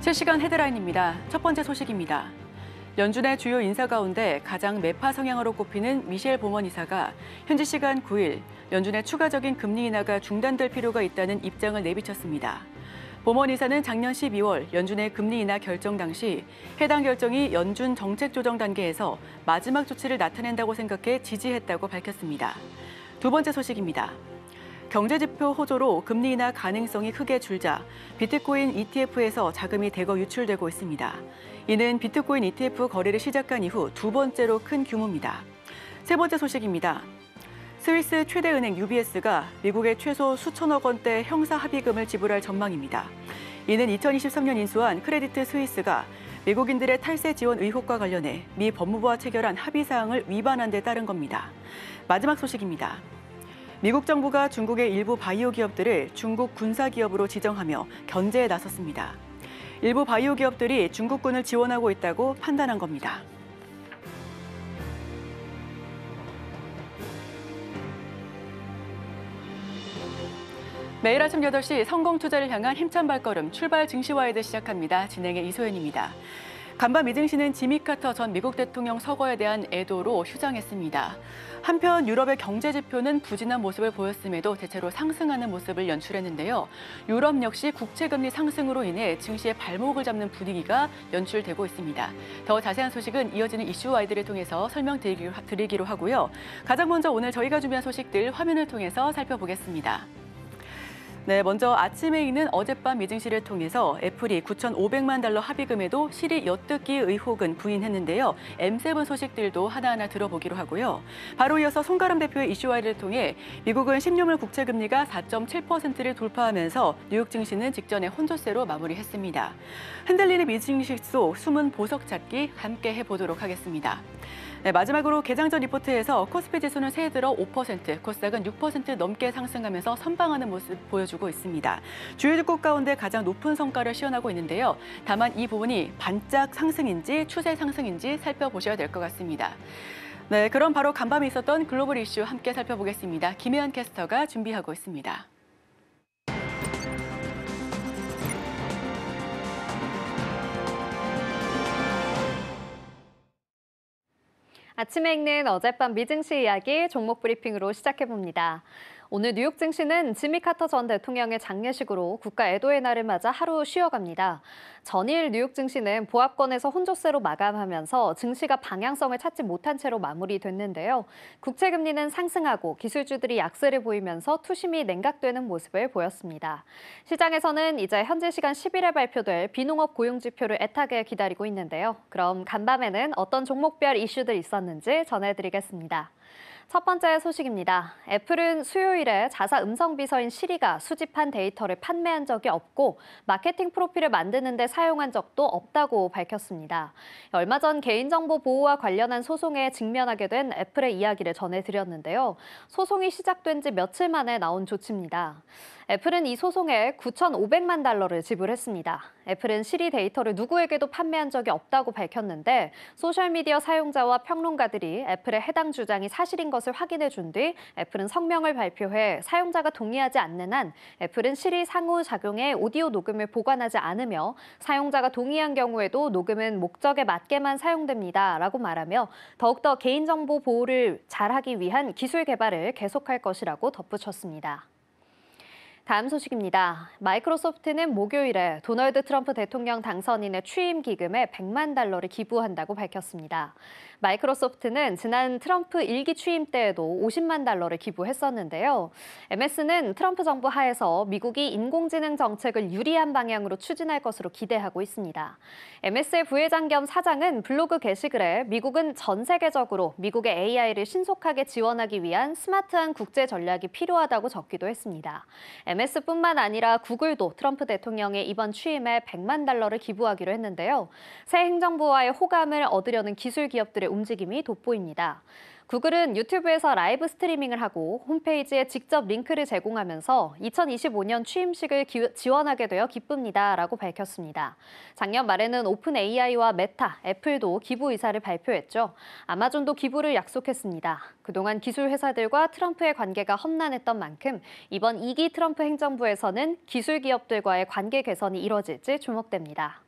실시간 헤드라인입니다. 첫 번째 소식입니다. 연준의 주요 인사 가운데 가장 매파 성향으로 꼽히는 미셸 보먼 이사가 현지 시간 9일 연준의 추가적인 금리 인하가 중단될 필요가 있다는 입장을 내비쳤습니다. 보먼 이사는 작년 12월 연준의 금리 인하 결정 당시 해당 결정이 연준 정책 조정 단계에서 마지막 조치를 나타낸다고 생각해 지지했다고 밝혔습니다. 두 번째 소식입니다. 경제지표 호조로 금리 인하 가능성이 크게 줄자 비트코인 ETF에서 자금이 대거 유출되고 있습니다. 이는 비트코인 ETF 거래를 시작한 이후 두 번째로 큰 규모입니다. 세 번째 소식입니다. 스위스 최대 은행 UBS가 미국의 최소 수천억 원대 형사 합의금을 지불할 전망입니다. 이는 2023년 인수한 크레디트 스위스가 미국인들의 탈세 지원 의혹과 관련해 미 법무부와 체결한 합의 사항을 위반한 데 따른 겁니다. 마지막 소식입니다. 미국 정부가 중국의 일부 바이오 기업들을 중국 군사 기업으로 지정하며 견제에 나섰습니다. 일부 바이오 기업들이 중국군을 지원하고 있다고 판단한 겁니다. 매일 아침 8시 성공 투자를 향한 힘찬 발걸음 출발 증시와이드 시작합니다. 진행의 이소연입니다. 간밤 이 증시는 지미 카터 전 미국 대통령 서거에 대한 애도로 휴장했습니다. 한편 유럽의 경제 지표는 부진한 모습을 보였음에도 대체로 상승하는 모습을 연출했는데요. 유럽 역시 국채금리 상승으로 인해 증시의 발목을 잡는 분위기가 연출되고 있습니다. 더 자세한 소식은 이어지는 이슈와이드를 통해서 설명드리기로 하고요. 가장 먼저 오늘 저희가 준비한 소식들 화면을 통해서 살펴보겠습니다. 네, 먼저 아침에 있는 어젯밤 미증시를 통해서 애플이 9,500만 달러 합의금에도 실이 엿듣기 의혹은 부인했는데요. M7 소식들도 하나하나 들어보기로 하고요. 바로 이어서 송가람 대표의 이슈와이드를 통해 미국은 10년물 국채 금리가 4.7%를 돌파하면서 뉴욕 증시는 직전에 혼조세로 마무리했습니다. 흔들리는 미증시 속 숨은 보석 찾기 함께 해보도록 하겠습니다. 네, 마지막으로 개장 전 리포트에서 코스피 지수는 새해 들어 5%, 코스닥은 6% 넘게 상승하면서 선방하는 모습 보여주고 있습니다. 주요 주국 가운데 가장 높은 성과를 시현하고 있는데요. 다만 이 부분이 반짝 상승인지 추세 상승인지 살펴보셔야 될 것 같습니다. 네, 그럼 바로 간밤에 있었던 글로벌 이슈 함께 살펴보겠습니다. 김혜연 캐스터가 준비하고 있습니다. 아침에 읽는 어젯밤 미증시 이야기 종목 브리핑으로 시작해봅니다. 오늘 뉴욕 증시는 지미 카터 전 대통령의 장례식으로 국가 애도의 날을 맞아 하루 쉬어갑니다. 전일 뉴욕 증시는 보합권에서 혼조세로 마감하면서 증시가 방향성을 찾지 못한 채로 마무리됐는데요. 국채 금리는 상승하고 기술주들이 약세를 보이면서 투심이 냉각되는 모습을 보였습니다. 시장에서는 이제 현지 시간 10일에 발표될 비농업 고용 지표를 애타게 기다리고 있는데요. 그럼 간밤에는 어떤 종목별 이슈들 있었는지 전해드리겠습니다. 첫 번째 소식입니다. 애플은 수요일에 자사 음성 비서인 시리가 수집한 데이터를 판매한 적이 없고 마케팅 프로필을 만드는 데 사용한 적도 없다고 밝혔습니다. 얼마 전 개인정보 보호와 관련한 소송에 직면하게 된 애플의 이야기를 전해드렸는데요. 소송이 시작된 지 며칠 만에 나온 조치입니다. 애플은 이 소송에 9,500만 달러를 지불했습니다. 애플은 시리 데이터를 누구에게도 판매한 적이 없다고 밝혔는데 소셜미디어 사용자와 평론가들이 애플의 해당 주장이 사실인 것을 확인해 준 뒤 애플은 성명을 발표해 사용자가 동의하지 않는 한 애플은 시리 상호작용에 오디오 녹음을 보관하지 않으며 사용자가 동의한 경우에도 녹음은 목적에 맞게만 사용됩니다. 라고 말하며 더욱더 개인정보 보호를 잘하기 위한 기술 개발을 계속할 것이라고 덧붙였습니다. 다음 소식입니다. 마이크로소프트는 목요일에 도널드 트럼프 대통령 당선인의 취임 기금에 100만 달러를 기부한다고 밝혔습니다. 마이크로소프트는 지난 트럼프 1기 취임 때에도 50만 달러를 기부했었는데요. MS는 트럼프 정부 하에서 미국이 인공지능 정책을 유리한 방향으로 추진할 것으로 기대하고 있습니다. MS의 부회장 겸 사장은 블로그 게시글에 미국은 전 세계적으로 미국의 AI를 신속하게 지원하기 위한 스마트한 국제 전략이 필요하다고 적기도 했습니다. MS뿐만 아니라 구글도 트럼프 대통령의 이번 취임에 100만 달러를 기부하기로 했는데요. 새 행정부와의 호감을 얻으려는 기술 기업들의 움직임이 돋보입니다. 구글은 유튜브에서 라이브 스트리밍을 하고 홈페이지에 직접 링크를 제공하면서 2025년 취임식을 지원하게 되어 기쁩니다라고 밝혔습니다. 작년 말에는 오픈 AI와 메타, 애플도 기부 의사를 발표했죠. 아마존도 기부를 약속했습니다. 그동안 기술 회사들과 트럼프의 관계가 험난했던 만큼 이번 2기 트럼프 행정부에서는 기술 기업들과의 관계 개선이 이뤄질지 주목됩니다.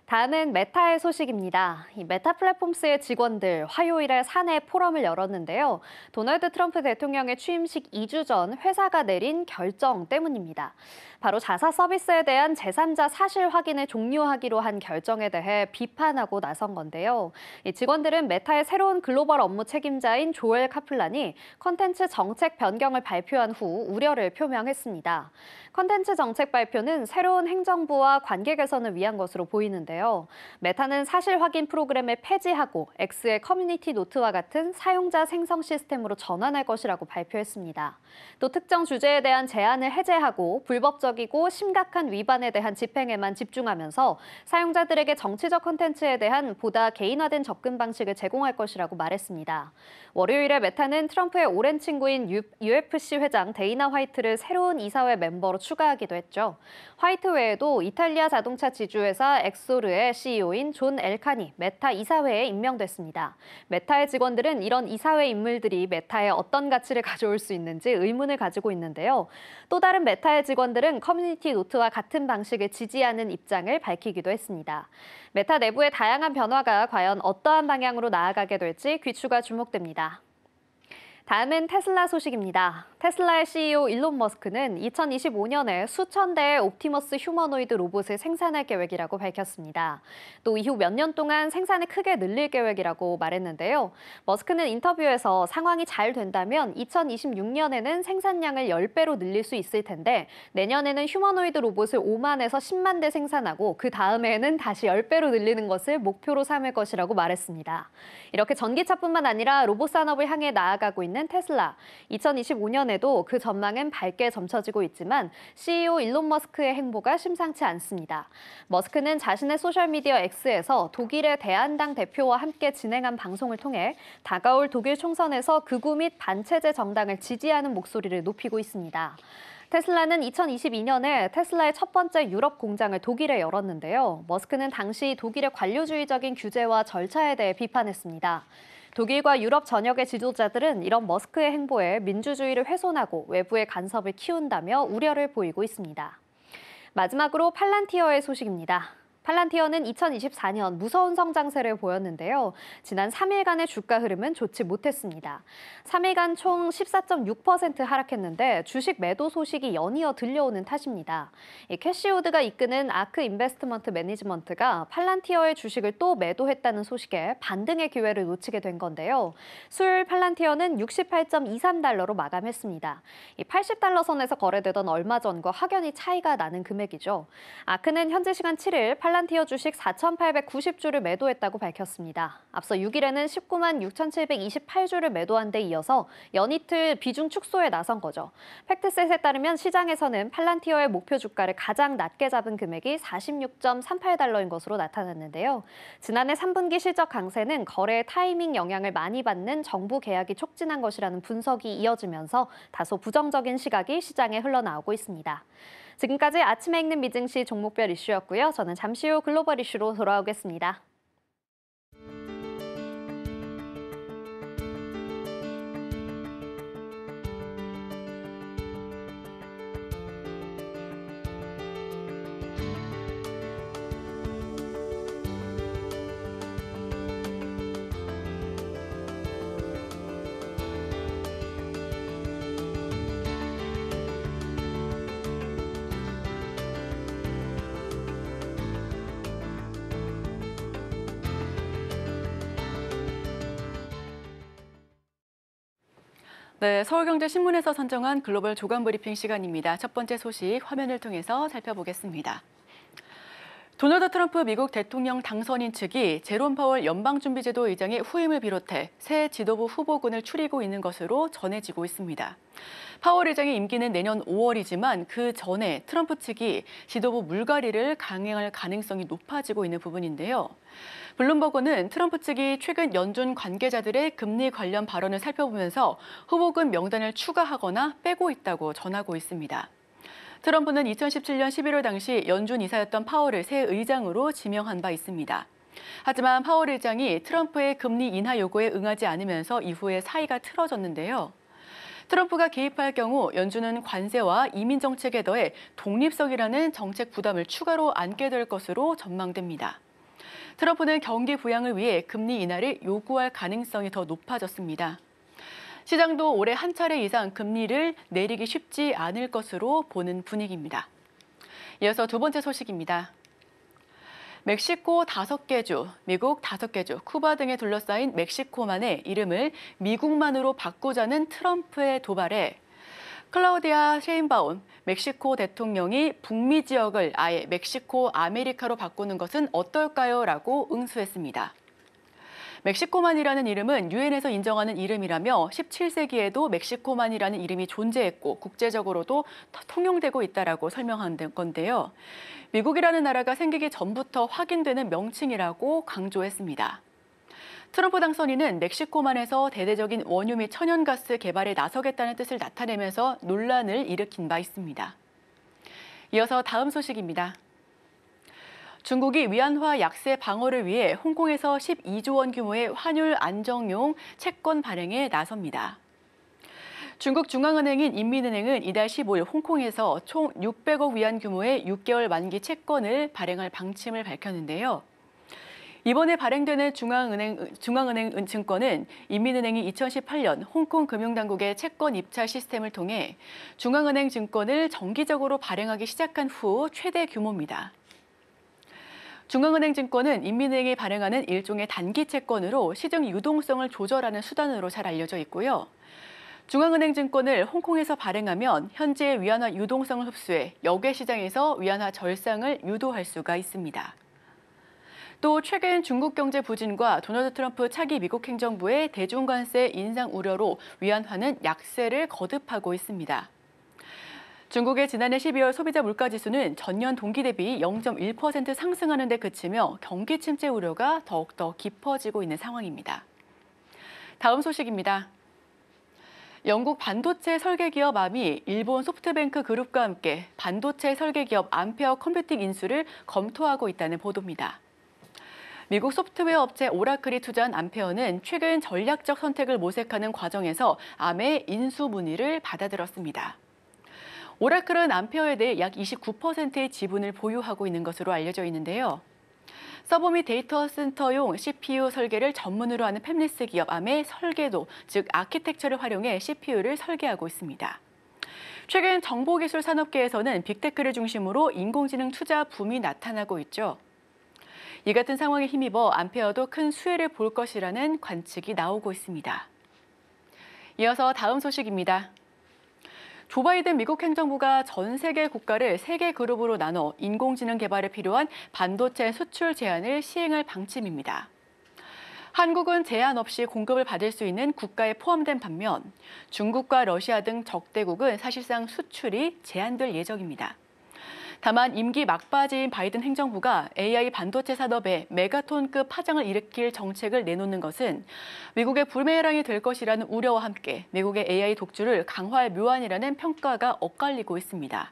다음은 메타의 소식입니다. 이 메타 플랫폼스의 직원들 화요일에 사내 포럼을 열었는데요. 도널드 트럼프 대통령의 취임식 2주 전 회사가 내린 결정 때문입니다. 바로 자사 서비스에 대한 제3자 사실 확인을 종료하기로 한 결정에 대해 비판하고 나선 건데요. 이 직원들은 메타의 새로운 글로벌 업무 책임자인 조엘 카플란이 컨텐츠 정책 변경을 발표한 후 우려를 표명했습니다. 컨텐츠 정책 발표는 새로운 행정부와 관계 개선을 위한 것으로 보이는데요. 메타는 사실 확인 프로그램을 폐지하고 X의 커뮤니티 노트와 같은 사용자 생성 시스템으로 전환할 것이라고 발표했습니다. 또 특정 주제에 대한 제한을 해제하고 불법적이고 심각한 위반에 대한 집행에만 집중하면서 사용자들에게 정치적 콘텐츠에 대한 보다 개인화된 접근 방식을 제공할 것이라고 말했습니다. 월요일에 메타는 트럼프의 오랜 친구인 UFC 회장 데이나 화이트를 새로운 이사회 멤버로 추가하기도 했죠. 화이트 외에도 이탈리아 자동차 지주회사 엑소르의 CEO인 존 엘칸이 메타 이사회에 임명됐습니다. 메타의 직원들은 이런 이사회 인물들이 메타에 어떤 가치를 가져올 수 있는지 의문을 가지고 있는데요. 또 다른 메타의 직원들은 커뮤니티 노트와 같은 방식을 지지하는 입장을 밝히기도 했습니다. 메타 내부의 다양한 변화가 과연 어떠한 방향으로 나아가게 될지 귀추가 주목됩니다. 다음은 테슬라 소식입니다. 테슬라의 CEO 일론 머스크는 2025년에 수천 대의 옵티머스 휴머노이드 로봇을 생산할 계획이라고 밝혔습니다. 또 이후 몇 년 동안 생산을 크게 늘릴 계획이라고 말했는데요. 머스크는 인터뷰에서 상황이 잘 된다면 2026년에는 생산량을 10배로 늘릴 수 있을 텐데 내년에는 휴머노이드 로봇을 5만에서 10만 대 생산하고 그 다음에는 다시 10배로 늘리는 것을 목표로 삼을 것이라고 말했습니다. 이렇게 전기차뿐만 아니라 로봇 산업을 향해 나아가고 있는 테슬라. 2025년에도 그 전망은 밝게 점쳐지고 있지만 CEO 일론 머스크의 행보가 심상치 않습니다. 머스크는 자신의 소셜미디어 X에서 독일의 대한당 대표와 함께 진행한 방송을 통해 다가올 독일 총선에서 극우 및 반체제 정당을 지지하는 목소리를 높이고 있습니다. 테슬라는 2022년에 테슬라의 첫 번째 유럽 공장을 독일에 열었는데요. 머스크는 당시 독일의 관료주의적인 규제와 절차에 대해 비판했습니다. 독일과 유럽 전역의 지도자들은 이런 머스크의 행보에 민주주의를 훼손하고 외부의 간섭을 키운다며 우려를 보이고 있습니다. 마지막으로 팔란티어의 소식입니다. 팔란티어는 2024년 무서운 성장세를 보였는데요. 지난 3일간의 주가 흐름은 좋지 못했습니다. 3일간 총 14.6% 하락했는데 주식 매도 소식이 연이어 들려오는 탓입니다. 캐시우드가 이끄는 아크 인베스트먼트 매니지먼트가 팔란티어의 주식을 또 매도했다는 소식에 반등의 기회를 놓치게 된 건데요. 수요일 팔란티어는 68.23달러로 마감했습니다. 80달러 선에서 거래되던 얼마 전과 확연히 차이가 나는 금액이죠. 아크는 현지 시간 7일 팔란티어 주식 4,890주를 매도했다고 밝혔습니다. 앞서 6일에는 19만 6,728주를 매도한 데 이어서 연이틀 비중 축소에 나선 거죠. 팩트셋에 따르면 시장에서는 팔란티어의 목표 주가를 가장 낮게 잡은 금액이 46.38달러인 것으로 나타났는데요. 지난해 3분기 실적 강세는 거래 타이밍 영향을 많이 받는 정부 계약이 촉진한 것이라는 분석이 이어지면서 다소 부정적인 시각이 시장에 흘러나오고 있습니다. 지금까지 아침에 읽는 미증시 종목별 이슈였고요. 저는 잠시 후 글로벌 이슈로 돌아오겠습니다. 네, 서울경제신문에서 선정한 글로벌 조간 브리핑 시간입니다. 첫 번째 소식 화면을 통해서 살펴보겠습니다. 도널드 트럼프 미국 대통령 당선인 측이 제롬 파월 연방준비제도 의장의 후임을 비롯해 새 지도부 후보군을 추리고 있는 것으로 전해지고 있습니다. 파월 의장의 임기는 내년 5월이지만 그 전에 트럼프 측이 지도부 물갈이를 강행할 가능성이 높아지고 있는 부분인데요. 블룸버그는 트럼프 측이 최근 연준 관계자들의 금리 관련 발언을 살펴보면서 후보군 명단을 추가하거나 빼고 있다고 전하고 있습니다. 트럼프는 2017년 11월 당시 연준 이사였던 파월을 새 의장으로 지명한 바 있습니다. 하지만 파월 의장이 트럼프의 금리 인하 요구에 응하지 않으면서 이후에 사이가 틀어졌는데요. 트럼프가 개입할 경우 연준은 관세와 이민 정책에 더해 독립성이라는 정책 부담을 추가로 안게 될 것으로 전망됩니다. 트럼프는 경기 부양을 위해 금리 인하를 요구할 가능성이 더 높아졌습니다. 시장도 올해 한 차례 이상 금리를 내리기 쉽지 않을 것으로 보는 분위기입니다. 이어서 두 번째 소식입니다. 멕시코 5개 주, 미국 5개 주, 쿠바 등에 둘러싸인 멕시코만의 이름을 미국만으로 바꾸자는 트럼프의 도발에 클라우디아 셰인바움 멕시코 대통령이 북미 지역을 아예 멕시코 아메리카로 바꾸는 것은 어떨까요? 라고 응수했습니다. 멕시코만이라는 이름은 유엔에서 인정하는 이름이라며 17세기에도 멕시코만이라는 이름이 존재했고 국제적으로도 통용되고 있다라고 설명한 건데요. 미국이라는 나라가 생기기 전부터 확인되는 명칭이라고 강조했습니다. 트럼프 당선인은 멕시코만에서 대대적인 원유 및 천연가스 개발에 나서겠다는 뜻을 나타내면서 논란을 일으킨 바 있습니다. 이어서 다음 소식입니다. 중국이 위안화 약세 방어를 위해 홍콩에서 12조 원 규모의 환율 안정용 채권 발행에 나섭니다. 중국 중앙은행인 인민은행은 이달 15일 홍콩에서 총 600억 위안 규모의 6개월 만기 채권을 발행할 방침을 밝혔는데요. 이번에 발행되는 중앙은행 증권은 인민은행이 2018년 홍콩 금융당국의 채권 입찰 시스템을 통해 중앙은행 증권을 정기적으로 발행하기 시작한 후 최대 규모입니다. 중앙은행 증권은 인민은행이 발행하는 일종의 단기 채권으로 시중 유동성을 조절하는 수단으로 잘 알려져 있고요. 중앙은행 증권을 홍콩에서 발행하면 현재의 위안화 유동성을 흡수해 역외 시장에서 위안화 절상을 유도할 수가 있습니다. 또 최근 중국 경제 부진과 도널드 트럼프 차기 미국 행정부의 대중관세 인상 우려로 위안화는 약세를 거듭하고 있습니다. 중국의 지난해 12월 소비자 물가지수는 전년 동기 대비 0.1% 상승하는 데 그치며 경기 침체 우려가 더욱더 깊어지고 있는 상황입니다. 다음 소식입니다. 영국 반도체 설계 기업 암이 일본 소프트뱅크 그룹과 함께 반도체 설계 기업 암페어 컴퓨팅 인수를 검토하고 있다는 보도입니다. 미국 소프트웨어 업체 오라클이 투자한 암페어는 최근 전략적 선택을 모색하는 과정에서 암의 인수 문의를 받아들었습니다. 오라클은 암페어에 대해 약 29%의 지분을 보유하고 있는 것으로 알려져 있는데요. 서버 및 데이터 센터용 CPU 설계를 전문으로 하는 팹리스 기업 암의 설계도, 즉 아키텍처를 활용해 CPU를 설계하고 있습니다. 최근 정보기술 산업계에서는 빅테크를 중심으로 인공지능 투자 붐이 나타나고 있죠. 이 같은 상황에 힘입어 암페어도 큰 수혜를 볼 것이라는 관측이 나오고 있습니다. 이어서 다음 소식입니다. 조 바이든 미국 행정부가 전 세계 국가를 3개 그룹으로 나눠 인공지능 개발에 필요한 반도체 수출 제한을 시행할 방침입니다. 한국은 제한 없이 공급을 받을 수 있는 국가에 포함된 반면 중국과 러시아 등 적대국은 사실상 수출이 제한될 예정입니다. 다만 임기 막바지인 바이든 행정부가 AI 반도체 산업에 메가톤급 파장을 일으킬 정책을 내놓는 것은 미국의 부메랑이 될 것이라는 우려와 함께 미국의 AI 독주를 강화할 묘안이라는 평가가 엇갈리고 있습니다.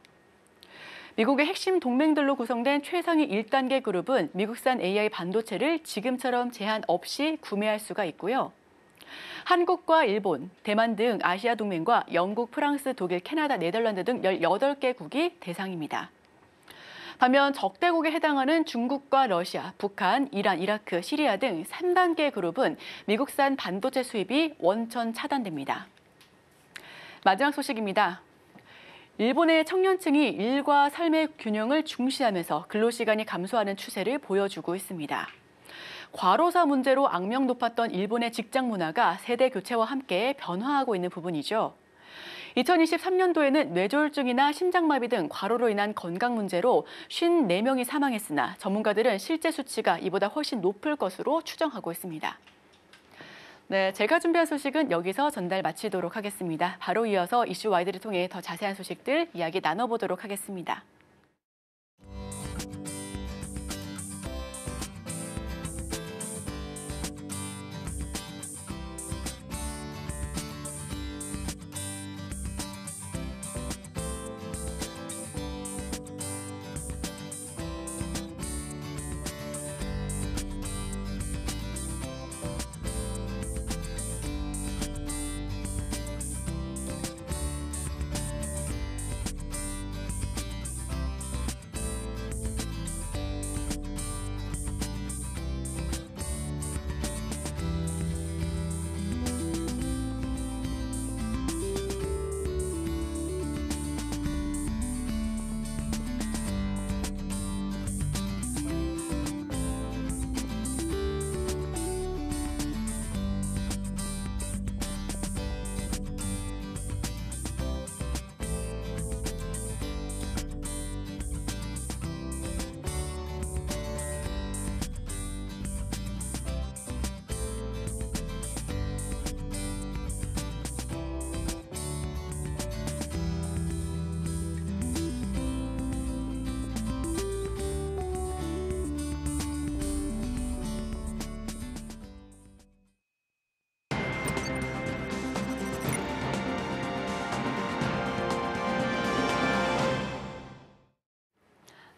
미국의 핵심 동맹들로 구성된 최상위 1단계 그룹은 미국산 AI 반도체를 지금처럼 제한 없이 구매할 수가 있고요. 한국과 일본, 대만 등 아시아 동맹과 영국, 프랑스, 독일, 캐나다, 네덜란드 등 18개국이 대상입니다. 반면 적대국에 해당하는 중국과 러시아, 북한, 이란, 이라크, 시리아 등 3단계 그룹은 미국산 반도체 수입이 원천 차단됩니다. 마지막 소식입니다. 일본의 청년층이 일과 삶의 균형을 중시하면서 근로시간이 감소하는 추세를 보여주고 있습니다. 과로사 문제로 악명 높았던 일본의 직장 문화가 세대 교체와 함께 변화하고 있는 부분이죠. 2023년도에는 뇌졸중이나 심장마비 등 과로로 인한 건강 문제로 54명이 사망했으나 전문가들은 실제 수치가 이보다 훨씬 높을 것으로 추정하고 있습니다. 네, 제가 준비한 소식은 여기서 전달 마치도록 하겠습니다. 바로 이어서 이슈 와이드를 통해 더 자세한 소식들 이야기 나눠보도록 하겠습니다.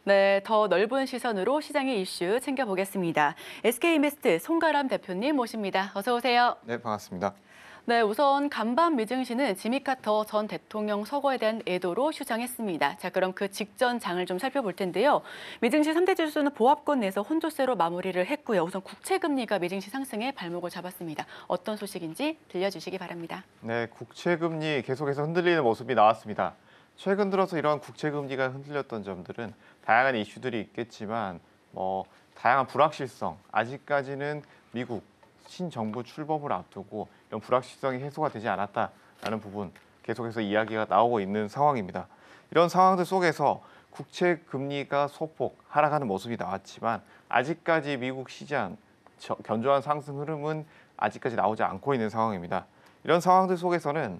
네, 더 넓은 시선으로 시장의 이슈 챙겨보겠습니다. SK인베스트 송가람 대표님 모십니다. 어서 오세요. 네, 반갑습니다. 네, 우선 간밤 미증시는 지미 카터 전 대통령 서거에 대한 애도로 휴장했습니다. 자, 그럼 그 직전 장을 좀 살펴볼 텐데요. 미증시 3대 지수는 보합권 내서 혼조세로 마무리를 했고요. 우선 국채금리가 미증시 상승에 발목을 잡았습니다. 어떤 소식인지 들려주시기 바랍니다. 네, 국채금리 계속해서 흔들리는 모습이 나왔습니다. 최근 들어서 이런 국채금리가 흔들렸던 점들은 다양한 이슈들이 있겠지만 다양한 불확실성, 아직까지는 미국 신정부 출범을 앞두고 이런 불확실성이 해소가 되지 않았다라는 부분 계속해서 이야기가 나오고 있는 상황입니다. 이런 상황들 속에서 국채 금리가 소폭 하락하는 모습이 나왔지만 아직까지 미국 시장 견조한 상승 흐름은 아직까지 나오지 않고 있는 상황입니다. 이런 상황들 속에서는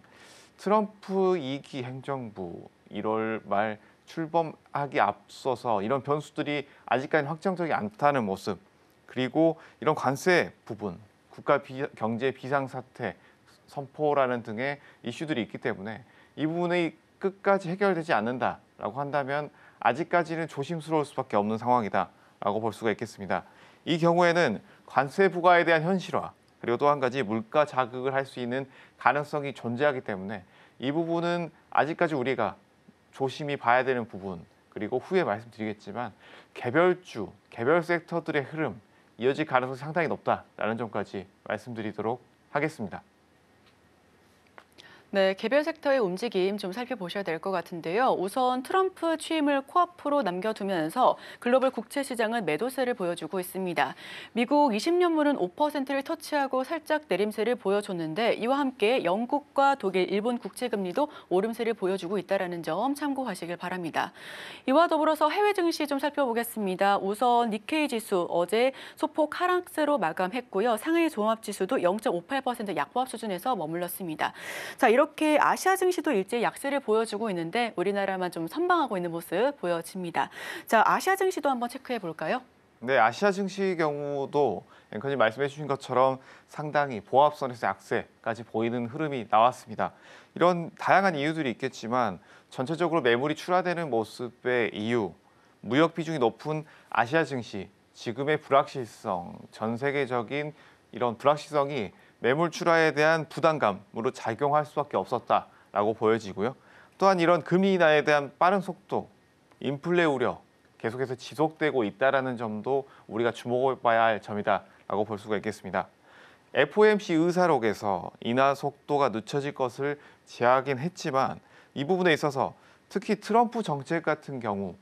트럼프 2기 행정부 1월 말 출범하기 앞서서 이런 변수들이 아직까지 확정적이 않다는 모습, 그리고 이런 관세 부분, 국가 경제 비상사태 선포라는 등의 이슈들이 있기 때문에 이 부분이 끝까지 해결되지 않는다라고 한다면 아직까지는 조심스러울 수밖에 없는 상황이다라고 볼 수가 있겠습니다. 이 경우에는 관세 부과에 대한 현실화, 그리고 또 한 가지 물가 자극을 할 수 있는 가능성이 존재하기 때문에 이 부분은 아직까지 우리가 조심히 봐야 되는 부분, 그리고 후에 말씀드리겠지만 개별주, 개별 섹터들의 흐름 이어질 가능성이 상당히 높다라는 점까지 말씀드리도록 하겠습니다. 네, 개별 섹터의 움직임 좀 살펴보셔야 될 것 같은데요. 우선 트럼프 취임을 코앞으로 남겨두면서 글로벌 국채 시장은 매도세를 보여주고 있습니다. 미국 20년물은 5%를 터치하고 살짝 내림세를 보여줬는데 이와 함께 영국과 독일, 일본 국채 금리도 오름세를 보여주고 있다는 점 참고하시길 바랍니다. 이와 더불어서 해외 증시 좀 살펴보겠습니다. 우선 니케이 지수 어제 소폭 하락세로 마감했고요. 상하이 종합지수도 0.58% 약보합 수준에서 머물렀습니다. 자, 이렇게 아시아 증시도 일제히 약세를 보여주고 있는데 우리나라만 좀 선방하고 있는 모습 보여집니다. 자, 아시아 증시도 한번 체크해 볼까요? 네, 아시아 증시의 경우도 앵커님 말씀해 주신 것처럼 상당히 보합선에서 약세까지 보이는 흐름이 나왔습니다. 이런 다양한 이유들이 있겠지만 전체적으로 매물이 출하되는 모습의 이유, 무역 비중이 높은 아시아 증시, 지금의 불확실성, 전 세계적인 이런 불확실성이 매물 출하에 대한 부담감으로 작용할 수밖에 없었다라고 보여지고요. 또한 이런 금리 인하에 대한 빠른 속도, 인플레 우려 계속해서 지속되고 있다는 점도 우리가 주목해봐야 할 점이다라고 볼 수가 있겠습니다. FOMC 의사록에서 인하 속도가 늦춰질 것을 제하긴 했지만 이 부분에 있어서 특히 트럼프 정책 같은 경우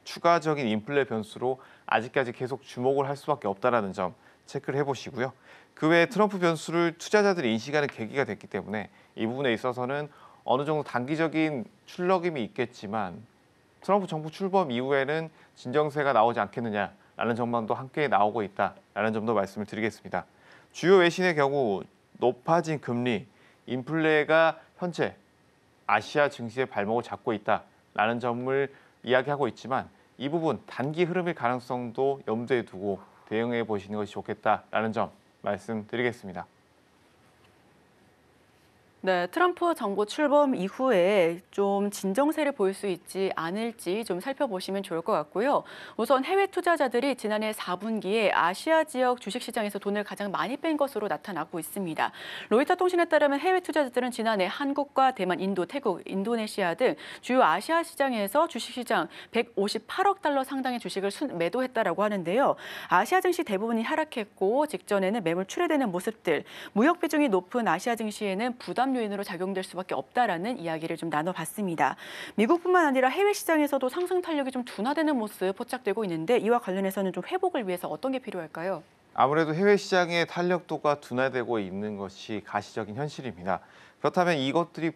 추가적인 인플레 변수로 아직까지 계속 주목을 할 수밖에 없다는 점 체크를 해보시고요. 그 외에 트럼프 변수를 투자자들이 인식하는 계기가 됐기 때문에 이 부분에 있어서는 어느 정도 단기적인 출렁임이 있겠지만 트럼프 정부 출범 이후에는 진정세가 나오지 않겠느냐라는 전망도 함께 나오고 있다라는 점도 말씀을 드리겠습니다. 주요 외신의 경우 높아진 금리, 인플레가 현재 아시아 증시의 발목을 잡고 있다라는 점을 이야기하고 있지만 이 부분 단기 흐름일 가능성도 염두에 두고 대응해 보시는 것이 좋겠다라는 점 말씀드리겠습니다. 네, 트럼프 정부 출범 이후에 좀 진정세를 보일 수 있지 않을지 좀 살펴보시면 좋을 것 같고요. 우선 해외 투자자들이 지난해 4분기에 아시아 지역 주식시장에서 돈을 가장 많이 뺀 것으로 나타나고 있습니다. 로이터 통신에 따르면 해외 투자자들은 지난해 한국과 대만, 인도, 태국, 인도네시아 등 주요 아시아 시장에서 주식시장 158억 달러 상당의 주식을 매도했다라고 하는데요. 아시아 증시 대부분이 하락했고 직전에는 매물 출회되는 모습들, 무역 비중이 높은 아시아 증시에는 부담 요인으로 작용될 수밖에 없다라는 이야기를 좀 나눠봤습니다. 미국뿐만 아니라 해외 시장에서도 상승 탄력이 좀 둔화되는 모습 포착되고 있는데 이와 관련해서는 좀 회복을 위해서 어떤 게 필요할까요? 아무래도 해외 시장의 탄력도가 둔화되고 있는 것이 가시적인 현실입니다. 그렇다면 이것들이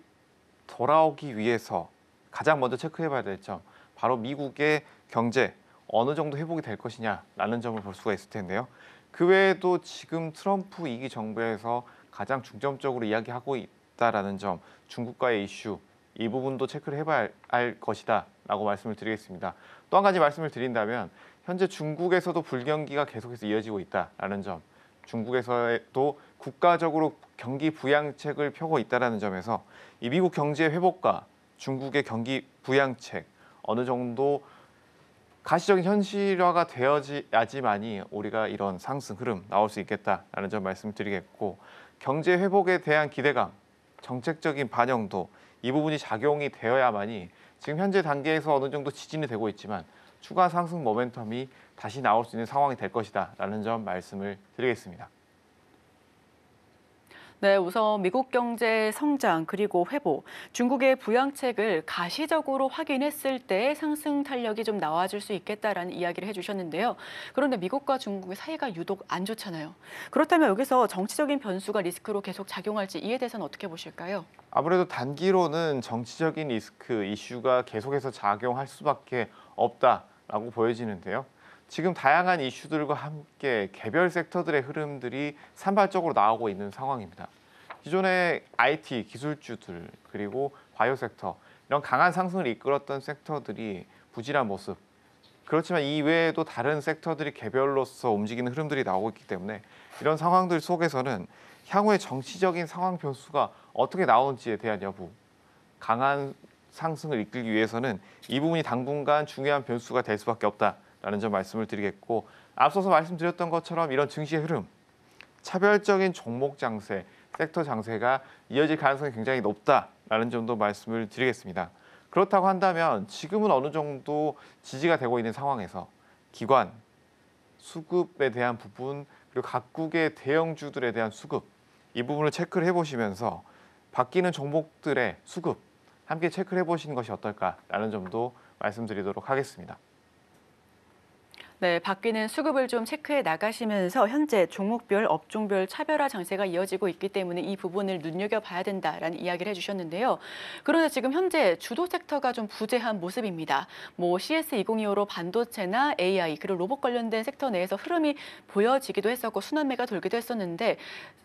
돌아오기 위해서 가장 먼저 체크해봐야 될 점, 바로 미국의 경제 어느 정도 회복이 될 것이냐라는 점을 볼 수가 있을 텐데요. 그 외에도 지금 트럼프 2기 정부에서 가장 중점적으로 이야기하고 있다라는 점, 중국과의 이슈, 이 부분도 체크를 해봐야 할 것이다라고 말씀을 드리겠습니다. 또 한 가지 말씀을 드린다면 현재 중국에서도 불경기가 계속해서 이어지고 있다라는 점, 중국에서도 국가적으로 경기 부양책을 펴고 있다라는 점에서 이 미국 경제 회복과 중국의 경기 부양책 어느 정도 가시적인 현실화가 되어야지만이 우리가 이런 상승 흐름 나올 수 있겠다라는 점 말씀드리겠고, 경제 회복에 대한 기대감, 정책적인 반영도 이 부분이 작용이 되어야만이 지금 현재 단계에서 어느 정도 지진이 되고 있지만 추가 상승 모멘텀이 다시 나올 수 있는 상황이 될 것이다라는 점 말씀을 드리겠습니다. 네, 우선 미국 경제 성장 그리고 회복, 중국의 부양책을 가시적으로 확인했을 때 상승 탄력이 좀 나와줄 수 있겠다라는 이야기를 해주셨는데요. 그런데 미국과 중국의 사이가 유독 안 좋잖아요. 그렇다면 여기서 정치적인 변수가 리스크로 계속 작용할지 이에 대해서는 어떻게 보실까요? 아무래도 단기로는 정치적인 리스크 이슈가 계속해서 작용할 수밖에 없다라고 보여지는데요. 지금 다양한 이슈들과 함께 개별 섹터들의 흐름들이 산발적으로 나오고 있는 상황입니다. 기존의 IT 기술주들 그리고 바이오 섹터 이런 강한 상승을 이끌었던 섹터들이 부진한 모습. 그렇지만 이 외에도 다른 섹터들이 개별로서 움직이는 흐름들이 나오고 있기 때문에 이런 상황들 속에서는 향후의 정치적인 상황 변수가 어떻게 나오는지에 대한 여부, 강한 상승을 이끌기 위해서는 이 부분이 당분간 중요한 변수가 될 수밖에 없다라는 점 말씀을 드리겠고, 앞서서 말씀드렸던 것처럼 이런 증시의 흐름, 차별적인 종목 장세, 섹터 장세가 이어질 가능성이 굉장히 높다라는 점도 말씀을 드리겠습니다. 그렇다고 한다면 지금은 어느 정도 지지가 되고 있는 상황에서 기관, 수급에 대한 부분, 그리고 각국의 대형주들에 대한 수급, 이 부분을 체크를 해보시면서 바뀌는 종목들의 수급 함께 체크를 해보시는 것이 어떨까라는 점도 말씀드리도록 하겠습니다. 네, 바뀌는 수급을 좀 체크해 나가시면서 현재 종목별, 업종별 차별화 장세가 이어지고 있기 때문에 이 부분을 눈여겨봐야 된다라는 이야기를 해주셨는데요. 그런데 지금 현재 주도 섹터가 좀 부재한 모습입니다. CS2025로 반도체나 AI 그리고 로봇 관련된 섹터 내에서 흐름이 보여지기도 했었고 순환매가 돌기도 했었는데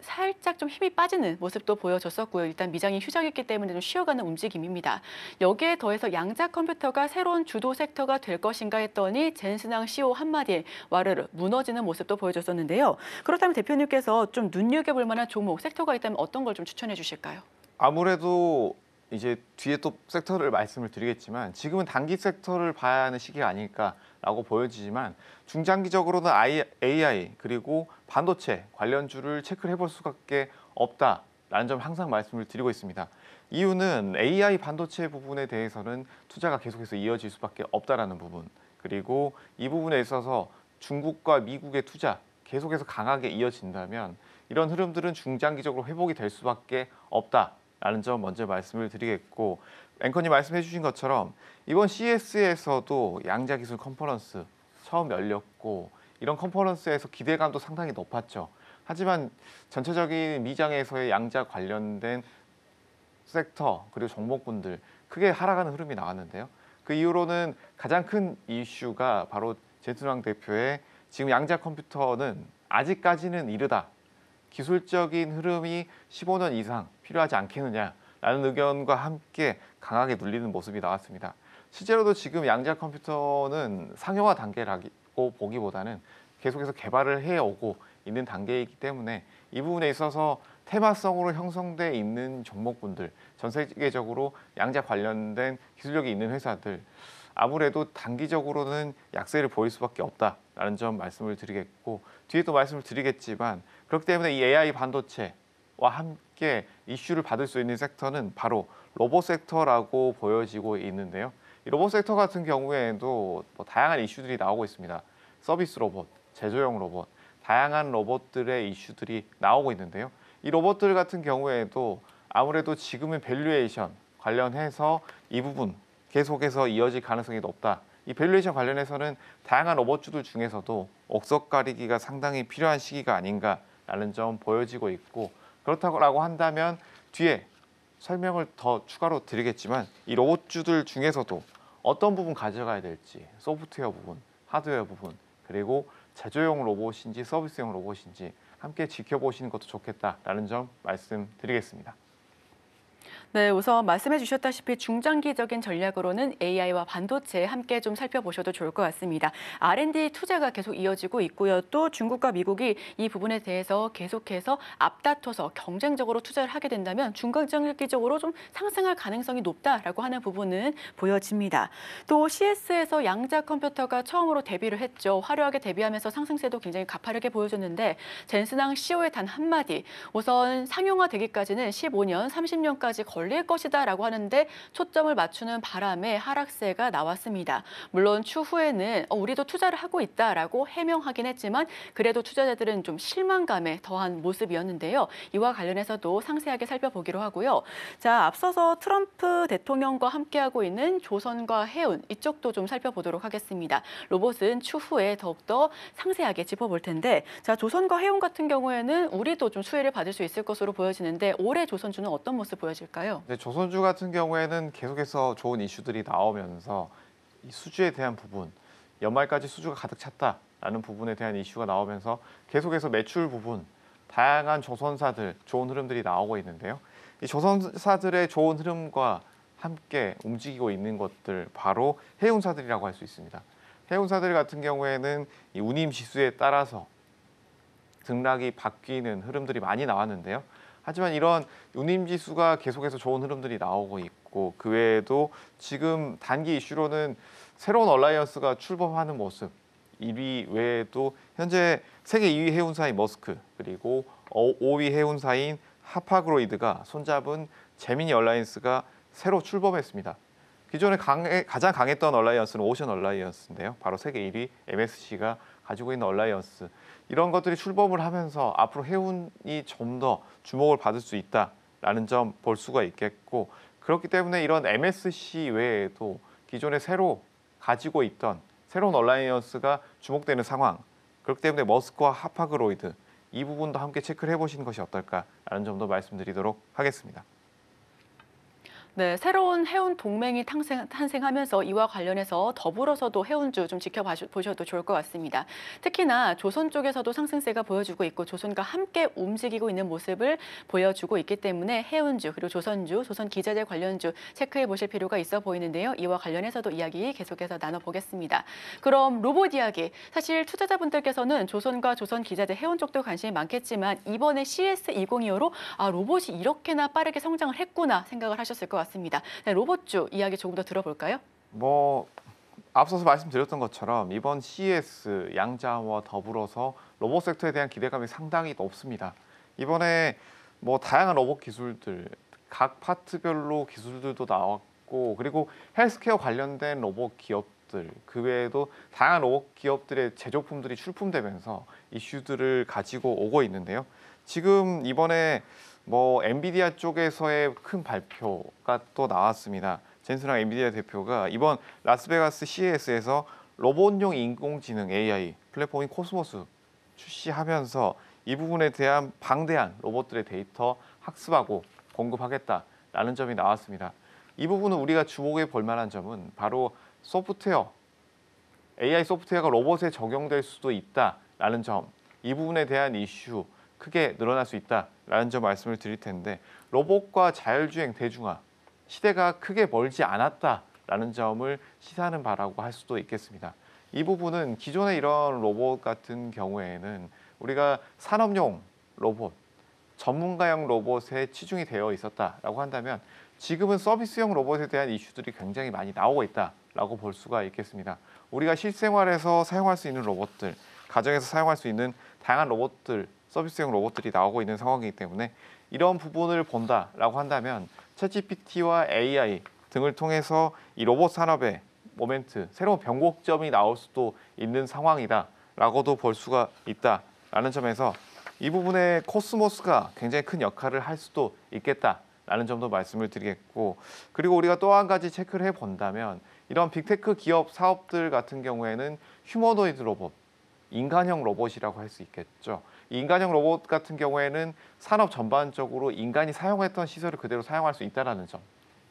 살짝 좀 힘이 빠지는 모습도 보여졌었고요. 일단 미장이 휴장했기 때문에 좀 쉬어가는 움직임입니다. 여기에 더해서 양자 컴퓨터가 새로운 주도 섹터가 될 것인가 했더니 젠스낭 CEO 한마디에 와르르 무너지는 모습도 보여줬었는데요. 그렇다면 대표님께서 좀 눈여겨볼 만한 종목, 섹터가 있다면 어떤 걸 좀 추천해 주실까요? 아무래도 이제 뒤에 또 섹터를 말씀을 드리겠지만 지금은 단기 섹터를 봐야 하는 시기가 아닐까라고 보여지지만 중장기적으로는 AI 그리고 반도체 관련주를 체크를 해볼 수밖에 없다라는 점 항상 말씀을 드리고 있습니다. 이유는 AI 반도체 부분에 대해서는 투자가 계속해서 이어질 수밖에 없다라는 부분, 그리고 이 부분에 있어서 중국과 미국의 투자 계속해서 강하게 이어진다면 이런 흐름들은 중장기적으로 회복이 될 수밖에 없다라는 점 먼저 말씀을 드리겠고, 앵커님 말씀해 주신 것처럼 이번 CES에서도 양자 기술 컨퍼런스 처음 열렸고 이런 컨퍼런스에서 기대감도 상당히 높았죠. 하지만 전체적인 미장에서의 양자 관련된 섹터 그리고 종목군들 크게 하락하는 흐름이 나왔는데요. 그 이후로는 가장 큰 이슈가 바로 젠슨왕 대표의 지금 양자 컴퓨터는 아직까지는 이르다, 기술적인 흐름이 15년 이상 필요하지 않겠느냐라는 의견과 함께 강하게 눌리는 모습이 나왔습니다. 실제로도 지금 양자 컴퓨터는 상용화 단계라고 보기보다는 계속해서 개발을 해오고 있는 단계이기 때문에 이 부분에 있어서 테마성으로 형성돼 있는 종목군들, 전 세계적으로 양자 관련된 기술력이 있는 회사들, 아무래도 단기적으로는 약세를 보일 수밖에 없다라는 점 말씀을 드리겠고, 뒤에 또 말씀을 드리겠지만 그렇기 때문에 이 AI 반도체와 함께 이슈를 받을 수 있는 섹터는 바로 로봇 섹터라고 보여지고 있는데요. 이 로봇 섹터 같은 경우에도 다양한 이슈들이 나오고 있습니다. 서비스 로봇, 제조용 로봇, 다양한 로봇들의 이슈들이 나오고 있는데요. 이 로봇들 같은 경우에도 아무래도 지금은 밸류에이션 관련해서 이 부분 계속해서 이어질 가능성이 높다. 이 밸류에이션 관련해서는 다양한 로봇주들 중에서도 옥석 가리기가 상당히 필요한 시기가 아닌가라는 점 보여지고 있고, 그렇다고 한다면 뒤에 설명을 더 추가로 드리겠지만 이 로봇주들 중에서도 어떤 부분 가져가야 될지, 소프트웨어 부분, 하드웨어 부분, 그리고 제조용 로봇인지 서비스용 로봇인지 함께 지켜보시는 것도 좋겠다라는 점 말씀드리겠습니다. 네, 우선 말씀해 주셨다시피 중장기적인 전략으로는 AI와 반도체 함께 좀 살펴보셔도 좋을 것 같습니다. R&D 투자가 계속 이어지고 있고요. 또 중국과 미국이 이 부분에 대해서 계속해서 앞다퉈서 경쟁적으로 투자를 하게 된다면 중장기적으로 좀 상승할 가능성이 높다라고 하는 부분은 보여집니다. 또 CS에서 양자 컴퓨터가 처음으로 데뷔를 했죠. 화려하게 데뷔하면서 상승세도 굉장히 가파르게 보여줬는데 젠슨항 CEO의 단 한마디, 우선 상용화되기까지는 15년, 30년까지 걸릴 것이다라고 하는데 초점을 맞추는 바람에 하락세가 나왔습니다. 물론 추후에는 우리도 투자를 하고 있다라고 해명하긴 했지만 그래도 투자자들은 좀 실망감에 더한 모습이었는데요. 이와 관련해서도 상세하게 살펴보기로 하고요. 자, 앞서서 트럼프 대통령과 함께하고 있는 조선과 해운 이쪽도 좀 살펴보도록 하겠습니다. 로봇은 추후에 더욱더 상세하게 짚어볼 텐데, 자, 조선과 해운 같은 경우에는 우리도 좀 수혜를 받을 수 있을 것으로 보여지는데 올해 조선주는 어떤 모습 보여질까요? 네, 조선주 같은 경우에는 계속해서 좋은 이슈들이 나오면서 이 수주에 대한 부분, 연말까지 수주가 가득 찼다라는 부분에 대한 이슈가 나오면서 계속해서 매출 부분, 다양한 조선사들 좋은 흐름들이 나오고 있는데요. 이 조선사들의 좋은 흐름과 함께 움직이고 있는 것들 바로 해운사들이라고 할 수 있습니다. 해운사들 같은 경우에는 이 운임 지수에 따라서 등락이 바뀌는 흐름들이 많이 나왔는데요. 하지만 이런 운임지수가 계속해서 좋은 흐름들이 나오고 있고 그 외에도 지금 단기 이슈로는 새로운 얼라이언스가 출범하는 모습 1위 외에도 현재 세계 2위 해운사인 머스크 그리고 5위 해운사인 하파그로이드가 손잡은 제미니 얼라이언스가 새로 출범했습니다. 기존에 가장 강했던 얼라이언스는 오션 얼라이언스인데요. 바로 세계 1위 MSC가 가지고 있는 얼라이언스. 이런 것들이 출범을 하면서 앞으로 해운이 좀 더 주목을 받을 수 있다라는 점 볼 수가 있겠고 그렇기 때문에 이런 MSC 외에도 기존에 새로 가지고 있던 새로운 얼라이언스가 주목되는 상황 그렇기 때문에 머스크와 하파그로이드 이 부분도 함께 체크를 해보시는 것이 어떨까라는 점도 말씀드리도록 하겠습니다. 네, 새로운 해운 동맹이 탄생하면서 이와 관련해서 더불어서도 해운주 좀 지켜보셔도 좋을 것 같습니다. 특히나 조선 쪽에서도 상승세가 보여주고 있고 조선과 함께 움직이고 있는 모습을 보여주고 있기 때문에 해운주 그리고 조선주, 조선기자재 관련주 체크해 보실 필요가 있어 보이는데요. 이와 관련해서도 이야기 계속해서 나눠보겠습니다. 그럼 로봇 이야기. 사실 투자자분들께서는 조선과 조선기자재 해운 쪽도 관심이 많겠지만 이번에 CS2025로 로봇이 이렇게나 빠르게 성장을 했구나 생각을 하셨을 것 같습니다. 네, 로봇주 이야기 조금 더 들어볼까요? 앞서서 말씀드렸던 것처럼 이번 CES 양자와 더불어서 로봇 섹터에 대한 기대감이 상당히 높습니다. 이번에 다양한 로봇 기술들, 각 파트별로 기술들도 나왔고 그리고 헬스케어 관련된 로봇 기업들, 그 외에도 다양한 로봇 기업들의 제조품들이 출품되면서 이슈들을 가지고 오고 있는데요. 지금 이번에 엔비디아 쪽에서의 큰 발표가 또 나왔습니다. 젠슨항 엔비디아 대표가 이번 라스베가스 CES에서 로봇용 인공지능 AI 플랫폼인 코스모스 출시하면서 이 부분에 대한 방대한 로봇들의 데이터 학습하고 공급하겠다라는 점이 나왔습니다. 이 부분은 우리가 주목해 볼 만한 점은 바로 소프트웨어, AI 소프트웨어가 로봇에 적용될 수도 있다라는 점, 이 부분에 대한 이슈 크게 늘어날 수 있다라는 점 말씀을 드릴 텐데 로봇과 자율주행 대중화 시대가 크게 멀지 않았다라는 점을 시사하는 바라고 할 수도 있겠습니다. 이 부분은 기존의 이런 로봇 같은 경우에는 우리가 산업용 로봇, 전문가용 로봇에 치중이 되어 있었다라고 한다면 지금은 서비스용 로봇에 대한 이슈들이 굉장히 많이 나오고 있다라고 볼 수가 있겠습니다. 우리가 실생활에서 사용할 수 있는 로봇들, 가정에서 사용할 수 있는 다양한 로봇들, 서비스용 로봇들이 나오고 있는 상황이기 때문에 이런 부분을 본다라고 한다면 챗GPT와 AI 등을 통해서 이 로봇 산업의 모멘트, 새로운 변곡점이 나올 수도 있는 상황이다라고도 볼 수가 있다라는 점에서 이 부분에 코스모스가 굉장히 큰 역할을 할 수도 있겠다라는 점도 말씀을 드리겠고 그리고 우리가 또 한 가지 체크를 해본다면 이런 빅테크 기업 사업들 같은 경우에는 휴머노이드 로봇, 인간형 로봇이라고 할 수 있겠죠. 인간형 로봇 같은 경우에는 산업 전반적으로 인간이 사용했던 시설을 그대로 사용할 수 있다는 점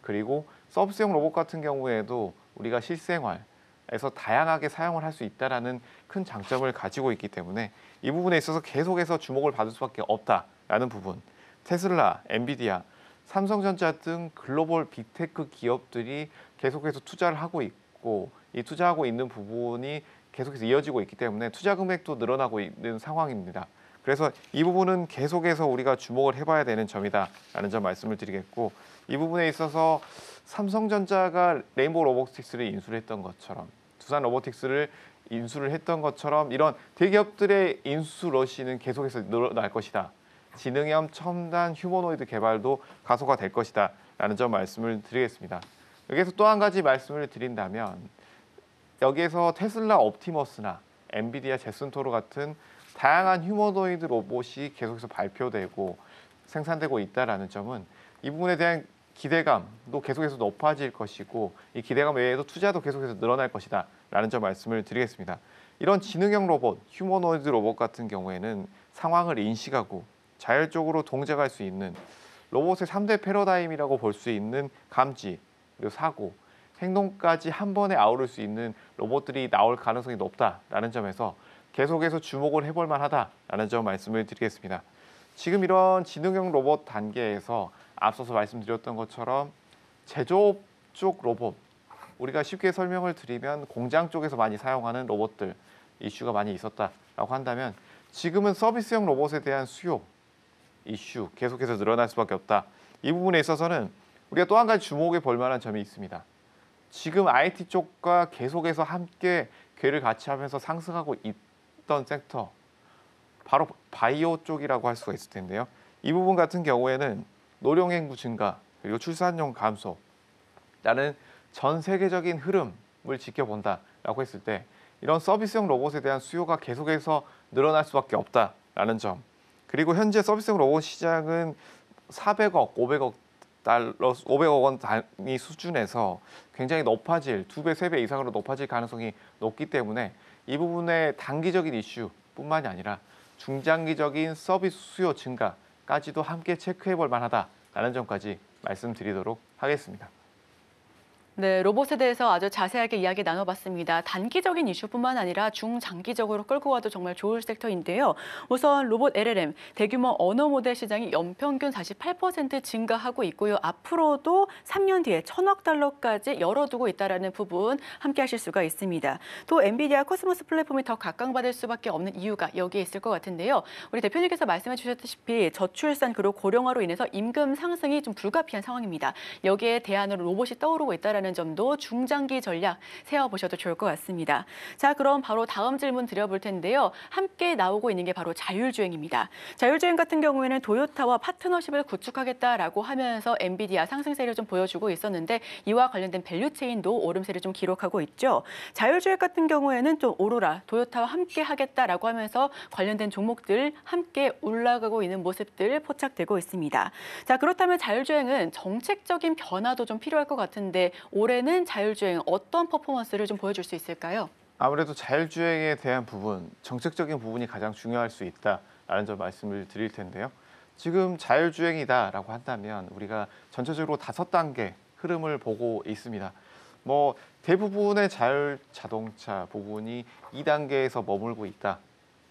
그리고 서비스용 로봇 같은 경우에도 우리가 실생활에서 다양하게 사용을 할 수 있다는 큰 장점을 가지고 있기 때문에 이 부분에 있어서 계속해서 주목을 받을 수밖에 없다라는 부분 테슬라, 엔비디아 삼성전자 등 글로벌 빅테크 기업들이 계속해서 투자를 하고 있고 이 투자하고 있는 부분이 계속해서 이어지고 있기 때문에 투자 금액도 늘어나고 있는 상황입니다. 그래서 이 부분은 계속해서 우리가 주목을 해봐야 되는 점이다라는 점 말씀을 드리겠고 이 부분에 있어서 삼성전자가 레인보우 로보틱스를 인수를 했던 것처럼 두산 로보틱스를 인수를 했던 것처럼 이런 대기업들의 인수 러시는 계속해서 늘어날 것이다. 지능형 첨단 휴머노이드 개발도 가속화 될 것이다 라는 점 말씀을 드리겠습니다. 여기서 또 한 가지 말씀을 드린다면 여기에서 테슬라 옵티머스나 엔비디아 제슨 토르 같은 다양한 휴머노이드 로봇이 계속해서 발표되고 생산되고 있다는 점은 이 부분에 대한 기대감도 계속해서 높아질 것이고 이 기대감 외에도 투자도 계속해서 늘어날 것이다 라는 점 말씀을 드리겠습니다. 이런 지능형 로봇, 휴머노이드 로봇 같은 경우에는 상황을 인식하고 자율적으로 동작할 수 있는 로봇의 3대 패러다임이라고 볼 수 있는 감지, 그리고 사고, 행동까지 한 번에 아우를 수 있는 로봇들이 나올 가능성이 높다라는 점에서 계속해서 주목을 해볼 만하다라는 점 말씀을 드리겠습니다. 지금 이런 지능형 로봇 단계에서 앞서서 말씀드렸던 것처럼 제조업 쪽 로봇, 우리가 쉽게 설명을 드리면 공장 쪽에서 많이 사용하는 로봇들 이슈가 많이 있었다라고 한다면 지금은 서비스형 로봇에 대한 수요 이슈 계속해서 늘어날 수밖에 없다. 이 부분에 있어서는 우리가 또 한 가지 주목해 볼 만한 점이 있습니다. 지금 IT 쪽과 계속해서 함께 궤를 같이 하면서 상승하고 있던 섹터 바로 바이오 쪽이라고 할 수가 있을 텐데요. 이 부분 같은 경우에는 노령인구 증가 그리고 출산율 감소라는 전 세계적인 흐름을 지켜본다라고 했을 때 이런 서비스형 로봇에 대한 수요가 계속해서 늘어날 수밖에 없다라는 점. 그리고 현재 서비스형 로봇 시장은 400억, 500억 원 단위 수준에서 굉장히 높아질 2배, 3배 이상으로 높아질 가능성이 높기 때문에 이 부분의 단기적인 이슈뿐만이 아니라 중장기적인 서비스 수요 증가까지도 함께 체크해 볼 만하다라는 점까지 말씀드리도록 하겠습니다. 네, 로봇에 대해서 아주 자세하게 이야기 나눠봤습니다. 단기적인 이슈뿐만 아니라 중장기적으로 끌고 가도 정말 좋을 섹터인데요. 우선 로봇 LLM, 대규모 언어 모델 시장이 연평균 48% 증가하고 있고요. 앞으로도 3년 뒤에 1,000억 달러까지 열어두고 있다는 부분 함께 하실 수가 있습니다. 또 엔비디아 코스모스 플랫폼이 더 각광받을 수밖에 없는 이유가 여기에 있을 것 같은데요. 우리 대표님께서 말씀해 주셨다시피 저출산 그리고 고령화로 인해서 임금 상승이 좀 불가피한 상황입니다. 여기에 대안으로 로봇이 떠오르고 있다는 점도 중장기 전략 세워보셔도 좋을 것 같습니다. 자, 그럼 바로 다음 질문 드려볼 텐데요. 함께 나오고 있는 게 바로 자율주행입니다. 자율주행 같은 경우에는 도요타와 파트너십을 구축하겠다라고 하면서 엔비디아 상승세를 좀 보여주고 있었는데 이와 관련된 밸류체인도 오름세를 좀 기록하고 있죠. 자율주행 같은 경우에는 또 오로라, 도요타와 함께 하겠다라고 하면서 관련된 종목들 함께 올라가고 있는 모습들 포착되고 있습니다. 자, 그렇다면 자율주행은 정책적인 변화도 좀 필요할 것 같은데 올해는 자율주행 어떤 퍼포먼스를 좀 보여줄 수 있을까요? 아무래도 자율주행에 대한 부분, 정책적인 부분이 가장 중요할 수 있다라는 점 말씀을 드릴 텐데요. 지금 자율주행이다라고 한다면 우리가 전체적으로 5단계 흐름을 보고 있습니다. 뭐 대부분의 자율자동차 부분이 2단계에서 머물고 있다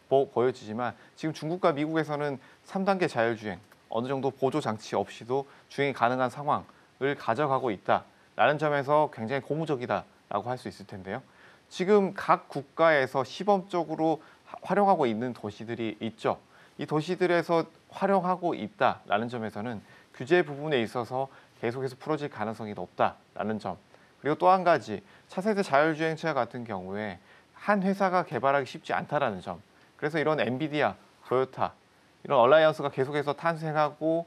보여지지만 지금 중국과 미국에서는 3단계 자율주행, 어느 정도 보조 장치 없이도 주행이 가능한 상황을 가져가고 있다. 라는 점에서 굉장히 고무적이다라고 할 수 있을 텐데요. 지금 각 국가에서 시범적으로 활용하고 있는 도시들이 있죠. 이 도시들에서 활용하고 있다라는 점에서는 규제 부분에 있어서 계속해서 풀어질 가능성이 높다라는 점. 그리고 또 한 가지 차세대 자율주행차 같은 경우에 한 회사가 개발하기 쉽지 않다라는 점. 그래서 이런 엔비디아, 토요타 이런 얼라이언스가 계속해서 탄생하고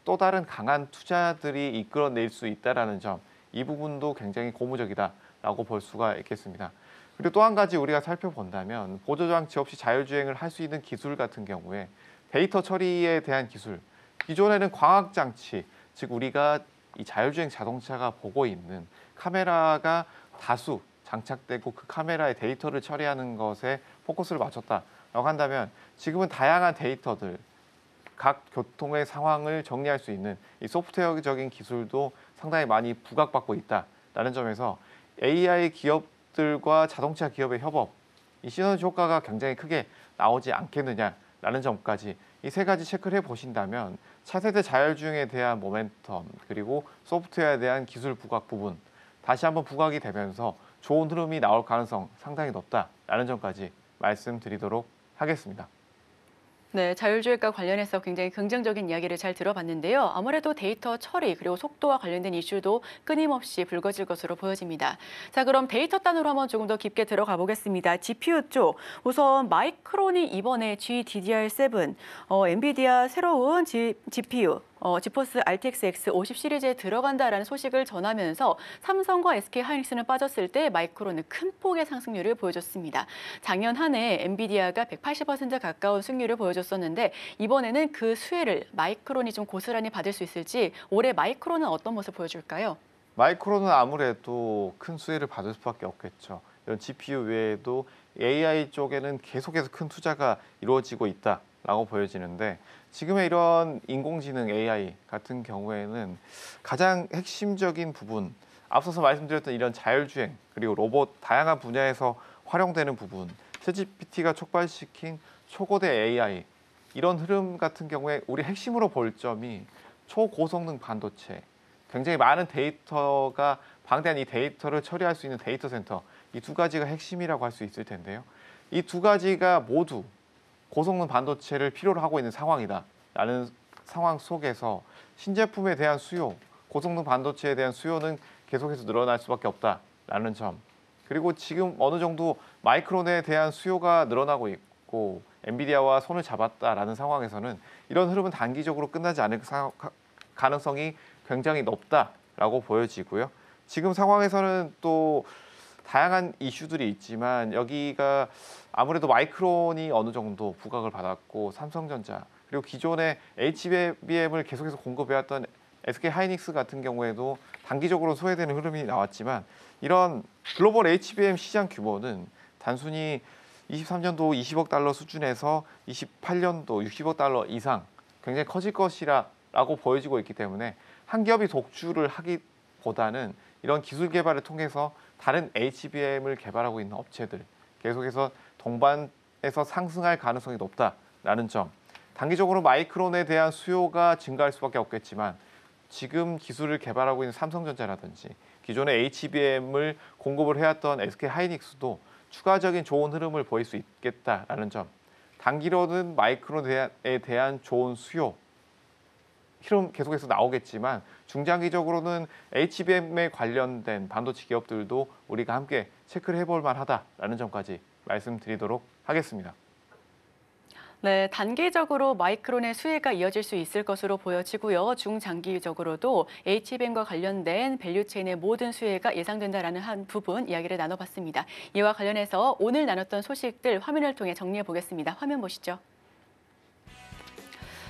또 다른 강한 투자들이 이끌어낼 수 있다는 점, 이 부분도 굉장히 고무적이다라고 볼 수가 있겠습니다. 그리고 또 한 가지 우리가 살펴본다면 보조장치 없이 자율주행을 할 수 있는 기술 같은 경우에 데이터 처리에 대한 기술, 기존에는 광학장치, 즉 우리가 이 자율주행 자동차가 보고 있는 카메라가 다수 장착되고 그 카메라의 데이터를 처리하는 것에 포커스를 맞췄다라고 한다면 지금은 다양한 데이터들, 각 교통의 상황을 정리할 수 있는 이 소프트웨어적인 기술도 상당히 많이 부각받고 있다라는 점에서 AI 기업들과 자동차 기업의 협업, 이 시너지 효과가 굉장히 크게 나오지 않겠느냐라는 라는 점까지 이 세 가지 체크를 해보신다면 차세대 자율주행에 대한 모멘텀 그리고 소프트웨어에 대한 기술 부각 부분 다시 한번 부각이 되면서 좋은 흐름이 나올 가능성 상당히 높다라는 점까지 말씀드리도록 하겠습니다. 네, 자율주행과 관련해서 굉장히 긍정적인 이야기를 잘 들어봤는데요. 아무래도 데이터 처리 그리고 속도와 관련된 이슈도 끊임없이 불거질 것으로 보여집니다. 자, 그럼 데이터 단으로 한번 조금 더 깊게 들어가 보겠습니다. GPU 쪽, 우선 마이크론이 이번에 GDDR7, 엔비디아 새로운 GPU, 지포스 RTX X 50 시리즈에 들어간다라는 소식을 전하면서 삼성과 SK하이닉스는 빠졌을 때 마이크론은 큰 폭의 상승률을 보여줬습니다. 작년 한 해 엔비디아가 180% 가까운 승률을 보여줬었는데 이번에는 그 수혜를 마이크론이 좀 고스란히 받을 수 있을지 올해 마이크론은 어떤 모습 보여줄까요? 마이크론은 아무래도 큰 수혜를 받을 수밖에 없겠죠. 이런 GPU 외에도 AI 쪽에는 계속해서 큰 투자가 이루어지고 있다라고 보여지는데 지금의 이런 인공지능 AI 같은 경우에는 가장 핵심적인 부분, 앞서서 말씀드렸던 이런 자율주행 그리고 로봇 다양한 분야에서 활용되는 부분, 챗GPT가 촉발시킨 초고대 AI 이런 흐름 같은 경우에 우리 핵심으로 볼 점이 초고성능 반도체, 굉장히 많은 데이터가 방대한 이 데이터를 처리할 수 있는 데이터 센터 이 두 가지가 핵심이라고 할 수 있을 텐데요. 이 두 가지가 모두 고성능 반도체를 필요로 하고 있는 상황이다라는 상황 속에서 신제품에 대한 수요, 고성능 반도체에 대한 수요는 계속해서 늘어날 수밖에 없다라는 점. 그리고 지금 어느 정도 마이크론에 대한 수요가 늘어나고 있고 엔비디아와 손을 잡았다라는 상황에서는 이런 흐름은 단기적으로 끝나지 않을 가능성이 굉장히 높다라고 보여지고요. 지금 상황에서는 또 다양한 이슈들이 있지만 여기가 아무래도 마이크론이 어느 정도 부각을 받았고 삼성전자 그리고 기존의 HBM을 계속해서 공급해왔던 SK하이닉스 같은 경우에도 단기적으로 소외되는 흐름이 나왔지만 이런 글로벌 HBM 시장 규모는 단순히 23년도 20억 달러 수준에서 28년도 60억 달러 이상 굉장히 커질 것이라고 보여지고 있기 때문에 한 기업이 독주를 하기보다는 이런 기술 개발을 통해서 다른 HBM을 개발하고 있는 업체들 계속해서 동반해서 상승할 가능성이 높다라는 점. 단기적으로 마이크론에 대한 수요가 증가할 수밖에 없겠지만 지금 기술을 개발하고 있는 삼성전자라든지 기존의 HBM을 공급을 해왔던 SK하이닉스도 추가적인 좋은 흐름을 보일 수 있겠다라는 점. 단기로는 마이크론에 대한 좋은 수요 흐름 계속해서 나오겠지만 중장기적으로는 HBM에 관련된 반도체 기업들도 우리가 함께 체크를 해볼 만하다라는 점까지 말씀드리도록 하겠습니다. 네, 단기적으로 마이크론의 수혜가 이어질 수 있을 것으로 보여지고요. 중장기적으로도 HBM과 관련된 밸류체인의 모든 수혜가 예상된다라는 한 부분 이야기를 나눠봤습니다. 이와 관련해서 오늘 나눴던 소식들 화면을 통해 정리해 보겠습니다. 화면 보시죠.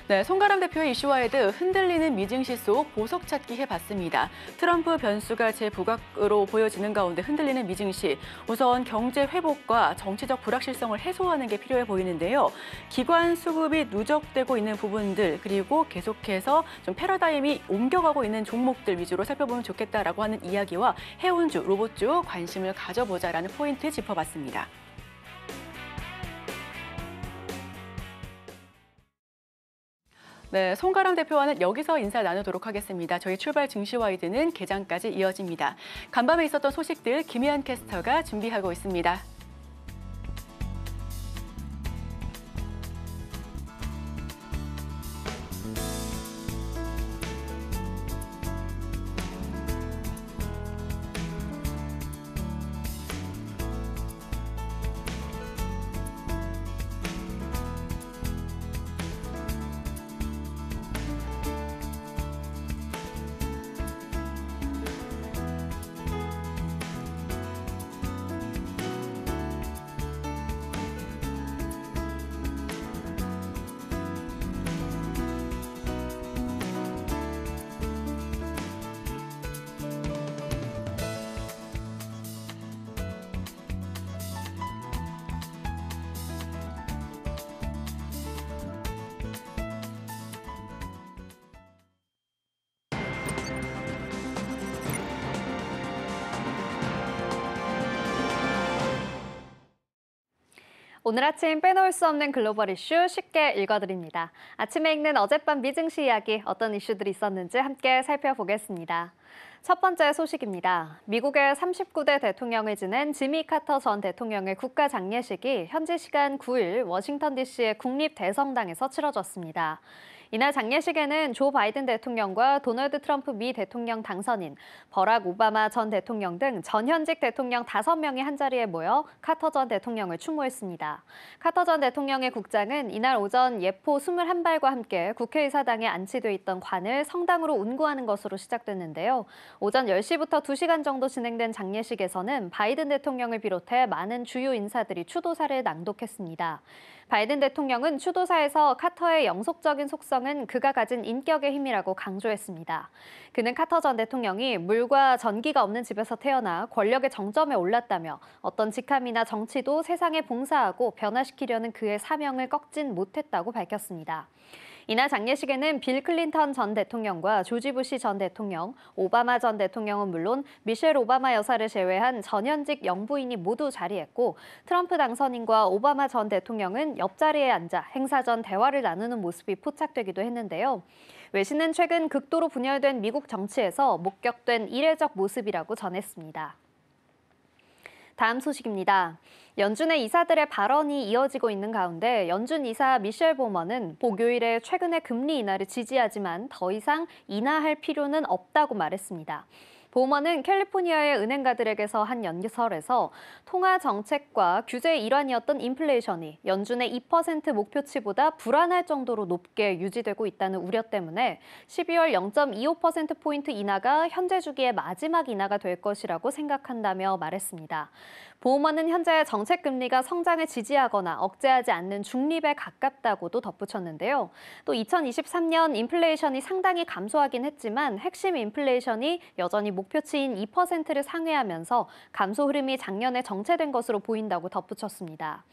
네, 송가람 대표의 이슈와헤드 흔들리는 미증시 속 보석 찾기 해봤습니다. 트럼프 변수가 재부각으로 보여지는 가운데 흔들리는 미증시. 우선 경제 회복과 정치적 불확실성을 해소하는 게 필요해 보이는데요. 기관 수급이 누적되고 있는 부분들 그리고 계속해서 좀 패러다임이 옮겨가고 있는 종목들 위주로 살펴보면 좋겠다라고 하는 이야기와 해운주, 로봇주 관심을 가져보자라는 포인트 짚어봤습니다. 네, 송가람 대표와는 여기서 인사 나누도록 하겠습니다. 저희 출발 증시와이드는 개장까지 이어집니다. 간밤에 있었던 소식들 김희연 캐스터가 준비하고 있습니다. 오늘 아침 빼놓을 수 없는 글로벌 이슈 쉽게 읽어드립니다. 아침에 읽는 어젯밤 미증시 이야기 어떤 이슈들이 있었는지 함께 살펴보겠습니다. 첫 번째 소식입니다. 미국의 39대 대통령을 지낸 지미 카터 전 대통령의 국가 장례식이 현지 시간 9일 워싱턴 DC의 국립대성당에서 치러졌습니다. 이날 장례식에는 조 바이든 대통령과 도널드 트럼프 미 대통령 당선인, 버락 오바마 전 대통령 등 전현직 대통령 5명이 한자리에 모여 카터 전 대통령을 추모했습니다. 카터 전 대통령의 국장은 이날 오전 예포 21발과 함께 국회의사당에 안치돼 있던 관을 성당으로 운구하는 것으로 시작됐는데요. 오전 10시부터 2시간 정도 진행된 장례식에서는 바이든 대통령을 비롯해 많은 주요 인사들이 추도사를 낭독했습니다. 바이든 대통령은 추도사에서 카터의 영속적인 속성은 그가 가진 인격의 힘이라고 강조했습니다. 그는 카터 전 대통령이 물과 전기가 없는 집에서 태어나 권력의 정점에 올랐다며 어떤 직함이나 정치도 세상에 봉사하고 변화시키려는 그의 사명을 꺾진 못했다고 밝혔습니다. 이날 장례식에는 빌 클린턴 전 대통령과 조지 부시 전 대통령, 오바마 전 대통령은 물론 미셸 오바마 여사를 제외한 전현직 영부인이 모두 자리했고 트럼프 당선인과 오바마 전 대통령은 옆자리에 앉아 행사 전 대화를 나누는 모습이 포착되기도 했는데요. 외신은 최근 극도로 분열된 미국 정치에서 목격된 이례적 모습이라고 전했습니다. 다음 소식입니다. 연준의 이사들의 발언이 이어지고 있는 가운데 연준 이사 미셸 보먼은 목요일에 최근의 금리 인하를 지지하지만 더 이상 인하할 필요는 없다고 말했습니다. 보먼은 캘리포니아의 은행가들에게서 한 연설에서 통화 정책과 규제의 일환이었던 인플레이션이 연준의 2% 목표치보다 불안할 정도로 높게 유지되고 있다는 우려 때문에 12월 0.25%포인트 인하가 현재 주기의 마지막 인하가 될 것이라고 생각한다며 말했습니다. 보먼은 현재 정책 금리가 성장을 지지하거나 억제하지 않는 중립에 가깝다고도 덧붙였는데요. 또 2023년 인플레이션이 상당히 감소하긴 했지만 핵심 인플레이션이 여전히 목표치인 2%를 상회하면서 감소 흐름이 작년에 정체된 것으로 보인다고 덧붙였습니다.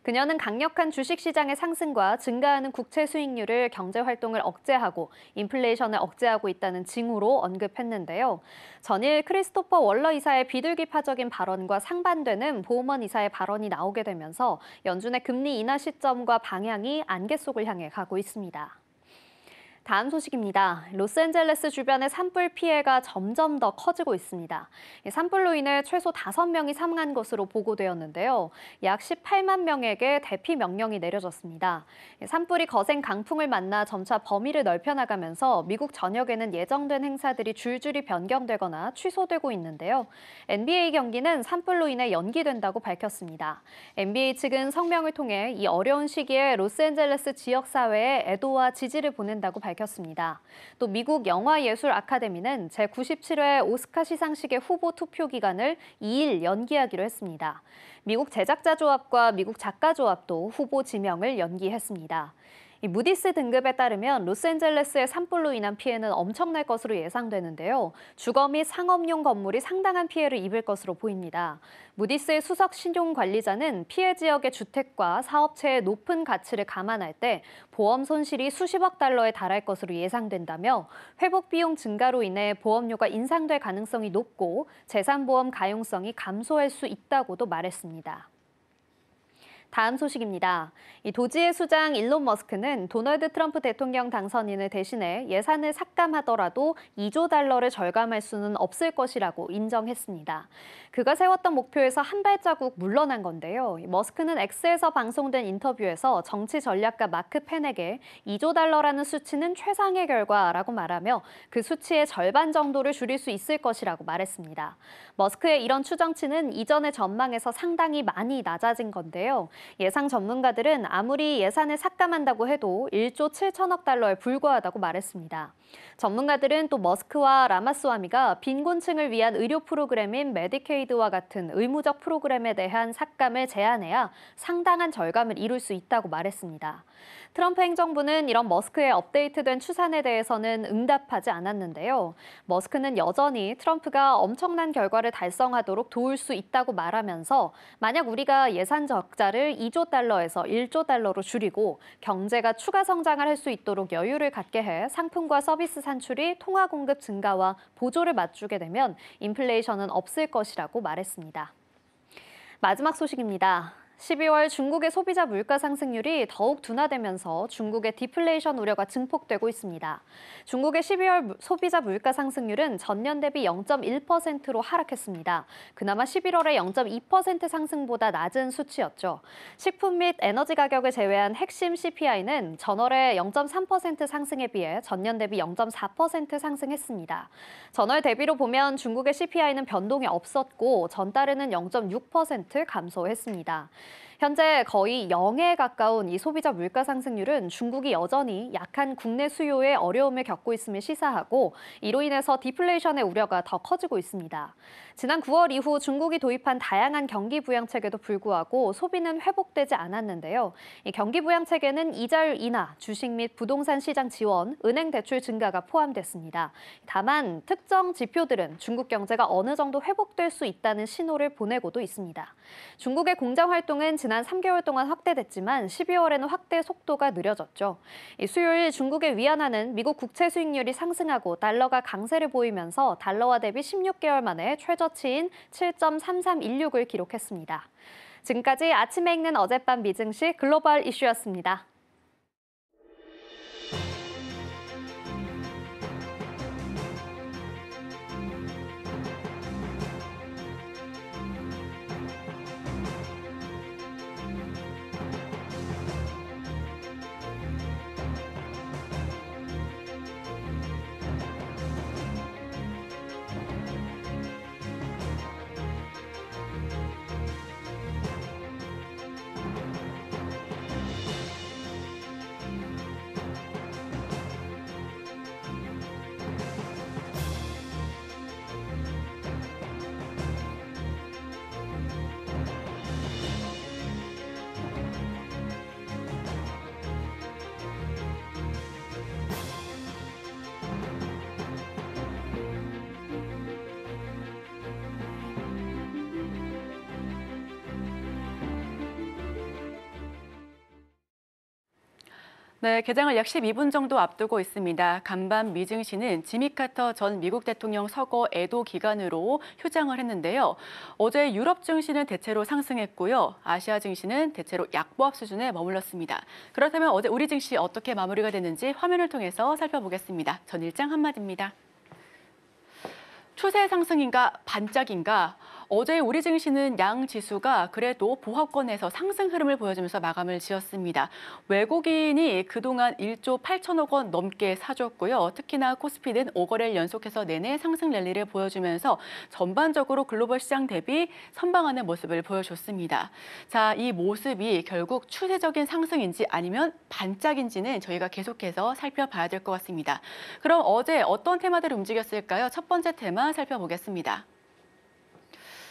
그녀는 강력한 주식시장의 상승과 증가하는 국채 수익률을 경제활동을 억제하고 인플레이션을 억제하고 있다는 징후로 언급했는데요. 전일 크리스토퍼 월러 이사의 비둘기파적인 발언과 상반되는 보우먼 이사의 발언이 나오게 되면서 연준의 금리 인하 시점과 방향이 안개 속을 향해 가고 있습니다. 다음 소식입니다. 로스앤젤레스 주변의 산불 피해가 점점 더 커지고 있습니다. 산불로 인해 최소 5명이 사망한 것으로 보고되었는데요. 약 18만 명에게 대피 명령이 내려졌습니다. 산불이 거센 강풍을 만나 점차 범위를 넓혀나가면서 미국 전역에는 예정된 행사들이 줄줄이 변경되거나 취소되고 있는데요. NBA 경기는 산불로 인해 연기된다고 밝혔습니다. NBA 측은 성명을 통해 이 어려운 시기에 로스앤젤레스 지역사회에 애도와 지지를 보낸다고 밝혔습니다. 또 미국 영화예술 아카데미는 제97회 오스카 시상식의 후보 투표 기간을 2일 연기하기로 했습니다. 미국 제작자조합과 미국 작가조합도 후보 지명을 연기했습니다. 무디스 등급에 따르면 로스앤젤레스의 산불로 인한 피해는 엄청날 것으로 예상되는데요. 주거 및 상업용 건물이 상당한 피해를 입을 것으로 보입니다. 무디스의 수석 신용관리자는 피해 지역의 주택과 사업체의 높은 가치를 감안할 때 보험 손실이 수십억 달러에 달할 것으로 예상된다며 회복 비용 증가로 인해 보험료가 인상될 가능성이 높고 재산보험 가용성이 감소할 수 있다고도 말했습니다. 다음 소식입니다. 이 도지의 수장 일론 머스크는 도널드 트럼프 대통령 당선인을 대신해 예산을 삭감하더라도 2조 달러를 절감할 수는 없을 것이라고 인정했습니다. 그가 세웠던 목표에서 한 발자국 물러난 건데요. 머스크는 X에서 방송된 인터뷰에서 정치 전략가 마크 펜에게 2조 달러라는 수치는 최상의 결과라고 말하며 그 수치의 절반 정도를 줄일 수 있을 것이라고 말했습니다. 머스크의 이런 추정치는 이전의 전망에서 상당히 많이 낮아진 건데요. 예상 전문가들은 아무리 예산을 삭감한다고 해도 1조 7천억 달러에 불과하다고 말했습니다. 전문가들은 또 머스크와 라마스와미가 빈곤층을 위한 의료 프로그램인 메디케이드와 같은 의무적 프로그램에 대한 삭감을 제한해야 상당한 절감을 이룰 수 있다고 말했습니다. 트럼프 행정부는 이런 머스크의 업데이트된 추산에 대해서는 응답하지 않았는데요. 머스크는 여전히 트럼프가 엄청난 결과를 달성하도록 도울 수 있다고 말하면서 만약 우리가 예산 적자를 2조 달러에서 1조 달러로 줄이고 경제가 추가 성장을 할 수 있도록 여유를 갖게 해 상품과 서비스 산출이 통화 공급 증가와 보조를 맞추게 되면 인플레이션은 없을 것이라고 말했습니다. 마지막 소식입니다. 12월 중국의 소비자 물가 상승률이 더욱 둔화되면서 중국의 디플레이션 우려가 증폭되고 있습니다. 중국의 12월 소비자 물가 상승률은 전년 대비 0.1%로 하락했습니다. 그나마 11월의 0.2% 상승보다 낮은 수치였죠. 식품 및 에너지 가격을 제외한 핵심 CPI는 전월의 0.3% 상승에 비해 전년 대비 0.4% 상승했습니다. 전월 대비로 보면 중국의 CPI는 변동이 없었고 전달에는 0.6% 감소했습니다. 현재 거의 0에 가까운 이 소비자 물가 상승률은 중국이 여전히 약한 국내 수요에 어려움을 겪고 있음을 시사하고 이로 인해서 디플레이션의 우려가 더 커지고 있습니다. 지난 9월 이후 중국이 도입한 다양한 경기 부양 체계도 불구하고 소비는 회복되지 않았는데요. 이 경기 부양 체계는 이자율 인하, 주식 및 부동산 시장 지원, 은행 대출 증가가 포함됐습니다. 다만 특정 지표들은 중국 경제가 어느 정도 회복될 수 있다는 신호를 보내고도 있습니다. 중국의 공장 활동은 지난 3개월 동안 확대됐지만 12월에는 확대 속도가 느려졌죠. 수요일 중국의 위안화는 미국 국채 수익률이 상승하고 달러가 강세를 보이면서 달러화 대비 16개월 만에 최저치인 7.3316을 기록했습니다. 지금까지 아침에 읽는 어젯밤 미증시 글로벌 이슈였습니다. 네, 개장을 약 12분 정도 앞두고 있습니다. 간밤 미증시는 지미 카터 전 미국 대통령 서거 애도 기간으로 휴장을 했는데요. 어제 유럽 증시는 대체로 상승했고요. 아시아 증시는 대체로 약보합 수준에 머물렀습니다. 그렇다면 어제 우리 증시 어떻게 마무리가 됐는지 화면을 통해서 살펴보겠습니다. 전일장 한마디입니다. 추세 상승인가 반짝인가? 어제 우리 증시는 양 지수가 그래도 보합권에서 상승 흐름을 보여주면서 마감을 지었습니다. 외국인이 그동안 1조 8천억 원 넘게 사줬고요. 특히나 코스피는 5거래일 연속해서 내내 상승 랠리를 보여주면서 전반적으로 글로벌 시장 대비 선방하는 모습을 보여줬습니다. 자, 이 모습이 결국 추세적인 상승인지 아니면 반짝인지는 저희가 계속해서 살펴봐야 될 것 같습니다. 그럼 어제 어떤 테마들이 움직였을까요? 첫 번째 테마 살펴보겠습니다.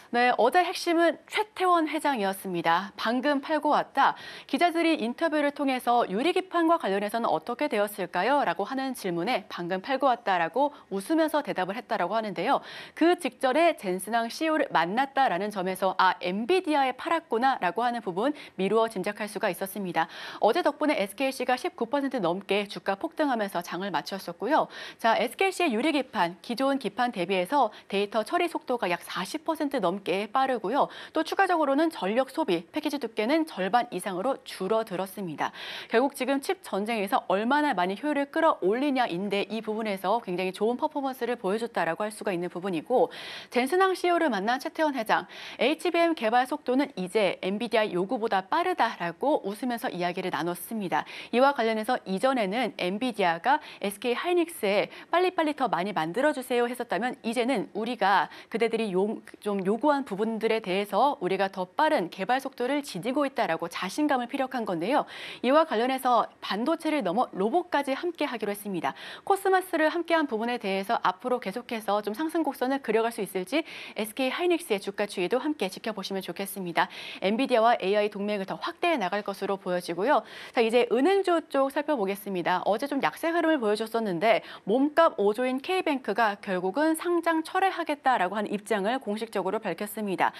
네, 어제 핵심은 최태원 회장이었습니다. 방금 팔고 왔다. 기자들이 인터뷰를 통해서 유리기판과 관련해서는 어떻게 되었을까요? 라고 하는 질문에 방금 팔고 왔다라고 웃으면서 대답을 했다라고 하는데요. 그 직전에 젠슨왕 CEO를 만났다라는 점에서 엔비디아에 팔았구나라고 하는 부분 미루어 짐작할 수가 있었습니다. 어제 덕분에 SKC가 19% 넘게 주가 폭등하면서 장을 마쳤었고요. 자, SKC의 유리기판, 기존 기판 대비해서 데이터 처리 속도가 약 40% 넘게 빠르고요. 또 추가적으로는 전력 소비, 패키지 두께는 절반 이상으로 줄어들었습니다. 결국 지금 칩 전쟁에서 얼마나 많이 효율을 끌어올리냐인데 이 부분에서 굉장히 좋은 퍼포먼스를 보여줬다라고 할 수가 있는 부분이고 젠슨왕 CEO를 만난 최태원 회장, HBM 개발 속도는 이제 엔비디아 요구보다 빠르다라고 웃으면서 이야기를 나눴습니다. 이와 관련해서 이전에는 엔비디아가 SK 하이닉스에 빨리빨리 더 많이 만들어주세요 했었다면 이제는 우리가 그대들이 좀 요구한 부분들에 대해서 우리가 더 빠른 개발 속도를 지니고 있다라고 자신감을 피력한 건데요. 이와 관련해서 반도체를 넘어 로봇까지 함께 하기로 했습니다. 코스모스를 함께한 부분에 대해서 앞으로 계속해서 좀 상승 곡선을 그려갈 수 있을지 SK 하이닉스의 주가 추이도 함께 지켜보시면 좋겠습니다. 엔비디아와 AI 동맹을 더 확대해 나갈 것으로 보여지고요. 자, 이제 은행주 쪽 살펴보겠습니다. 어제 좀 약세 흐름을 보여줬었는데 몸값 5조인 K뱅크가 결국은 상장 철회하겠다라고 하는 입장을 공식적으로 밝혔습니다. 밝혔습니다.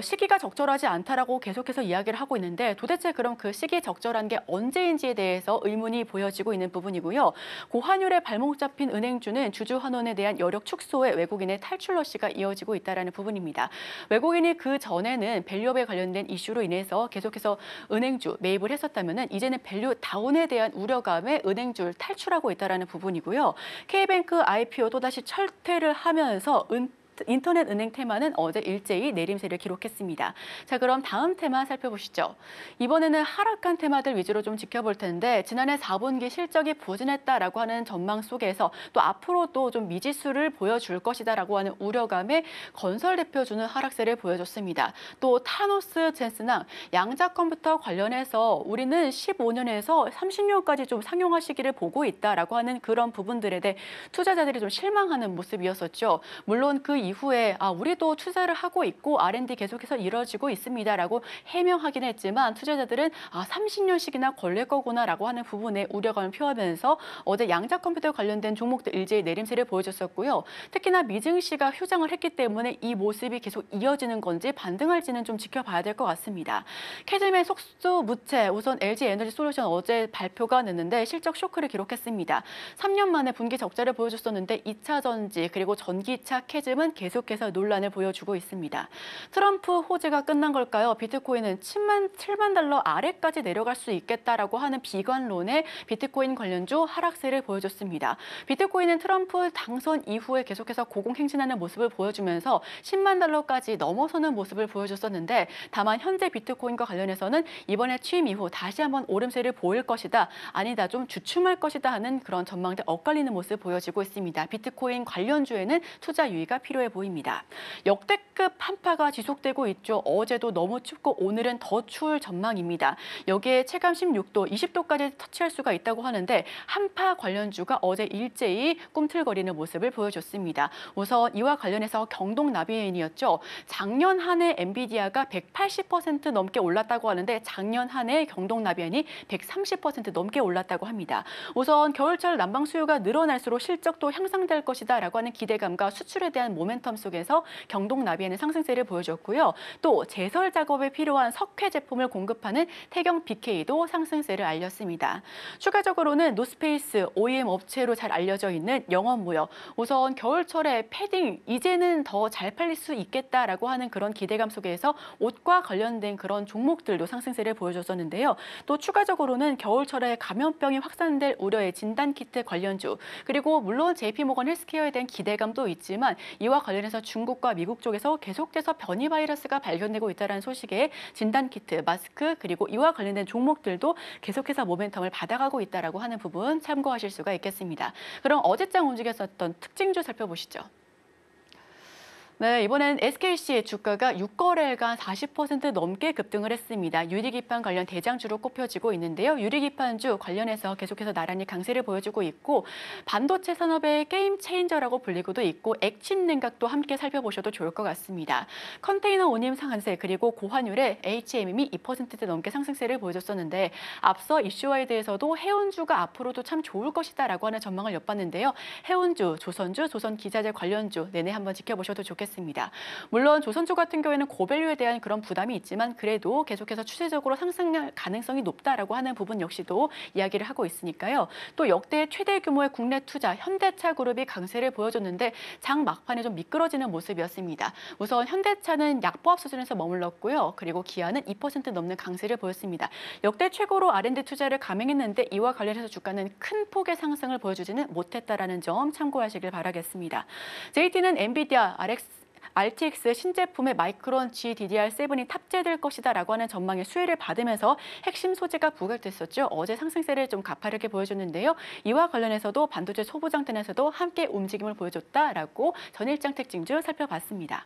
시기가 적절하지 않다라고 계속해서 이야기를 하고 있는데 도대체 그럼 그 시기 적절한 게 언제인지에 대해서 의문이 보여지고 있는 부분이고요. 고환율에 발목 잡힌 은행주는 주주 환원에 대한 여력 축소에 외국인의 탈출 러시가 이어지고 있다는 부분입니다. 외국인이 그 전에는 밸류업에 관련된 이슈로 인해서 계속해서 은행주 매입을 했었다면 이제는 밸류 다운에 대한 우려감에 은행주를 탈출하고 있다는 부분이고요. K뱅크 IPO 또다시 철퇴를 하면서 인터넷 은행 테마는 어제 일제히 내림세를 기록했습니다. 자, 그럼 다음 테마 살펴보시죠. 이번에는 하락한 테마들 위주로 좀 지켜볼 텐데 지난해 4분기 실적이 부진했다라고 하는 전망 속에서 또 앞으로도 좀 미지수를 보여줄 것이다라고 하는 우려감에 건설 대표주는 하락세를 보여줬습니다. 또 타노스 젠스나 양자 컴퓨터 관련해서 우리는 15년에서 30년까지 좀 상용화 시기를 보고 있다라고 하는 그런 부분들에 대해 투자자들이 좀 실망하는 모습이었었죠. 물론 그 이후에 우리도 투자를 하고 있고 R&D 계속해서 이루어지고 있습니다라고 해명하긴 했지만 투자자들은 30년씩이나 걸릴 거구나라고 하는 부분에 우려감을 표하면서 어제 양자 컴퓨터 관련된 종목들 일제히 내림세를 보여줬었고요. 특히나 미증시가 휴장을 했기 때문에 이 모습이 계속 이어지는 건지 반등할지는 좀 지켜봐야 될 것 같습니다. 캐즘의 속수무채 우선 LG 에너지 솔루션 어제 발표가 났는데 실적 쇼크를 기록했습니다. 3년 만에 분기 적자를 보여줬었는데 2차 전지 그리고 전기차 캐즘은 계속해서 논란을 보여주고 있습니다. 트럼프 호재가 끝난 걸까요? 비트코인은 7만 달러 아래까지 내려갈 수 있겠다라고 하는 비관론에 비트코인 관련주 하락세를 보여줬습니다. 비트코인은 트럼프 당선 이후에 계속해서 고공행진하는 모습을 보여주면서 10만 달러까지 넘어서는 모습을 보여줬었는데 다만 현재 비트코인과 관련해서는 이번에 취임 이후 다시 한번 오름세를 보일 것이다. 아니다. 좀 주춤할 것이다 하는 그런 전망들 엇갈리는 모습 보여지고 있습니다. 비트코인 관련주에는 투자 유의가 필요해 보입니다. 역대급 한파가 지속되고 있죠. 어제도 너무 춥고 오늘은 더 추울 전망입니다. 여기에 체감 16도, 20도까지 터치할 수가 있다고 하는데 한파 관련주가 어제 일제히 꿈틀거리는 모습을 보여줬습니다. 우선 이와 관련해서 경동나비엔이었죠. 작년 한 해 엔비디아가 180% 넘게 올랐다고 하는데 작년 한 해 경동나비엔이 130% 넘게 올랐다고 합니다. 우선 겨울철 난방 수요가 늘어날수록 실적도 향상될 것이다라고 하는 기대감과 수출에 대한 모멘텀 속에서 경동나비엔은 상승세를 보여줬고요. 또 제설 작업에 필요한 석회 제품을 공급하는 태경 BK도 상승세를 알렸습니다. 추가적으로는 노스페이스 OEM 업체로 잘 알려져 있는 영업무역. 우선 겨울철에 패딩 이제는 더 잘 팔릴 수 있겠다라고 하는 그런 기대감 속에서 옷과 관련된 그런 종목들도 상승세를 보여줬었는데요. 또 추가적으로는 겨울철에 감염병이 확산될 우려의 진단키트 관련주 그리고 물론 JP모건 헬스케어에 대한 기대감도 있지만 이와 관련해서 중국과 미국 쪽에서 계속해서 변이 바이러스가 발견되고 있다는 소식에 진단키트, 마스크 그리고 이와 관련된 종목들도 계속해서 모멘텀을 받아가고 있다라고 하는 부분 참고하실 수가 있겠습니다. 그럼 어제장 움직였었던 특징주 살펴보시죠. 네, 이번엔 SKC 주가가 6거래일간 40% 넘게 급등을 했습니다. 유리기판 관련 대장주로 꼽혀지고 있는데요. 유리기판주 관련해서 계속해서 나란히 강세를 보여주고 있고 반도체 산업의 게임 체인저라고 불리고도 있고 액침 냉각도 함께 살펴보셔도 좋을 것 같습니다. 컨테이너 운임 상한세 그리고 고환율에 HMM이 2% 넘게 상승세를 보여줬었는데 앞서 이슈화에 대해서도 해운주가 앞으로도 참 좋을 것이다라고 하는 전망을 엿봤는데요. 해운주, 조선주, 조선기자재 관련주 내내 한번 지켜보셔도 좋겠습니다. 물론 조선주 같은 경우에는 고밸류에 대한 그런 부담이 있지만 그래도 계속해서 추세적으로 상승할 가능성이 높다라고 하는 부분 역시도 이야기를 하고 있으니까요. 또 역대 최대 규모의 국내 투자 현대차 그룹이 강세를 보여줬는데 장 막판에 좀 미끄러지는 모습이었습니다. 우선 현대차는 약보합 수준에서 머물렀고요. 그리고 기아는 2% 넘는 강세를 보였습니다. 역대 최고로 R&D 투자를 감행했는데 이와 관련해서 주가는 큰 폭의 상승을 보여주지는 못했다라는 점 참고하시길 바라겠습니다. JT는 엔비디아, RTX 신제품의 마이크론 GDDR7이 탑재될 것이다라고 하는 전망의 수혜를 받으면서 핵심 소재가 부각됐었죠. 어제 상승세를 좀 가파르게 보여줬는데요. 이와 관련해서도 반도체 소부장단에서도 함께 움직임을 보여줬다라고 전일장 특징주 살펴봤습니다.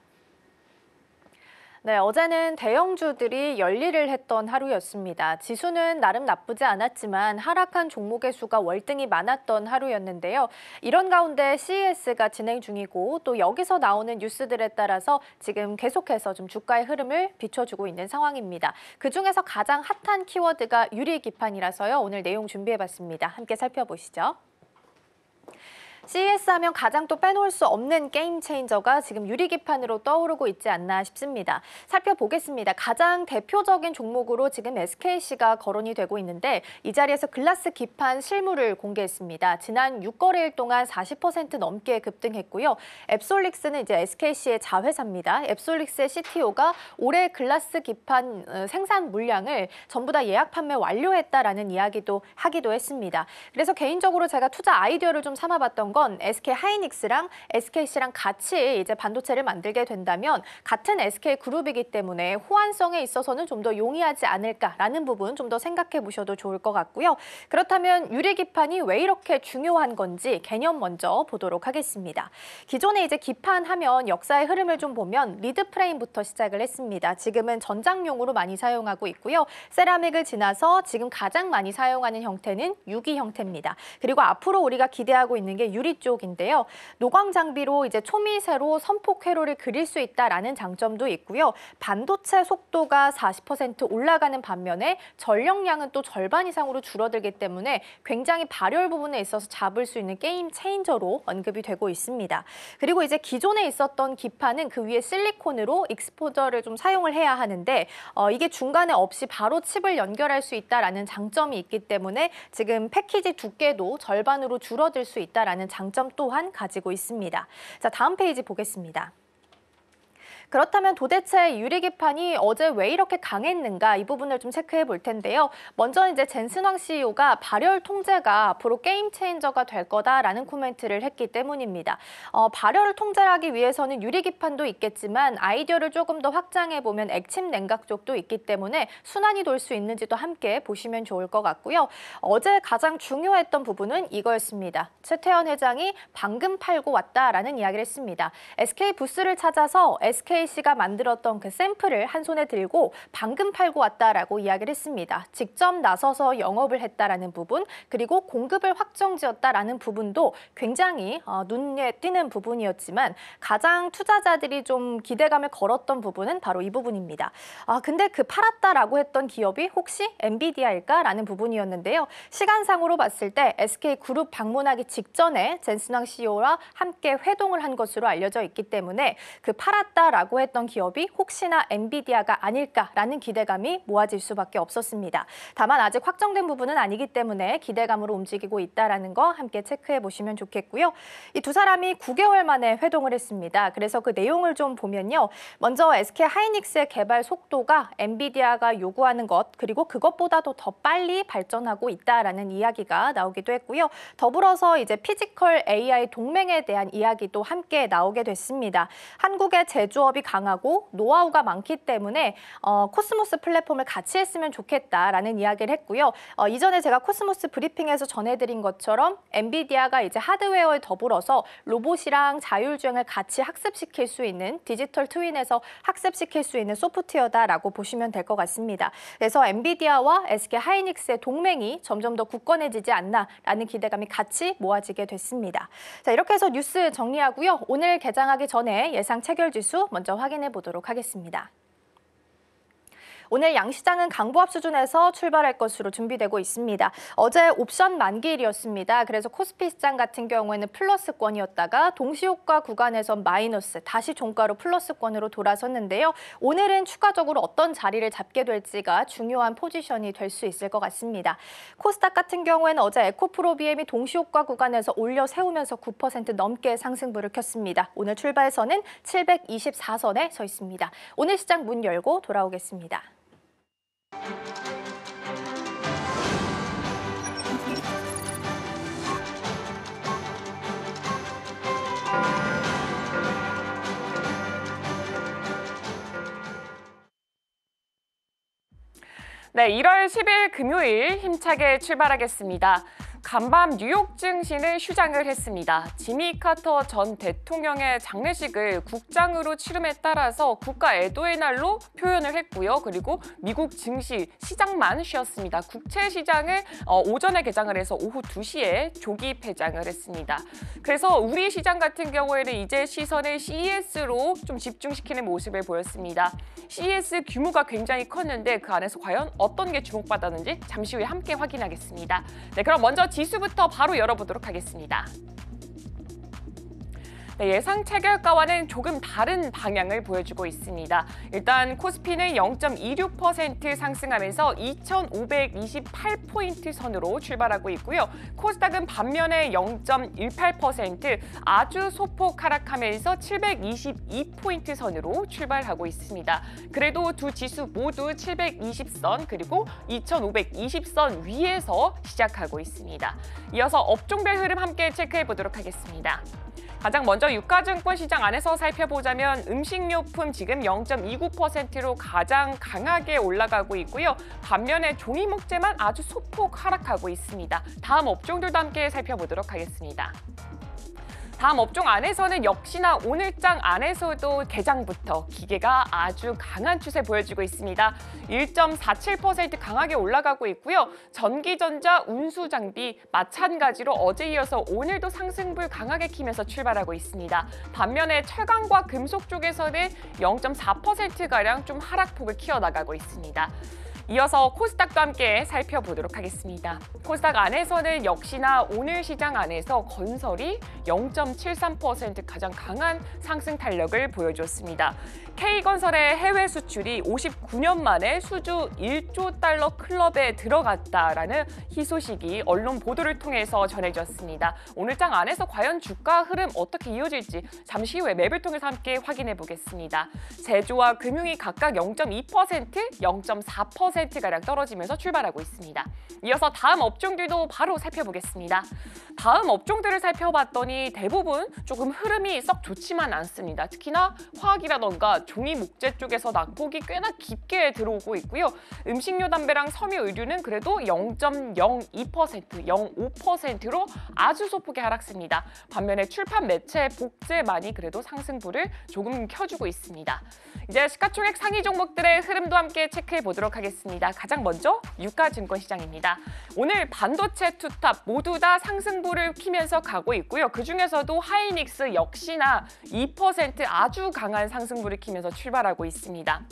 네, 어제는 대형주들이 열일을 했던 하루였습니다. 지수는 나름 나쁘지 않았지만 하락한 종목의 수가 월등히 많았던 하루였는데요. 이런 가운데 CES가 진행 중이고 또 여기서 나오는 뉴스들에 따라서 지금 계속해서 좀 주가의 흐름을 비춰주고 있는 상황입니다. 그중에서 가장 핫한 키워드가 유리기판이라서요. 오늘 내용 준비해봤습니다. 함께 살펴보시죠. CES 하면 가장 또 빼놓을 수 없는 게임 체인저가 지금 유리기판으로 떠오르고 있지 않나 싶습니다. 살펴보겠습니다. 가장 대표적인 종목으로 지금 SKC가 거론이 되고 있는데 이 자리에서 글라스 기판 실물을 공개했습니다. 지난 6거래일 동안 40% 넘게 급등했고요. 앱솔릭스는 이제 SKC의 자회사입니다. 앱솔릭스의 CTO가 올해 글라스 기판 생산 물량을 전부 다 예약 판매 완료했다라는 이야기도 하기도 했습니다. 그래서 개인적으로 제가 투자 아이디어를 좀 삼아봤던 건 SK 하이닉스랑 SKC랑 같이 이제 반도체를 만들게 된다면 같은 SK 그룹이기 때문에 호환성에 있어서는 좀 더 용이하지 않을까라는 부분 좀 더 생각해 보셔도 좋을 것 같고요. 그렇다면 유리기판이 왜 이렇게 중요한 건지 개념 먼저 보도록 하겠습니다. 기존에 이제 기판 하면 역사의 흐름을 좀 보면 리드 프레임부터 시작을 했습니다. 지금은 전장용으로 많이 사용하고 있고요. 세라믹을 지나서 지금 가장 많이 사용하는 형태는 유기 형태입니다. 그리고 앞으로 우리가 기대하고 있는 게 유리 쪽인데요. 노광 장비로 이제 초미세로 선폭 회로를 그릴 수 있다라는 장점도 있고요. 반도체 속도가 40% 올라가는 반면에 전력량은 또 절반 이상으로 줄어들기 때문에 굉장히 발열 부분에 있어서 잡을 수 있는 게임 체인저로 언급이 되고 있습니다. 그리고 이제 기존에 있었던 기판은 그 위에 실리콘으로 익스포저를 좀 사용을 해야 하는데 이게 중간에 없이 바로 칩을 연결할 수 있다라는 장점이 있기 때문에 지금 패키지 두께도 절반으로 줄어들 수 있다라는 장점 또한 가지고 있습니다. 자, 다음 페이지 보겠습니다. 그렇다면 도대체 유리기판이 어제 왜 이렇게 강했는가 이 부분을 좀 체크해 볼 텐데요. 먼저 이제 젠슨왕 CEO가 발열 통제가 앞으로 게임 체인저가 될 거다라는 코멘트를 했기 때문입니다. 발열을 통제하기 위해서는 유리기판도 있겠지만 아이디어를 조금 더 확장해 보면 액침 냉각 쪽도 있기 때문에 순환이 돌 수 있는지도 함께 보시면 좋을 것 같고요. 어제 가장 중요했던 부분은 이거였습니다. 최태원 회장이 방금 팔고 왔다라는 이야기를 했습니다. SK 부스를 찾아서 SKC가 만들었던 그 샘플을 한 손에 들고 방금 팔고 왔다라고 이야기를 했습니다. 직접 나서서 영업을 했다라는 부분, 그리고 공급을 확정지었다라는 부분도 굉장히 눈에 띄는 부분이었지만 가장 투자자들이 좀 기대감을 걸었던 부분은 바로 이 부분입니다. 근데 그 팔았다라고 했던 기업이 혹시 엔비디아일까라는 부분이었는데요. 시간상으로 봤을 때 SK그룹 방문하기 직전에 젠슨왕 CEO와 함께 회동을 한 것으로 알려져 있기 때문에 그 팔았다라고 했던 기업이 혹시나 엔비디아가 아닐까라는 기대감이 모아질 수밖에 없었습니다. 다만 아직 확정된 부분은 아니기 때문에 기대감으로 움직이고 있다는 거 함께 체크해 보시면 좋겠고요. 이 두 사람이 9개월 만에 회동을 했습니다. 그래서 그 내용을 좀 보면요. 먼저 SK 하이닉스의 개발 속도가 엔비디아가 요구하는 것, 그리고 그것보다도 더 빨리 발전하고 있다라는 이야기가 나오기도 했고요. 더불어서 이제 피지컬 AI 동맹에 대한 이야기도 함께 나오게 됐습니다. 한국의 제조업이 강하고 노하우가 많기 때문에 코스모스 플랫폼을 같이 했으면 좋겠다라는 이야기를 했고요. 이전에 제가 코스모스 브리핑에서 전해드린 것처럼 엔비디아가 이제 하드웨어에 더불어서 로봇이랑 자율주행을 같이 학습시킬 수 있는 디지털 트윈에서 학습시킬 수 있는 소프트웨어다라고 보시면 될 것 같습니다. 그래서 엔비디아와 SK 하이닉스의 동맹이 점점 더 굳건해지지 않나라는 기대감이 같이 모아지게 됐습니다. 자, 이렇게 해서 뉴스 정리하고요. 오늘 개장하기 전에 예상 체결지수 먼저 확인해 보도록 하겠습니다. 오늘 양시장은 강보합 수준에서 출발할 것으로 준비되고 있습니다. 어제 옵션 만기일이었습니다. 그래서 코스피 시장 같은 경우에는 플러스권이었다가 동시효과 구간에서 마이너스, 다시 종가로 플러스권으로 돌아섰는데요. 오늘은 추가적으로 어떤 자리를 잡게 될지가 중요한 포지션이 될 수 있을 것 같습니다. 코스닥 같은 경우에는 어제 에코프로비엠이 동시효과 구간에서 올려 세우면서 9% 넘게 상승부를 켰습니다. 오늘 출발선은 724선에 서 있습니다. 오늘 시장 문 열고 돌아오겠습니다. 네, 1월 10일 금요일 힘차게 출발하겠습니다. 간밤 뉴욕 증시는 휴장을 했습니다. 지미 카터 전 대통령의 장례식을 국장으로 치름에 따라서 국가 애도의 날로 표현을 했고요. 그리고 미국 증시 시장만 쉬었습니다. 국채 시장을 오전에 개장을 해서 오후 2시에 조기 폐장을 했습니다. 그래서 우리 시장 같은 경우에는 이제 시선을 CES로 좀 집중시키는 모습을 보였습니다. CES 규모가 굉장히 컸는데 그 안에서 과연 어떤 게 주목받았는지 잠시 후에 함께 확인하겠습니다. 네, 그럼 먼저 지수부터 바로 열어보도록 하겠습니다. 네, 예상 체결가와는 조금 다른 방향을 보여주고 있습니다. 일단 코스피는 0.26% 상승하면서 2,528포인트 선으로 출발하고 있고요. 코스닥은 반면에 0.18% 아주 소폭 하락하면서 722포인트 선으로 출발하고 있습니다. 그래도 두 지수 모두 720선 그리고 2,520선 위에서 시작하고 있습니다. 이어서 업종별 흐름 함께 체크해 보도록 하겠습니다. 가장 먼저 유가증권 시장 안에서 살펴보자면 음식료품 지금 0.29%로 가장 강하게 올라가고 있고요. 반면에 종이목재만 아주 소폭 하락하고 있습니다. 다음 업종들도 함께 살펴보도록 하겠습니다. 다음 업종 안에서는 역시나 오늘장 안에서도 개장부터 기계가 아주 강한 추세 보여주고 있습니다. 1.47% 강하게 올라가고 있고요. 전기전자, 운수장비 마찬가지로 어제 이어서 오늘도 상승불 강하게 키면서 출발하고 있습니다. 반면에 철강과 금속 쪽에서는 0.4%가량 좀 하락폭을 키워나가고 있습니다. 이어서 코스닥도 함께 살펴보도록 하겠습니다. 코스닥 안에서는 역시나 오늘 시장 안에서 건설이 0.73% 가장 강한 상승 탄력을 보여줬습니다. K건설의 해외 수출이 59년 만에 수주 1조 달러 클럽에 들어갔다라는 희소식이 언론 보도를 통해서 전해졌습니다. 오늘장 안에서 과연 주가 흐름 어떻게 이어질지 잠시 후에 맵을 통해서 함께 확인해 보겠습니다. 제조와 금융이 각각 0.2%, 0.4%가량 떨어지면서 출발하고 있습니다. 이어서 다음 업종들도 바로 살펴보겠습니다. 다음 업종들을 살펴봤더니 대부분 조금 흐름이 썩 좋지만 않습니다. 특히나 화학이라던가 종이 목재 쪽에서 낙폭이 꽤나 깊게 들어오고 있고요. 음식료, 담배랑 섬유, 의류는 그래도 0.02%, 0.5%로 아주 소폭의 하락세입니다. 반면에 출판, 매체, 복제만이 그래도 상승불을 조금 켜주고 있습니다. 이제 시가총액 상위 종목들의 흐름도 함께 체크해 보도록 하겠습니다. 가장 먼저 유가증권 시장입니다. 오늘 반도체 투탑 모두 다 상승불을 키면서 가고 있고요. 그중에서도 하이닉스 역시나 2% 아주 강한 상승불을 키면서 출발하고 있습니다.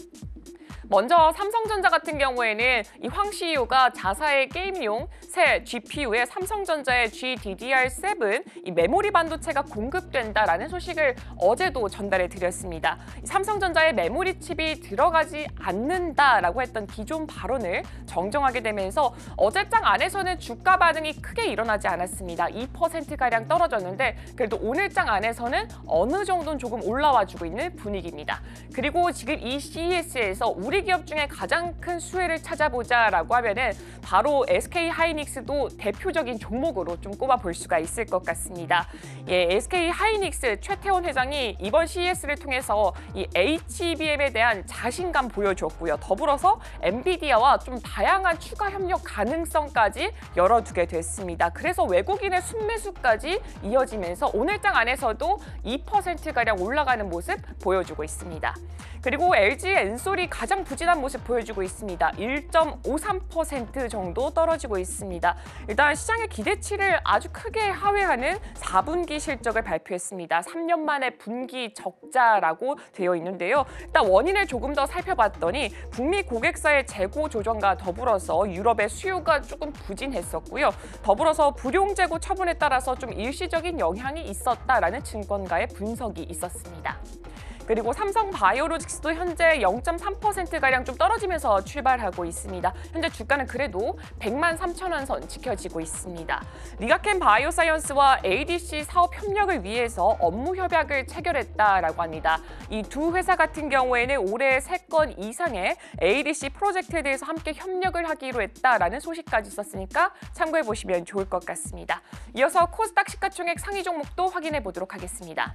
먼저 삼성전자 같은 경우에는 이 황 CEO가 자사의 게임용 새 GPU에 삼성전자의 GDDR7 이 메모리 반도체가 공급된다라는 소식을 어제도 전달해 드렸습니다. 삼성전자의 메모리 칩이 들어가지 않는다라고 했던 기존 발언을 정정하게 되면서 어제장 안에서는 주가 반응이 크게 일어나지 않았습니다. 2%가량 떨어졌는데 그래도 오늘장 안에서는 어느 정도는 조금 올라와주고 있는 분위기입니다. 그리고 지금 이 CES에서 우리 기업 중에 가장 큰 수혜를 찾아보자라고 하면은 바로 SK 하이닉스도 대표적인 종목으로 좀 꼽아볼 수가 있을 것 같습니다. 예, SK 하이닉스 최태원 회장이 이번 CES를 통해서 이 HBM에 대한 자신감 보여줬고요. 더불어서 엔비디아와 좀 다양한 추가 협력 가능성까지 열어두게 됐습니다. 그래서 외국인의 순매수까지 이어지면서 오늘장 안에서도 2%가량 올라가는 모습 보여주고 있습니다. 그리고 LG 엔솔이 가장 부진한 모습 보여주고 있습니다. 1.53% 정도 떨어지고 있습니다. 일단 시장의 기대치를 아주 크게 하회하는 4분기 실적을 발표했습니다. 3년 만에 분기 적자라고 되어 있는데요. 일단 원인을 조금 더 살펴봤더니 북미 고객사의 재고 조정과 더불어서 유럽의 수요가 조금 부진했었고요. 더불어서 불용 재고 처분에 따라서 좀 일시적인 영향이 있었다라는 증권가의 분석이 있었습니다. 그리고 삼성 바이오로직스도 현재 0.3%가량 좀 떨어지면서 출발하고 있습니다. 현재 주가는 그래도 103,000원 선 지켜지고 있습니다. 리가켄 바이오사이언스와 ADC 사업 협력을 위해서 업무 협약을 체결했다라고 합니다. 이 두 회사 같은 경우에는 올해 3건 이상의 ADC 프로젝트에 대해서 함께 협력을 하기로 했다라는 소식까지 있었으니까 참고해 보시면 좋을 것 같습니다. 이어서 코스닥 시가총액 상위 종목도 확인해 보도록 하겠습니다.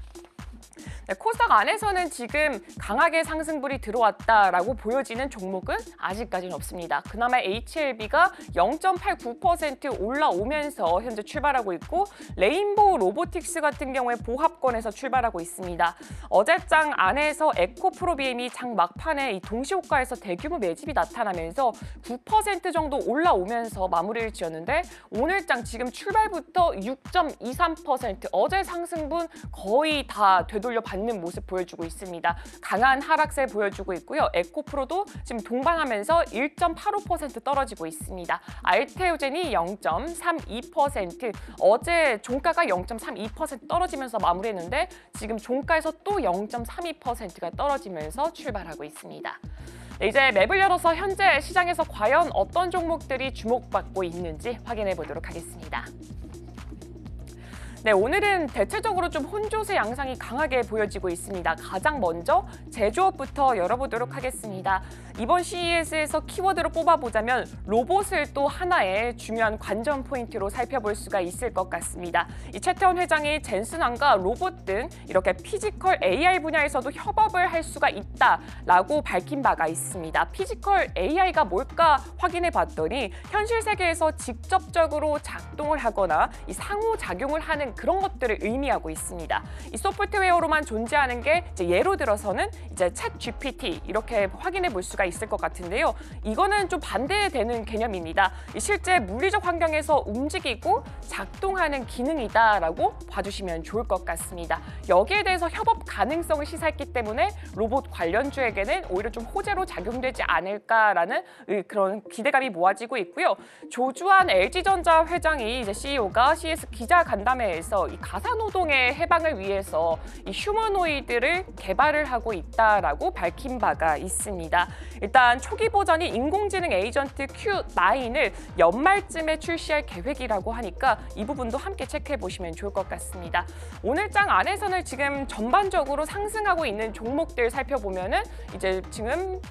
네, 코스닥 안에서는 지금 강하게 상승불이 들어왔다라고 보여지는 종목은 아직까지는 없습니다. 그나마 HLB가 0.89% 올라오면서 현재 출발하고 있고 레인보우 로보틱스 같은 경우에 보합권에서 출발하고 있습니다. 어제장 안에서 에코프로비엠이 장 막판에 이 동시호가에서 대규모 매집이 나타나면서 9% 정도 올라오면서 마무리를 지었는데 오늘장 지금 출발부터 6.23% 어제 상승분 거의 다 되돌려 받는 받는 모습 보여주고 있습니다. 강한 하락세 보여주고 있고요. 에코프로도 지금 동반하면서 1.85% 떨어지고 있습니다. 알테오젠이 0.32%, 어제 종가가 0.32% 떨어지면서 마무리했는데 지금 종가에서 또 0.32%가 떨어지면서 출발하고 있습니다. 네, 이제 맵을 열어서 현재 시장에서 과연 어떤 종목들이 주목받고 있는지 확인해 보도록 하겠습니다. 네, 오늘은 대체적으로 좀 혼조세 양상이 강하게 보여지고 있습니다. 가장 먼저 제조업부터 열어보도록 하겠습니다. 이번 CES에서 키워드로 뽑아보자면 로봇을 또 하나의 중요한 관전 포인트로 살펴볼 수가 있을 것 같습니다. 이 최태원 회장이 젠슨왕과 로봇 등 이렇게 피지컬 AI 분야에서도 협업을 할 수가 있다라고 밝힌 바가 있습니다. 피지컬 AI가 뭘까 확인해 봤더니 현실 세계에서 직접적으로 작동을 하거나 이 상호작용을 하는 그런 것들을 의미하고 있습니다. 이 소프트웨어로만 존재하는 게 이제 예로 들어서는 이제 챗 GPT 이렇게 확인해 볼 수가 있을 것 같은데요. 이거는 좀 반대되는 개념입니다. 실제 물리적 환경에서 움직이고 작동하는 기능이다라고 봐주시면 좋을 것 같습니다. 여기에 대해서 협업 가능성을 시사했기 때문에 로봇 관련주에게는 오히려 좀 호재로 작용되지 않을까라는 그런 기대감이 모아지고 있고요. 조주환 LG전자 회장이 이제 CEO가 CES 기자간담회에서 이 가사노동의 해방을 위해서 이 휴머노이드를 개발을 하고 있다라고 밝힌 바가 있습니다. 일단 초기 버전이 인공지능 에이전트 Q9을 연말쯤에 출시할 계획이라고 하니까 이 부분도 함께 체크해 보시면 좋을 것 같습니다. 오늘 장 안에서는 지금 전반적으로 상승하고 있는 종목들 살펴보면은 이제 지금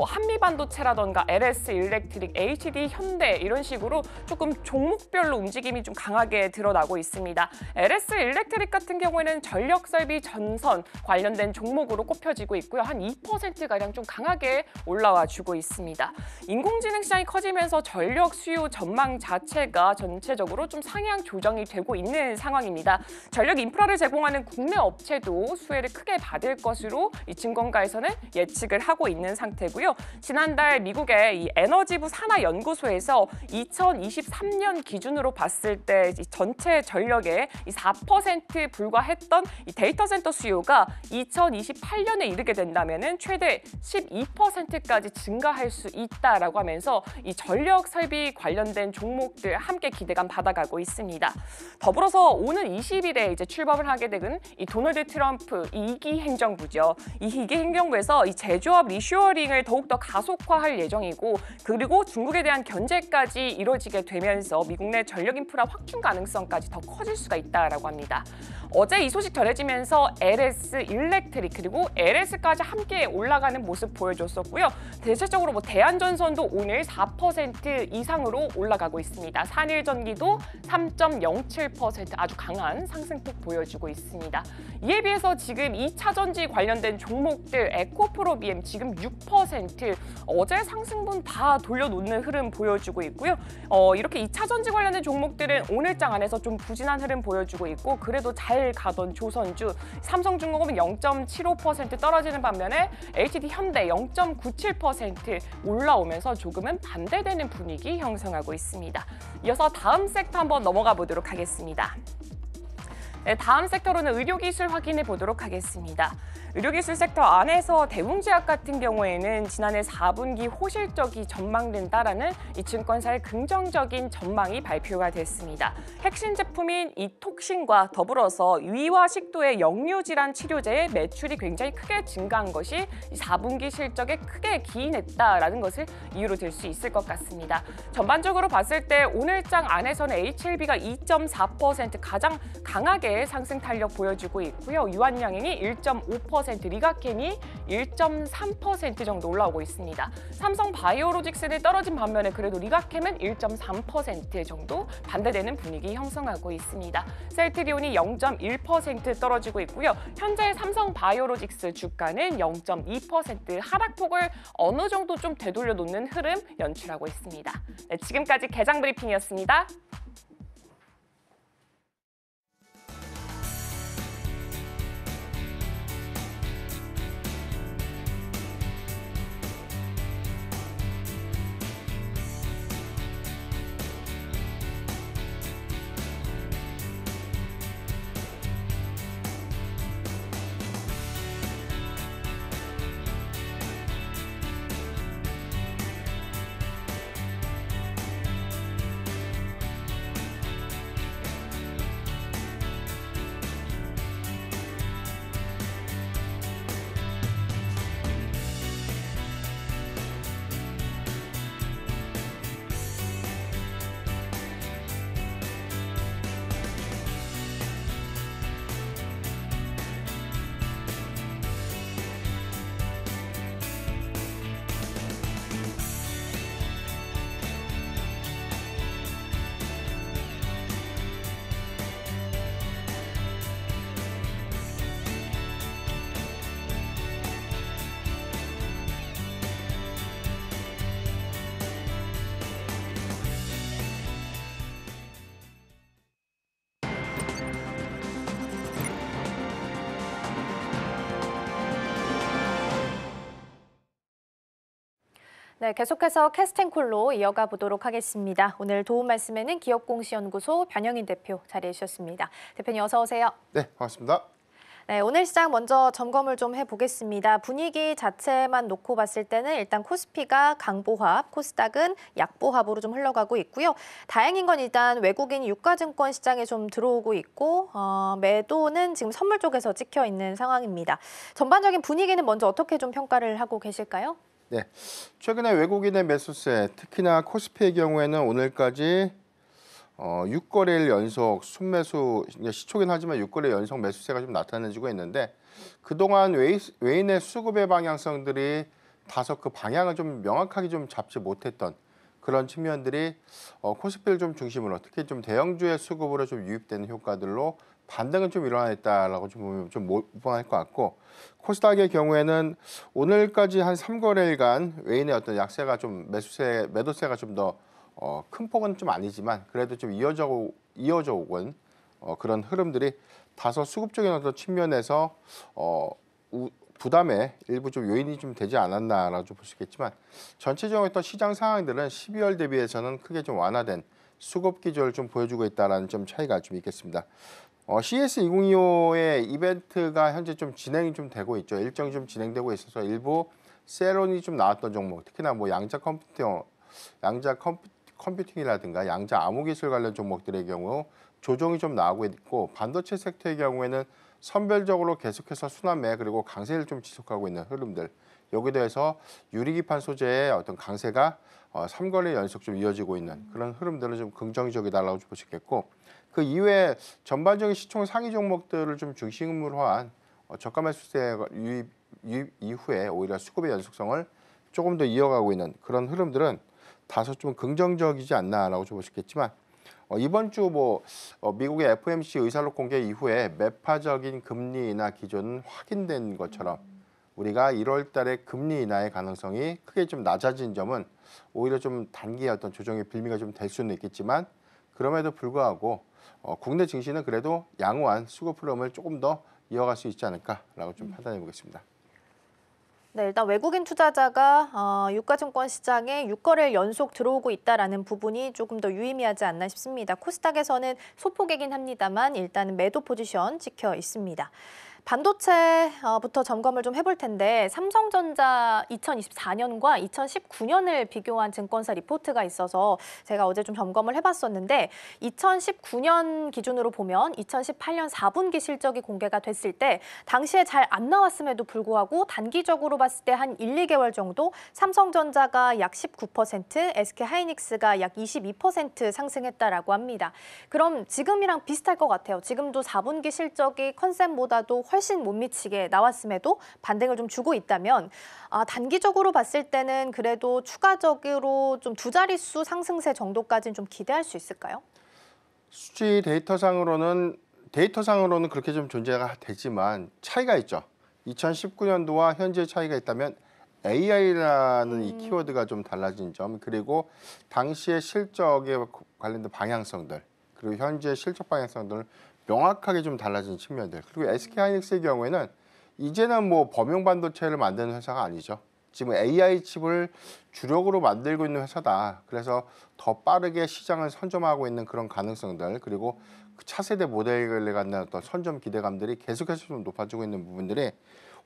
한미반도체라던가 LS 일렉트릭, HD 현대 이런 식으로 조금 종목별로 움직임이 좀 강하게 드러나고 있습니다. LS 일렉트릭 같은 경우에는 전력 설비 전선 관련된 종목으로 꼽혀지고 있고요. 한 2%가량 좀 강하게 올라와 주고 있습니다. 인공지능 시장이 커지면서 전력 수요 전망 자체가 전체적으로 좀 상향 조정이 되고 있는 상황입니다. 전력 인프라를 제공하는 국내 업체도 수혜를 크게 받을 것으로 이 증권가에서는 예측을 하고 있는 상태고요. 지난달 미국의 이 에너지부 산하연구소에서 2023년 기준으로 봤을 때 이 전체 전력의 4% 불과했던 이 데이터 센터 수요가 2028년에 이르게 된다면은 최대 12%까지 증가할 수 있다라고 하면서 이 전력 설비 관련된 종목들 함께 기대감 받아가고 있습니다. 더불어서 오는 20일에 이제 출범을 하게 된 이 도널드 트럼프 2기 행정부죠. 이 2기 행정부에서 이 제조업 리쇼어링을 더욱더 가속화할 예정이고, 그리고 중국에 대한 견제까지 이루어지게 되면서 미국 내 전력 인프라 확충 가능성까지 더 커질 수가 있다라고 합니다. 어제 이 소식 전해지면서 LS 일렉트릭 그리고 LS까지 함께 올라가는 모습 보여줬었고요. 대체적으로 대한전선도 오늘 4% 이상으로 올라가고 있습니다. 산일전기도 3.07% 아주 강한 상승폭 보여주고 있습니다. 이에 비해서 지금 2차 전지 관련된 종목들 에코프로 BM 지금 6%, 어제 상승분 다 돌려놓는 흐름 보여주고 있고요. 이렇게 2차 전지 관련된 종목들은 오늘 장 안에서 좀 부진한 흐름 보여주고 있고, 그래도 잘 가던 조선주 삼성중공업은 0.75% 떨어지는 반면에 HD 현대 0.97% 올라오면서 조금은 반대되는 분위기 형성하고 있습니다. 이어서 다음 섹터 한번 넘어가 보도록 하겠습니다. 네, 다음 섹터로는 의료기술 확인해 보도록 하겠습니다. 의료기술 섹터 안에서 대웅제약 같은 경우에는 지난해 4분기 호실적이 전망된다라는 이 증권사의 긍정적인 전망이 발표가 됐습니다. 핵심 제품인 이 톡신과 더불어서 위와 식도의 역류질환 치료제의 매출이 굉장히 크게 증가한 것이 이 4분기 실적에 크게 기인했다라는 것을 이유로 들 수 있을 것 같습니다. 전반적으로 봤을 때 오늘 장 안에서는 HLB가 2.4% 가장 강하게 상승 탄력 보여주고 있고요. 유한양행이 1.5%, 리가켄이 1.3% 정도 올라오고 있습니다. 삼성 바이오로직스는 떨어진 반면에 그래도 리가캠은 1.3% 정도 반대되는 분위기 형성하고 있습니다. 셀트리온이 0.1% 떨어지고 있고요. 현재 삼성 바이오로직스 주가는 0.2% 하락폭을 어느 정도 좀 되돌려 놓는 흐름 연출하고 있습니다. 네, 지금까지 개장 브리핑이었습니다. 네, 계속해서 캐스팅콜로 이어가 보도록 하겠습니다. 오늘 도움 말씀에는 기업공시연구소 변영인 대표 자리해 주셨습니다. 대표님 어서 오세요. 네, 반갑습니다. 네, 오늘 시장 먼저 점검을 좀 해보겠습니다. 분위기 자체만 놓고 봤을 때는 일단 코스피가 강보합, 코스닥은 약보합으로 좀 흘러가고 있고요. 다행인 건 일단 외국인 유가증권 시장에 좀 들어오고 있고 매도는 지금 선물 쪽에서 찍혀 있는 상황입니다. 전반적인 분위기는 먼저 어떻게 좀 평가를 하고 계실까요? 네, 최근에 외국인의 매수세, 특히나 코스피의 경우에는 오늘까지 6거래일 연속 순매수, 시초긴 하지만 6거래일 연속 매수세가 좀 나타내지고 있는데 그동안 외인의 수급의 방향성들이 다소 그 방향을 좀 명확하게 좀 잡지 못했던 그런 측면들이 코스피를 좀 중심으로 특히 좀 대형주의 수급으로 좀 유입되는 효과들로 반등은 좀 일어나있다라고 좀 보면 좀 무방할 것 같고 코스닥의 경우에는 오늘까지 한 3거래일간 외인의 어떤 약세가 좀 매도세가 좀 더 큰 폭은 좀 아니지만 그래도 좀 이어져 오곤 그런 흐름들이 다소 수급적인 어떤 측면에서 부담에 일부 좀 요인이 좀 되지 않았나라고 좀 볼 수 있겠지만 전체적인 어떤 시장 상황들은 12월 대비해서는 크게 좀 완화된 수급 기조를 좀 보여주고 있다라는 좀 차이가 좀 있겠습니다. CES 2025의 이벤트가 현재 좀 진행이 좀 되고 있죠. 일정이 좀 진행되고 있어서 일부 세론이 좀 나왔던 종목, 특히나 뭐 양자 컴퓨팅이라든가 양자 암호기술 관련 종목들의 경우 조정이 좀 나오고 있고 반도체 섹터의 경우에는 선별적으로 계속해서 순환매 그리고 강세를 좀 지속하고 있는 흐름들 여기에 대해서 유리기판 소재의 어떤 강세가 3거래 연속 좀 이어지고 있는 그런 흐름들은 좀 긍정적이다라고 볼 수 있겠고 그 이외에 전반적인 시총 상위 종목들을 좀 중심으로 한 저가 매수세 유입 이후에 오히려 수급의 연속성을 조금 더 이어가고 있는 그런 흐름들은 다소 좀 긍정적이지 않나라고 좀 볼 수 있겠지만 이번 주 미국의 FOMC 의사록 공개 이후에 매파적인 금리 인하 기조는 확인된 것처럼 우리가 1월 달에 금리 인하의 가능성이 크게 좀 낮아진 점은 오히려 좀 단기의 어떤 조정의 빌미가 좀 될 수는 있겠지만 그럼에도 불구하고 국내 증시는 그래도 양호한 수급 흐름을 조금 더 이어갈 수 있지 않을까라고 좀 판단해 보겠습니다. 네, 일단 외국인 투자자가 유가증권 시장에 6거래일 연속 들어오고 있다라는 부분이 조금 더 유의미하지 않나 싶습니다. 코스닥에서는 소폭이긴 합니다만 일단은 매도 포지션 찍혀 있습니다. 반도체부터 점검을 좀 해볼 텐데 삼성전자 2024년과 2019년을 비교한 증권사 리포트가 있어서 제가 어제 좀 점검을 해봤었는데 2019년 기준으로 보면 2018년 4분기 실적이 공개가 됐을 때 당시에 잘 안 나왔음에도 불구하고 단기적으로 봤을 때 한 1, 2개월 정도 삼성전자가 약 19%, SK하이닉스가 약 22% 상승했다라고 합니다. 그럼 지금이랑 비슷할 것 같아요. 지금도 4분기 실적이 컨센보다도 훨씬 못 미치게 나왔음에도 반등을 좀 주고 있다면 단기적으로 봤을 때는 그래도 추가적으로 좀 두 자릿수 상승세 정도까지는 좀 기대할 수 있을까요? 수치 데이터상으로는 그렇게 좀 존재가 되지만 차이가 있죠. 2019년도와 현재 차이가 있다면 AI라는 이 키워드가 좀 달라진 점 그리고 당시의 실적에 관련된 방향성들 그리고 현재 실적 방향성들 명확하게 좀 달라진 측면들 그리고 SK하이닉스의 경우에는 이제는 범용 반도체를 만드는 회사가 아니죠. 지금 AI 칩을 주력으로 만들고 있는 회사다. 그래서 더 빠르게 시장을 선점하고 있는 그런 가능성들 그리고 그 차세대 모델에 갖는 어떤 선점 기대감들이 계속해서 좀 높아지고 있는 부분들이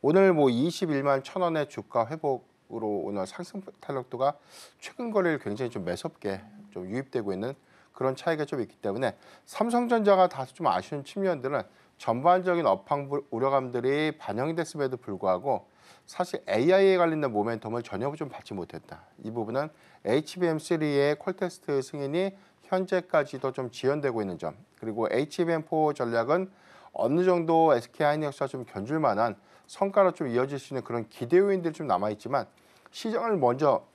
오늘 21만 1,000원의 주가 회복으로 오늘 상승 탄력도가 최근 거래일 굉장히 좀 매섭게 좀 유입되고 있는 그런 차이가 좀 있기 때문에 삼성전자가 다소 좀 아쉬운 측면들은 전반적인 업황 우려감들이 반영이 됐음에도 불구하고 사실 AI에 관련된 모멘텀을 전혀 좀 받지 못했다. 이 부분은 HBM3의 퀄테스트 승인이 현재까지도 좀 지연되고 있는 점 그리고 HBM4 전략은 어느 정도 SK하이닉스와 좀 견줄 만한 성과로 좀 이어질 수 있는 그런 기대 요인들이 좀 남아있지만 시장을 먼저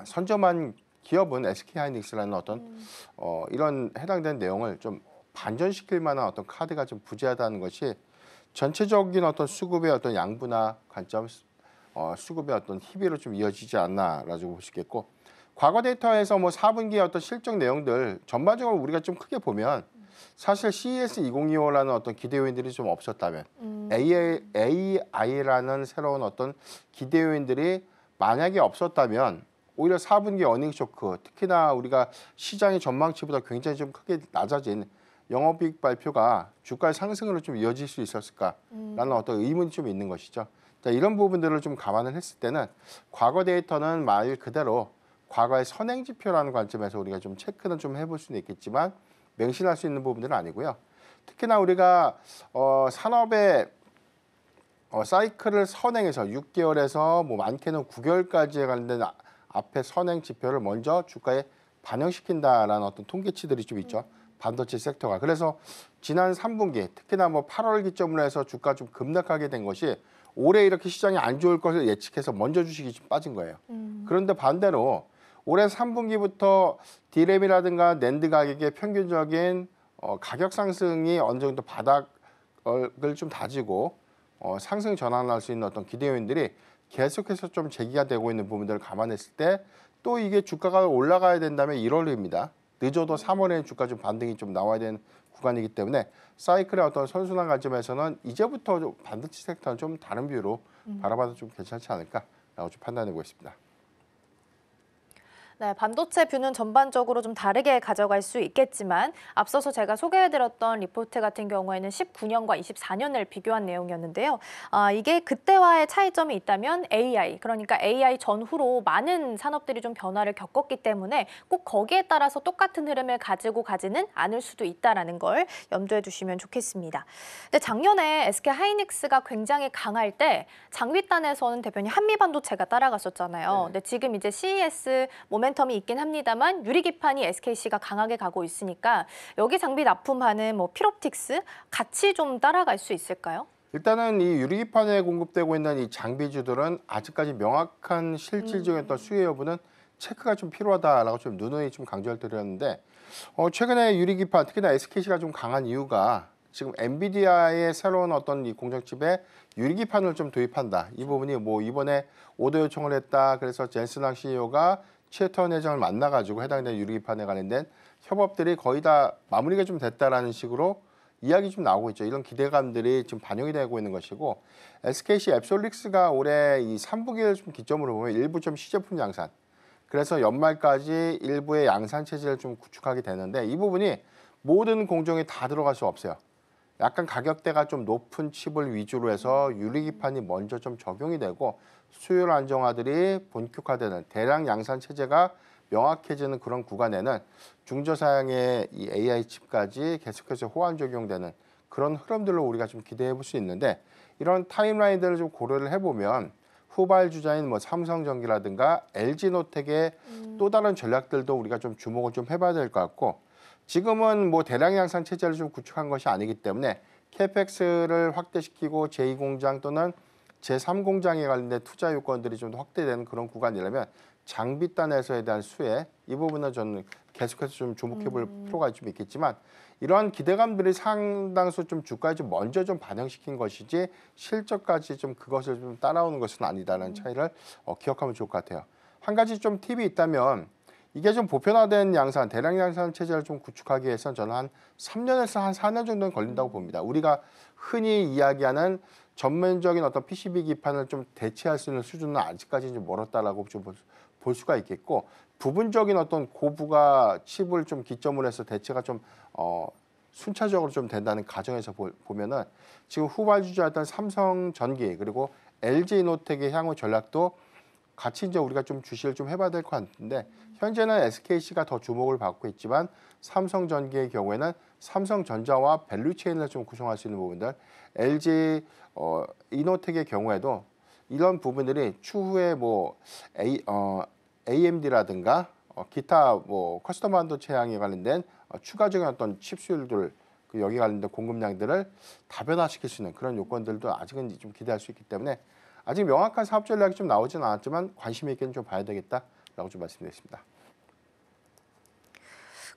선점한 기업은 SK하이닉스라는 어떤 이런 해당된 내용을 좀 반전시킬 만한 어떤 카드가 좀 부재하다는 것이 전체적인 어떤 수급의 어떤 양분화 관점, 수급의 어떤 희비로 좀 이어지지 않나라고 볼 수 있겠고 과거 데이터에서 4분기의 어떤 실적 내용들 전반적으로 우리가 좀 크게 보면 사실 CES 2025라는 어떤 기대 요인들이 좀 없었다면 AI라는 새로운 어떤 기대 요인들이 만약에 없었다면 오히려 4분기 어닝 쇼크, 특히나 우리가 시장의 전망치보다 굉장히 좀 크게 낮아진 영업이익 발표가 주가의 상승으로 좀 이어질 수 있었을까라는 어떤 의문이 좀 있는 것이죠. 자, 이런 부분들을 좀 감안을 했을 때는 과거 데이터는 말 그대로 과거의 선행 지표라는 관점에서 우리가 좀 체크는 좀 해볼 수는 있겠지만 맹신할 수 있는 부분들은 아니고요. 특히나 우리가 산업의 사이클을 선행해서 6개월에서 뭐 많게는 9개월까지에 관련된 앞에 선행 지표를 먼저 주가에 반영시킨다라는 어떤 통계치들이 좀 있죠. 반도체 섹터가. 그래서 지난 3분기 특히나 뭐 8월 기점으로 해서 주가 좀 급락하게 된 것이 올해 이렇게 시장이 안 좋을 것을 예측해서 먼저 주식이 좀 빠진 거예요. 그런데 반대로 올해 3분기부터 디램이라든가 낸드 가격의 평균적인 가격 상승이 어느 정도 바닥을 좀 다지고 상승 전환할 수 있는 어떤 기대 요인들이 계속해서 좀 제기가 되고 있는 부분들을 감안했을 때 또 이게 주가가 올라가야 된다면 1월입니다. 늦어도 3월에 주가 좀 반등이 좀 나와야 되는 구간이기 때문에 사이클의 어떤 선순환 관점에서는 이제부터 좀 반도체 섹터는 좀 다른 뷰로 바라봐도 좀 괜찮지 않을까라고 좀 판단하고 있습니다. 네, 반도체 뷰는 전반적으로 좀 다르게 가져갈 수 있겠지만 앞서서 제가 소개해드렸던 리포트 같은 경우에는 19년과 24년을 비교한 내용이었는데요. 이게 그때와의 차이점이 있다면 AI, 그러니까 AI 전후로 많은 산업들이 좀 변화를 겪었기 때문에 꼭 거기에 따라서 똑같은 흐름을 가지고 가지는 않을 수도 있다는 걸 염두에 두시면 좋겠습니다. 근데 작년에 SK 하이닉스가 굉장히 강할 때 장비단에서는 대표님 한미반도체가 따라갔었잖아요. 네. 근데 지금 이제 CES 모멘텀이 있긴 합니다만 유리기판이 SKC가 강하게 가고 있으니까 여기 장비 납품하는 뭐 필옵틱스 같이 좀 따라갈 수 있을까요? 일단은 이 유리기판에 공급되고 있는 이 장비주들은 아직까지 명확한 실질적인 어떤 수요 여부는 체크가 좀 필요하다라고 좀 누누이 좀 강조를 드렸는데 최근에 유리기판 특히나 SKC가 좀 강한 이유가 지금 엔비디아의 새로운 어떤 이 공정칩에 유리기판을 좀 도입한다. 이 부분이 뭐 이번에 오더 요청을 했다. 그래서 젠슨왕 CEO가 최태원 회장을 만나가지고 해당되는 유리기판에 관련된 협업들이 거의 다 마무리가 좀 됐다라는 식으로 이야기 좀 나오고 있죠. 이런 기대감들이 지금 반영이 되고 있는 것이고 SKC 앱솔릭스가 올해 이 3분기를 좀 기점으로 보면 일부 좀 시제품 양산. 그래서 연말까지 일부의 양산 체제를 좀 구축하게 되는데 이 부분이 모든 공정이 다 들어갈 수 없어요. 약간 가격대가 좀 높은 칩을 위주로 해서 유리기판이 먼저 좀 적용이 되고 수요 안정화들이 본격화되는 대량 양산 체제가 명확해지는 그런 구간에는 중저사양의 이 AI 칩까지 계속해서 호환 적용되는 그런 흐름들로 우리가 좀 기대해 볼 수 있는데 이런 타임라인들을 좀 고려를 해보면 후발 주자인 뭐 삼성전기라든가 LG노텍의 또 다른 전략들도 우리가 좀 주목을 좀 해봐야 될 것 같고 지금은 뭐 대량 양산 체제를 좀 구축한 것이 아니기 때문에 캐펙스를 확대시키고 제2공장 또는 제3공장에 관련된 투자 요건들이 좀 더 확대되는 그런 구간이라면 장비단에서에 대한 수혜 이 부분은 저는 계속해서 좀 주목해 볼 필요가 좀 있겠지만 이러한 기대감들이 상당수 좀 주가에 좀 먼저 좀 반영시킨 것이지 실적까지 좀 그것을 좀 따라오는 것은 아니다라는 차이를 기억하면 좋을 것 같아요. 한 가지 좀 팁이 있다면 이게 좀 보편화된 양산, 대량 양산 체제를 좀 구축하기 위해서는 저는 한 3년에서 한 4년 정도는 걸린다고 봅니다. 우리가 흔히 이야기하는 전면적인 어떤 PCB 기판을 좀 대체할 수 있는 수준은 아직까지는 좀 멀었다라고 좀 볼 수가 있겠고 부분적인 어떤 고부가 칩을 좀 기점으로 해서 대체가 좀 순차적으로 좀 된다는 가정에서 보면은 지금 후발주자였던 삼성전기 그리고 LG노텍의 향후 전략도 같이 이제 우리가 좀 주시를 좀 해봐야 될 것 같은데 현재는 SKC가 더 주목을 받고 있지만 삼성전기의 경우에는 삼성전자와 밸류체인을 좀 구성할 수 있는 부분들 LG 이노텍의 경우에도 이런 부분들이 추후에 뭐 AMD라든가 기타 뭐 커스텀 반도체 향에 관련된 추가적인 어떤 칩 수율들 여기 관련된 공급량들을 다변화시킬 수 있는 그런 요건들도 아직은 좀 기대할 수 있기 때문에 아직 명확한 사업 전략이 좀 나오지는 않았지만 관심 있게는 좀 봐야 되겠다라고 좀 말씀드리겠습니다.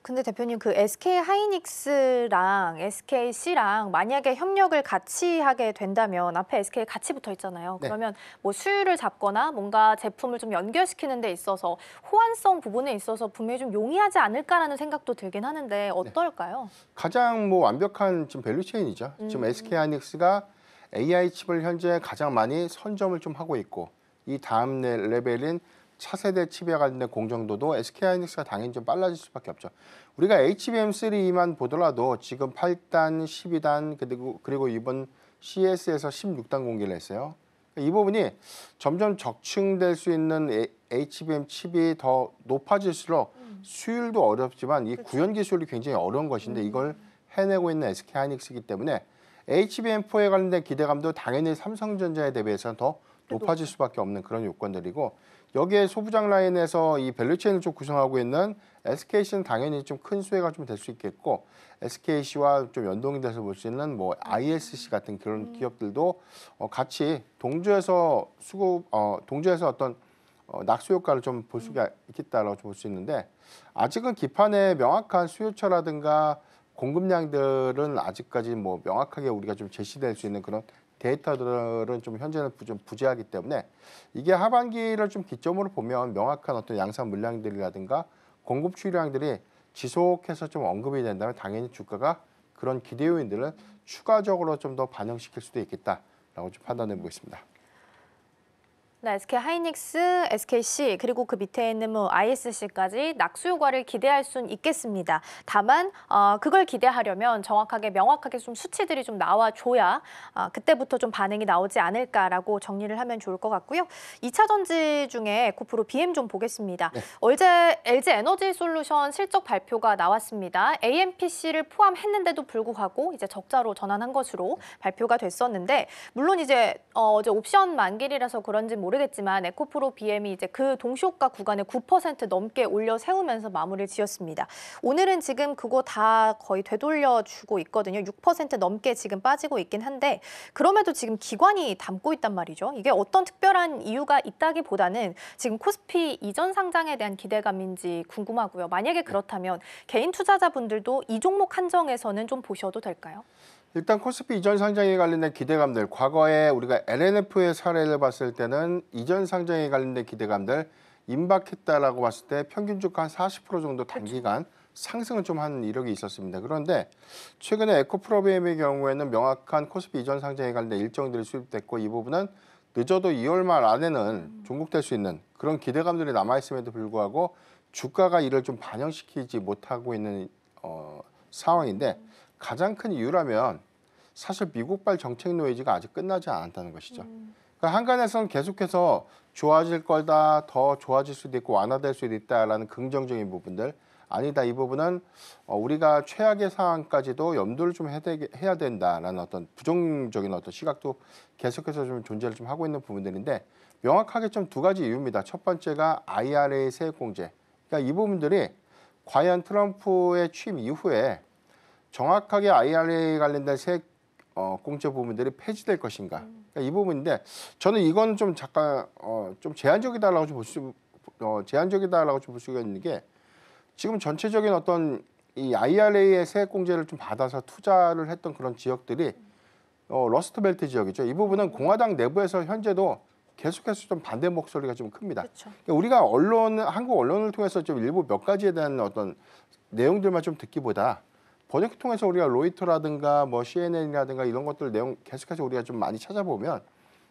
근데 대표님 그 SK 하이닉스랑 SKC랑 만약에 협력을 같이 하게 된다면 앞에 SK 같이 붙어 있잖아요. 네. 그러면 뭐 수율을 잡거나 뭔가 제품을 좀 연결시키는 데 있어서 호환성 부분에 있어서 분명히 좀 용이하지 않을까라는 생각도 들긴 하는데 어떨까요? 가장 뭐 완벽한 지금 밸류체인이죠. 지금 SK 하이닉스가 AI 칩을 현재 가장 많이 선점을 좀 하고 있고 이 다음 레벨인 차세대 칩에 관련된 공정도도 SK하이닉스가 당연히 좀 빨라질 수밖에 없죠. 우리가 HBM3만 보더라도 지금 8단, 12단 그리고 이번 CS에서 16단 공개를 했어요. 이 부분이 점점 적층될 수 있는 HBM 칩이 더 높아질수록 수율도 어렵지만 이 구현 기술이 굉장히 어려운 것인데 이걸 해내고 있는 SK하이닉스이기 때문에 HBM4에 관련된 기대감도 당연히 삼성전자에 대비해서는 더 높아질 수밖에 없는 그런 요건들이고 여기에 소부장 라인에서 이 밸류체인을 좀 구성하고 있는 SKC는 당연히 좀 큰 수혜가 좀 될 수 있겠고 SKC와 좀 연동이 돼서 볼 수 있는 뭐 ISC 같은 그런 기업들도 같이 동조해서 어떤 낙수 효과를 좀 볼 수가 있겠다라고 볼 수 있는데 아직은 기판의 명확한 수요처라든가 공급량들은 아직까지 뭐 명확하게 우리가 좀 제시될 수 있는 그런 데이터들은 좀 현재는 좀 부재하기 때문에 이게 하반기를 좀 기점으로 보면 명확한 어떤 양산 물량들이라든가 공급 추이량들이 지속해서 좀 언급이 된다면 당연히 주가가 그런 기대 요인들을 추가적으로 좀 더 반영시킬 수도 있겠다라고 좀 판단해 보겠습니다. 네, SK하이닉스, SKC 그리고 그 밑에 있는 뭐 ISC까지 낙수 효과를 기대할 수는 있겠습니다. 다만 그걸 기대하려면 정확하게 명확하게 좀 수치들이 좀 나와줘야 그때부터 좀 반응이 나오지 않을까라고 정리를 하면 좋을 것 같고요. 2차 전지 중에 에코프로 BM 좀 보겠습니다. 네. 어제 LG 에너지 솔루션 실적 발표가 나왔습니다. AMPC를 포함했는데도 불구하고 이제 적자로 전환한 것으로 발표가 됐었는데 물론 이제 어제 옵션 만기이라서 그런지 모르겠지만 에코프로 BM이 이제 그 동시효과 구간을 9% 넘게 올려 세우면서 마무리를 지었습니다. 오늘은 지금 그거 다 거의 되돌려주고 있거든요. 6% 넘게 지금 빠지고 있긴 한데 그럼에도 지금 기관이 담고 있단 말이죠. 이게 어떤 특별한 이유가 있다기보다는 지금 코스피 이전 상장에 대한 기대감인지 궁금하고요. 만약에 그렇다면 개인 투자자분들도 이 종목 한정에서는 좀 보셔도 될까요? 일단 코스피 이전 상장에 관련된 기대감들, 과거에 우리가 LNF의 사례를 봤을 때는 이전 상장에 관련된 기대감들 임박했다라고 봤을 때 평균 주가 한 40% 정도 단기간 상승을 좀 한 이력이 있었습니다. 그런데 최근에 에코프로비엠의 경우에는 명확한 코스피 이전 상장에 관련된 일정들이 수립됐고 이 부분은 늦어도 2월 말 안에는 종국될 수 있는 그런 기대감들이 남아있음에도 불구하고 주가가 이를 좀 반영시키지 못하고 있는 상황인데 가장 큰 이유라면 사실 미국발 정책 노이즈가 아직 끝나지 않았다는 것이죠. 그러니까 한간에서는 계속해서 좋아질 거다, 더 좋아질 수도 있고 완화될 수도 있다라는 긍정적인 부분들 아니다. 이 부분은 우리가 최악의 상황까지도 염두를 좀 해야 된다라는 어떤 부정적인 어떤 시각도 계속해서 좀 존재를 좀 하고 있는 부분들인데 명확하게 좀 두 가지 이유입니다. 첫 번째가 IRA 세액공제. 그러니까 이 부분들이 과연 트럼프의 취임 이후에 정확하게 IRA 관련된 세액 공제 부분들이 폐지될 것인가? 그러니까 이 부분인데 저는 이건 좀 잠깐 좀 제한적이다라고 좀 볼 수가 있는 게 지금 전체적인 어떤 이 IRA의 세액 공제를 좀 받아서 투자를 했던 그런 지역들이 러스트벨트 지역이죠. 이 부분은 공화당 내부에서 현재도 계속해서 좀 반대 목소리가 좀 큽니다. 그렇죠. 그러니까 우리가 한국 언론을 통해서 좀 일부 몇 가지에 대한 어떤 내용들만 좀 듣기보다 번역기 통해서 우리가 로이터라든가 뭐 CNN이라든가 이런 것들 내용 계속해서 우리가 좀 많이 찾아보면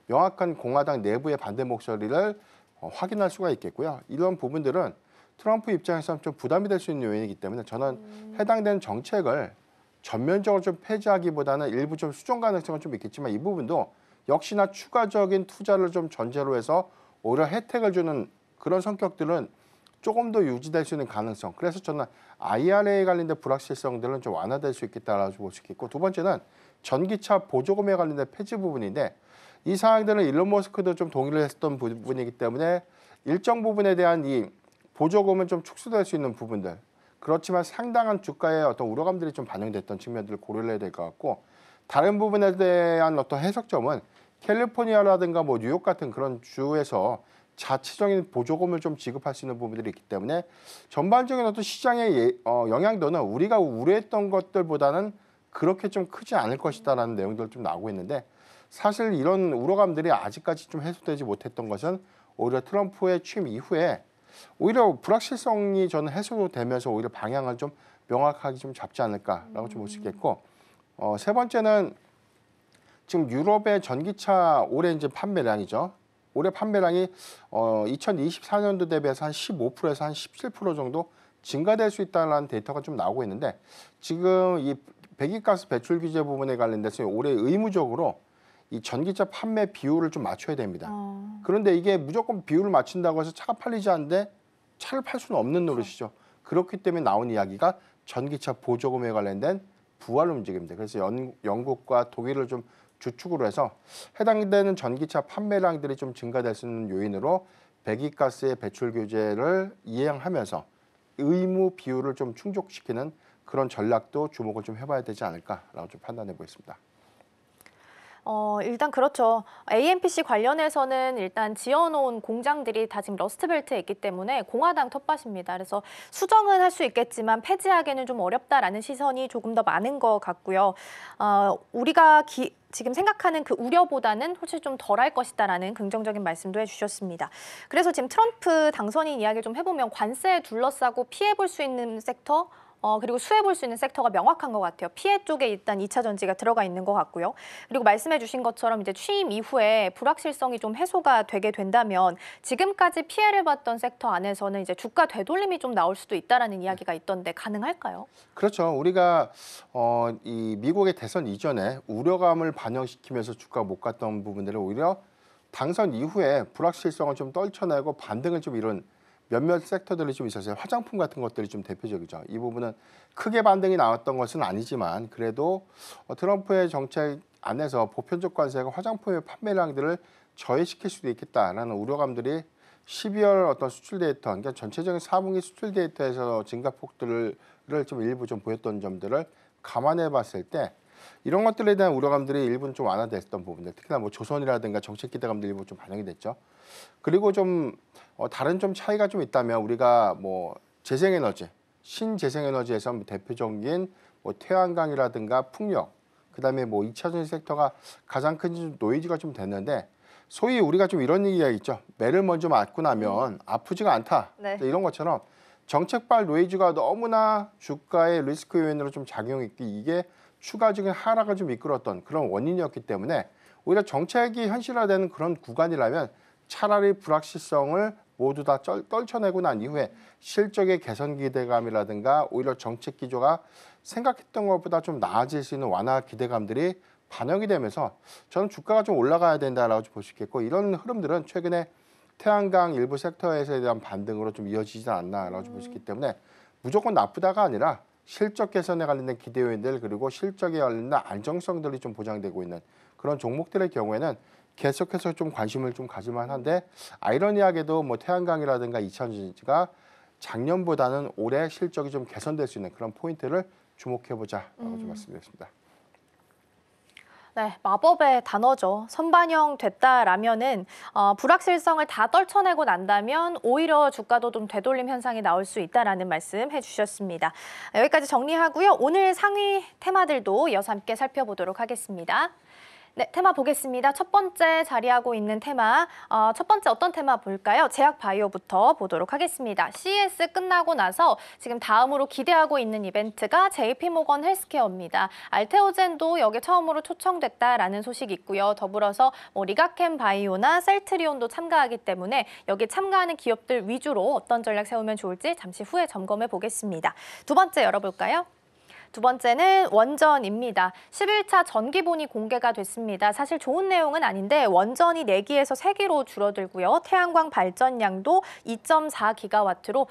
명확한 공화당 내부의 반대 목소리를 확인할 수가 있겠고요. 이런 부분들은 트럼프 입장에서는 좀 부담이 될 수 있는 요인이기 때문에 저는 해당되는 정책을 전면적으로 좀 폐지하기보다는 일부 좀 수정 가능성은 좀 있겠지만 이 부분도 역시나 추가적인 투자를 좀 전제로 해서 오히려 혜택을 주는 그런 성격들은 조금 더 유지될 수 있는 가능성. 그래서 저는 IRA에 관련된 불확실성들은 좀 완화될 수 있겠다라고 볼 수 있겠고 두 번째는 전기차 보조금에 관련된 폐지 부분인데 이 사항들은 일론 머스크도 좀 동의를 했던 부분이기 때문에 일정 부분에 대한 이 보조금은 좀 축소될 수 있는 부분들. 그렇지만 상당한 주가의 어떤 우려감들이 좀 반영됐던 측면들을 고려를 해야 될 것 같고 다른 부분에 대한 어떤 해석점은 캘리포니아라든가 뭐 뉴욕 같은 그런 주에서 자체적인 보조금을 좀 지급할 수 있는 부분들이 있기 때문에 전반적인 어떤 시장의 영향도는 우리가 우려했던 것들보다는 그렇게 좀 크지 않을 것이다라는 내용들 좀 나오고 있는데 사실 이런 우려감들이 아직까지 좀 해소되지 못했던 것은 오히려 트럼프의 취임 이후에 오히려 불확실성이 저는 해소되면서 오히려 방향을 좀 명확하게 좀 잡지 않을까라고 좀 볼 수 있겠고 세 번째는 지금 유럽의 전기차 올해 이제 판매량이죠. 올해 판매량이 2024년도 대비해서 한 15%에서 한 17% 정도 증가될 수 있다는 데이터가 좀 나오고 있는데 지금 이 배기가스 배출 규제 부분에 관련돼서 올해 의무적으로 이 전기차 판매 비율을 좀 맞춰야 됩니다. 그런데 이게 무조건 비율을 맞춘다고 해서 차가 팔리지 않는데 차를 팔 수는 없는 노릇이죠. 그렇기 때문에 나온 이야기가 전기차 보조금에 관련된 부활 움직임입니다. 그래서 영국과 독일을 좀 주축으로 해서 해당되는 전기차 판매량들이 좀 증가될 수 있는 요인으로 배기가스의 배출 규제를 이행하면서 의무 비율을 좀 충족시키는 그런 전략도 주목을 좀 해봐야 되지 않을까라고 좀 판단해 보겠습니다. 일단 그렇죠. AMPC 관련해서는 일단 지어놓은 공장들이 다 지금 러스트벨트에 있기 때문에 공화당 텃밭입니다. 그래서 수정은 할 수 있겠지만 폐지하기는 좀 어렵다라는 시선이 조금 더 많은 것 같고요. 우리가 지금 생각하는 그 우려보다는 훨씬 좀 덜할 것이다라는 긍정적인 말씀도 해주셨습니다. 그래서 지금 트럼프 당선인 이야기를 좀 해보면 관세에 둘러싸고 피해볼 수 있는 섹터, 그리고 수혜볼 수 있는 섹터가 명확한 것 같아요. 피해 쪽에 일단 2차 전지가 들어가 있는 것 같고요. 그리고 말씀해 주신 것처럼 이제 취임 이후에 불확실성이 좀 해소가 되게 된다면 지금까지 피해를 봤던 섹터 안에서는 이제 주가 되돌림이 좀 나올 수도 있다라는 이야기가 있던데 가능할까요? 그렇죠. 우리가 이 미국의 대선 이전에 우려감을 반영시키면서 주가가 못 갔던 부분들을 오히려 당선 이후에 불확실성을 좀 떨쳐내고 반등을 좀 이룬 몇몇 섹터들이 좀 있었어요. 화장품 같은 것들이 좀 대표적이죠. 이 부분은 크게 반등이 나왔던 것은 아니지만 그래도 트럼프의 정책 안에서 보편적 관세가 화장품의 판매량들을 저해시킬 수도 있겠다라는 우려감들이 12월 어떤 수출 데이터, 그러니까 전체적인 4분기 수출 데이터에서 증가폭들을 좀 일부 좀 보였던 점들을 감안해 봤을 때 이런 것들에 대한 우려감들이 일부는 좀 완화됐던 부분들, 특히나 뭐 조선이라든가 정책 기대감들 일부 좀 반영이 됐죠. 그리고 좀 다른 좀 차이가 좀 있다면 우리가 뭐 재생에너지, 신재생에너지에서 대표적인 뭐 태양광이라든가 풍력, 그다음에 뭐 2차전지 섹터가 가장 큰 노이즈가 좀 됐는데 소위 우리가 좀 이런 얘기가 있죠. 매를 먼저 맞고 나면 아프지가 않다. 네. 이런 것처럼 정책발 노이즈가 너무나 주가의 리스크 요인으로 좀 작용했기 이게 추가적인 하락을 좀 이끌었던 그런 원인이었기 때문에 오히려 정책이 현실화되는 그런 구간이라면 차라리 불확실성을 모두 다 떨쳐내고 난 이후에 실적의 개선 기대감이라든가 오히려 정책 기조가 생각했던 것보다 좀 나아질 수 있는 완화 기대감들이 반영이 되면서 저는 주가가 좀 올라가야 된다라고 볼 수 있겠고 이런 흐름들은 최근에 태양광 일부 섹터에서에 대한 반등으로 좀 이어지지 않나라고 볼 수 있기 때문에 무조건 나쁘다가 아니라 실적 개선에 관련된 기대 요인들 그리고 실적에 관련된 안정성들이 좀 보장되고 있는 그런 종목들의 경우에는 계속해서 좀 관심을 좀 가질만 한데 아이러니하게도 뭐 태양광이라든가 2차전지가 작년보다는 올해 실적이 좀 개선될 수 있는 그런 포인트를 주목해보자라고 좀 말씀드렸습니다. 네, 마법의 단어죠. 선반영 됐다라면은 불확실성을 다 떨쳐내고 난다면 오히려 주가도 좀 되돌림 현상이 나올 수 있다라는 말씀 해주셨습니다. 여기까지 정리하고요. 오늘 상위 테마들도 이어서 함께 살펴보도록 하겠습니다. 네, 테마 보겠습니다. 첫 번째 자리하고 있는 테마, 첫 번째 어떤 테마 볼까요? 제약바이오부터 보도록 하겠습니다. CES 끝나고 나서 지금 다음으로 기대하고 있는 이벤트가 JP모건 헬스케어입니다. 알테오젠도 여기에 처음으로 초청됐다라는 소식이 있고요. 더불어서 리가켄 바이오나 셀트리온도 참가하기 때문에 여기 참가하는 기업들 위주로 어떤 전략 세우면 좋을지 잠시 후에 점검해 보겠습니다. 두 번째 열어볼까요? 두 번째는 원전입니다. 11차 전기본이 공개가 됐습니다. 사실 좋은 내용은 아닌데 원전이 4기에서 3기로 줄어들고요. 태양광 발전량도 2.4기가와트로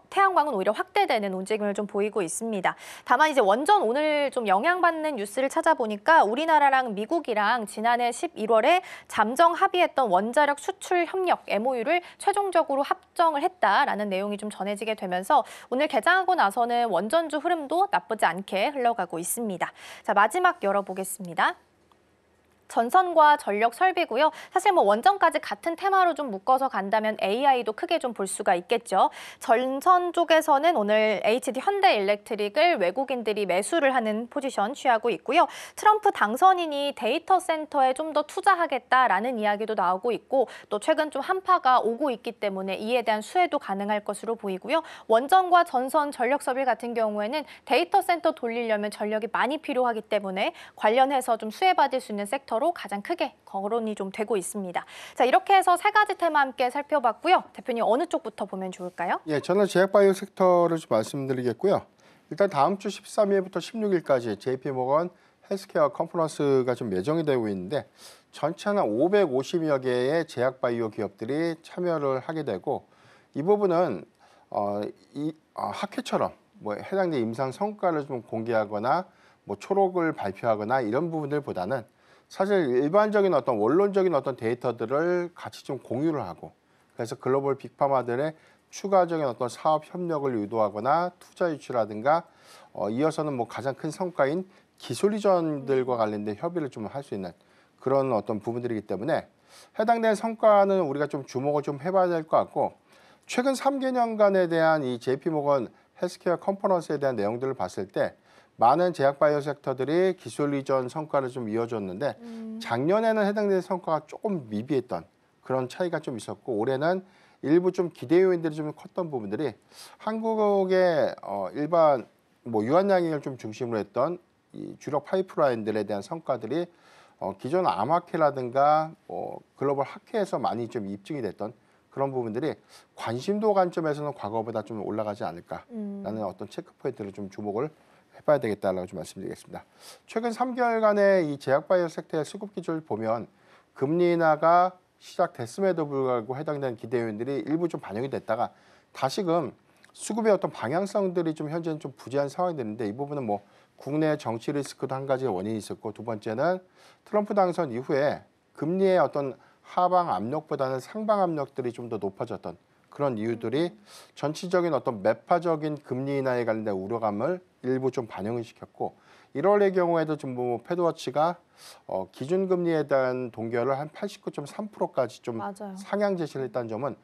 태양광은 오히려 확대되는 움직임을 좀 보이고 있습니다. 다만 이제 원전 오늘 좀 영향받는 뉴스를 찾아보니까 우리나라랑 미국이랑 지난해 11월에 잠정 합의했던 원자력 수출 협력 MOU를 최종적으로 합정을 했다라는 내용이 좀 전해지게 되면서 오늘 개장하고 나서는 원전주 흐름도 나쁘지 않게 흘러가고 있습니다. 자, 마지막 열어보겠습니다. 전선과 전력 설비고요. 사실 뭐 원전까지 같은 테마로 좀 묶어서 간다면 AI도 크게 좀 볼 수가 있겠죠. 전선 쪽에서는 오늘 HD 현대일렉트릭을 외국인들이 매수를 하는 포지션 취하고 있고요. 트럼프 당선인이 데이터 센터에 좀 더 투자하겠다라는 이야기도 나오고 있고 또 최근 좀 한파가 오고 있기 때문에 이에 대한 수혜도 가능할 것으로 보이고요. 원전과 전선 전력 설비 같은 경우에는 데이터 센터 돌리려면 전력이 많이 필요하기 때문에 관련해서 좀 수혜받을 수 있는 섹터 섹터로 가장 크게 거론이 좀 되고 있습니다. 자, 이렇게 해서 세 가지 테마 함께 살펴봤고요. 대표님 어느 쪽부터 보면 좋을까요? 예, 저는 제약바이오 섹터를 좀 말씀드리겠고요. 일단 다음 주 13일부터 16일까지 JP모건 헬스케어 컨퍼런스가 좀 예정이 되고 있는데 전체 한 550여 개의 제약바이오 기업들이 참여를 하게 되고 이 부분은 학회처럼 뭐 해당된 임상 성과를 좀 공개하거나 뭐 초록을 발표하거나 이런 부분들보다는 사실 일반적인 어떤 원론적인 어떤 데이터들을 같이 좀 공유를 하고 그래서 글로벌 빅파마들의 추가적인 어떤 사업 협력을 유도하거나 투자 유치라든가 이어서는 뭐 가장 큰 성과인 기술 이전들과 관련된 협의를 좀 할 수 있는 그런 어떤 부분들이기 때문에 해당된 성과는 우리가 좀 주목을 좀 해봐야 될 것 같고 최근 3개년간에 대한 이 JP모건 헬스케어 컨퍼런스에 대한 내용들을 봤을 때 많은 제약바이오 섹터들이 기술 이전 성과를 좀 이어줬는데 작년에는 해당되는 성과가 조금 미비했던 그런 차이가 좀 있었고 올해는 일부 좀 기대 요인들이 좀 컸던 부분들이 한국의 일반 뭐 유한양행을 좀 중심으로 했던 이 주력 파이프라인들에 대한 성과들이 기존 암학회라든가 글로벌 학회에서 많이 좀 입증이 됐던 그런 부분들이 관심도 관점에서는 과거보다 좀 올라가지 않을까라는 어떤 체크 포인트를 좀 주목을 해봐야 되겠다라고 좀 말씀드리겠습니다. 최근 3개월간의 이 제약바이오 섹터의 수급 기조를 보면 금리 인하가 시작됐음에도 불구하고 해당되는 기대 요인들이 일부 좀 반영이 됐다가 다시금 수급의 어떤 방향성들이 좀 현재는 좀 부재한 상황이 되는데 이 부분은 뭐 국내 정치 리스크도 한 가지 원인이 있었고 두 번째는 트럼프 당선 이후에 금리의 어떤 하방 압력보다는 상방 압력들이 좀 더 높아졌던 그런 이유들이 전체적인 어떤 매파적인 금리 인하에 관련된 우려감을 일부 좀 반영을 시켰고 1월의 경우에도 좀 뭐 패드워치가 기준금리에 대한 동결을 한 89.3%까지 좀 맞아요. 상향 제시를 했다는 점은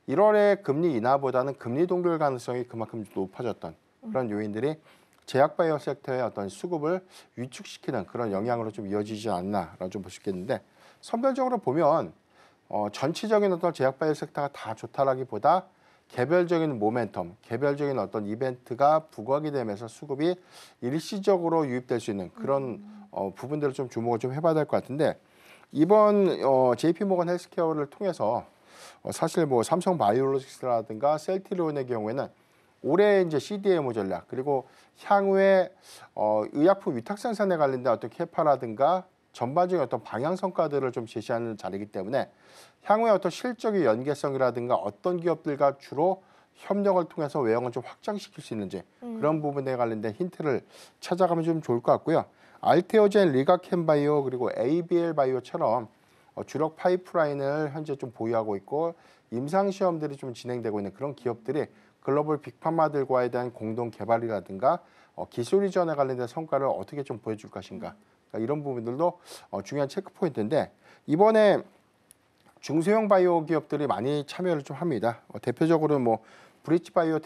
1월의 금리 인하보다는 금리 동결 가능성이 그만큼 높아졌던 그런 요인들이 제약바이오 섹터의 어떤 수급을 위축시키는 그런 영향으로 좀 이어지지 않나라고 좀 볼 수 있겠는데 선별적으로 보면 전체적인 어떤 제약바이오 섹터가 다 좋다라기보다 개별적인 모멘텀, 개별적인 어떤 이벤트가 부각이 되면서 수급이 일시적으로 유입될 수 있는 그런 부분들을 좀 주목을 좀 해봐야 될 것 같은데 이번 JP모건 헬스케어를 통해서 사실 뭐 삼성바이오로직스라든가 셀트리온의 경우에는 올해 이제 CDMO 전략 그리고 향후에 의약품 위탁 생산에 관련된 어떤 캐파라든가 전반적인 어떤 방향 성과들을 좀 제시하는 자리이기 때문에 향후에 어떤 실적의 연계성이라든가 어떤 기업들과 주로 협력을 통해서 외형을 좀 확장시킬 수 있는지 그런 부분에 관련된 힌트를 찾아가면 좀 좋을 것 같고요. 알테오젠, 리가켄바이오 그리고 ABL 바이오처럼 주력 파이프라인을 현재 좀 보유하고 있고 임상 시험들이 좀 진행되고 있는 그런 기업들이 글로벌 빅파마들과에 대한 공동 개발이라든가 기술 이전에 관련된 성과를 어떻게 좀 보여줄 것인가 그러니까 이런 부분들도 중요한 체크 포인트인데 이번에 중소형 바이오 기업들이 많이 참여를 좀 합니다. 대표적으로 뭐 브릿지바이오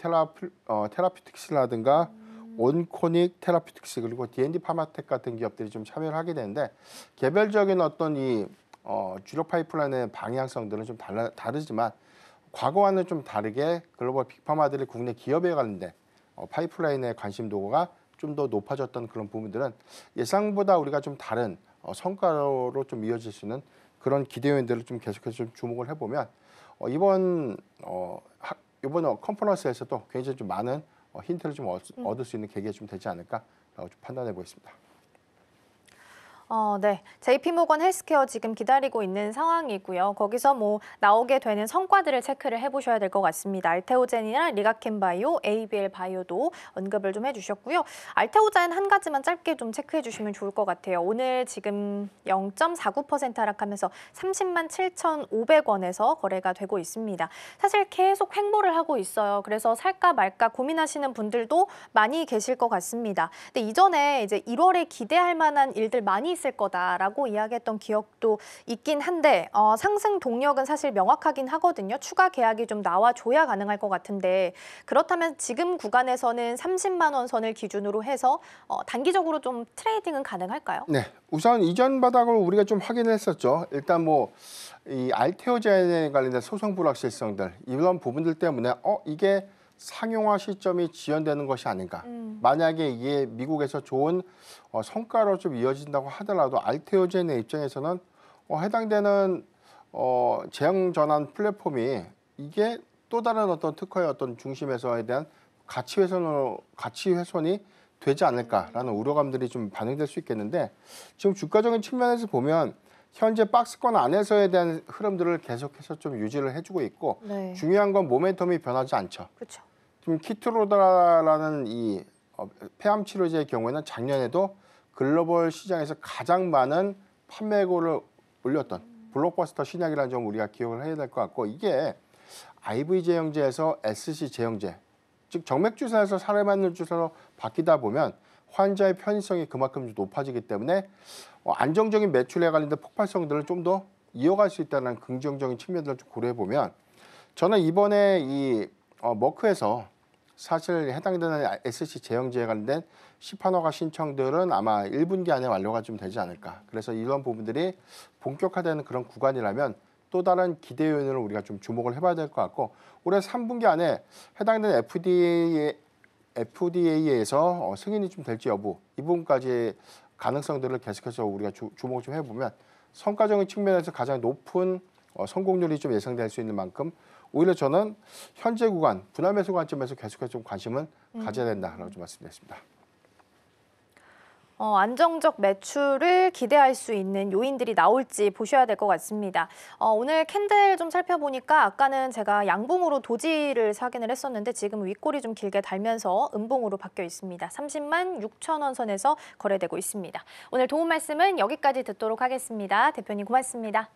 테라피틱스라든가 온코닉 테라피틱스 그리고 D&D 파마텍 같은 기업들이 좀 참여를 하게 되는데 개별적인 어떤 이 주력 파이프라인의 방향성들은 좀 다르지만 과거와는 좀 다르게 글로벌 빅파마들이 국내 기업에 관련된 파이프라인의 관심도가 좀 더 높아졌던 그런 부분들은 예상보다 우리가 좀 다른 성과로 좀 이어질 수 있는 그런 기대 요인들을 좀 계속해서 좀 주목을 해보면 이번 컨퍼런스에서도 굉장히 좀 많은 힌트를 좀 얻을 수 있는 계기가 좀 되지 않을까라고 좀 판단해 보겠습니다. 네. JP모건 헬스케어 지금 기다리고 있는 상황이고요. 거기서 뭐 나오게 되는 성과들을 체크를 해보셔야 될 것 같습니다. 알테오젠이나 리가켄바이오, ABL 바이오도 언급을 좀 해주셨고요. 알테오젠 한 가지만 짧게 좀 체크해 주시면 좋을 것 같아요. 오늘 지금 0.49% 하락하면서 30만 7,500원에서 거래가 되고 있습니다. 사실 계속 횡보를 하고 있어요. 그래서 살까 말까 고민하시는 분들도 많이 계실 것 같습니다. 근데 이전에 이제 1월에 기대할 만한 일들 많이 있을 거다라고 이야기했던 기억도 있긴 한데 상승 동력은 사실 명확하긴 하거든요. 추가 계약이 좀 나와줘야 가능할 것 같은데 그렇다면 지금 구간에서는 30만 원 선을 기준으로 해서 단기적으로 좀 트레이딩은 가능할까요? 네, 우선 이전 바닥을 우리가 좀 확인을 했었죠. 일단 뭐 이 알테오젠에 관련된 소송 불확실성들 이런 부분들 때문에 이게 상용화 시점이 지연되는 것이 아닌가. 만약에 이게 미국에서 좋은 성과로 좀 이어진다고 하더라도 알테오젠의 입장에서는 해당되는 제형 전환 플랫폼이 이게 또 다른 어떤 특허의 어떤 중심에서에 대한 가치 훼손이 되지 않을까라는 우려감들이 좀 반영될 수 있겠는데, 지금 주가적인 측면에서 보면 현재 박스권 안에서에 대한 흐름들을 계속해서 좀 유지를 해주고 있고, 네. 중요한 건 모멘텀이 변하지 않죠. 그렇죠. 지금 키트로다라는 이 폐암 치료제의 경우에는 작년에도 글로벌 시장에서 가장 많은 판매고를 올렸던 블록버스터 신약이라는 점 우리가 기억을 해야 될 것 같고, 이게 IV 제형제에서 SC 제형제, 즉 정맥 주사에서 사례받는 주사로 바뀌다 보면 환자의 편의성이 그만큼 좀 높아지기 때문에 안정적인 매출에 관련된 폭발성들을 좀 더 이어갈 수 있다는 긍정적인 측면들을 좀 고려해 보면, 저는 이번에 이 머크에서 사실 해당되는 SC 제형제에 관련된 시판 허가 신청들은 아마 1분기 안에 완료가 좀 되지 않을까. 그래서 이런 부분들이 본격화되는 그런 구간이라면 또 다른 기대 요인을 우리가 좀 주목을 해봐야 될 것 같고, 올해 3분기 안에 해당되는 FDA에서 승인이 좀 될지 여부, 이 부분까지 가능성들을 계속해서 우리가 주목을 좀 해보면 성과적인 측면에서 가장 높은 성공률이 좀 예상될 수 있는 만큼, 오히려 저는 현재 구간, 분할 매수 관점에서 계속해서 좀 관심을 가져야 된다라고 좀 말씀드렸습니다. 안정적 매출을 기대할 수 있는 요인들이 나올지 보셔야 될 것 같습니다. 오늘 캔들 좀 살펴보니까 아까는 제가 양봉으로 도지를 확인을 했었는데 지금 윗골이 좀 길게 달면서 음봉으로 바뀌어 있습니다. 30만 6천 원 선에서 거래되고 있습니다. 오늘 도움 말씀은 여기까지 듣도록 하겠습니다. 대표님 고맙습니다.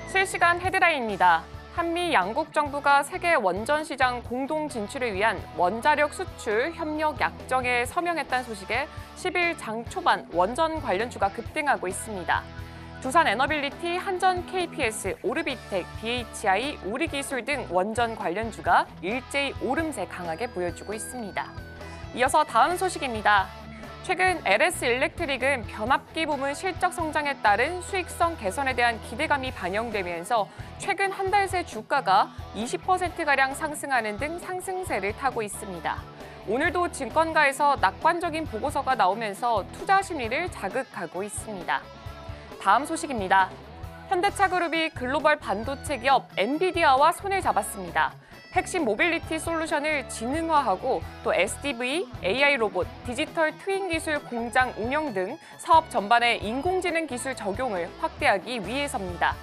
실시간 헤드라인입니다. 한미 양국 정부가 세계 원전 시장 공동 진출을 위한 원자력 수출 협력 약정에 서명했다는 소식에 10일 장 초반 원전 관련주가 급등하고 있습니다. 두산 에너빌리티, 한전 KPS, 오르비텍, BHI, 우리기술 등 원전 관련주가 일제히 오름세 강하게 보여주고 있습니다. 이어서 다음 소식입니다. 최근 LS 일렉트릭은 변압기 부문 실적 성장에 따른 수익성 개선에 대한 기대감이 반영되면서 최근 한 달 새 주가가 20%가량 상승하는 등 상승세를 타고 있습니다. 오늘도 증권가에서 낙관적인 보고서가 나오면서 투자 심리를 자극하고 있습니다. 다음 소식입니다. 현대차그룹이 글로벌 반도체 기업 엔비디아와 손을 잡았습니다. 핵심 모빌리티 솔루션을 지능화하고 또 SDV, AI 로봇, 디지털 트윈 기술 공장 운영 등 사업 전반에 인공지능 기술 적용을 확대하기 위해서입니다.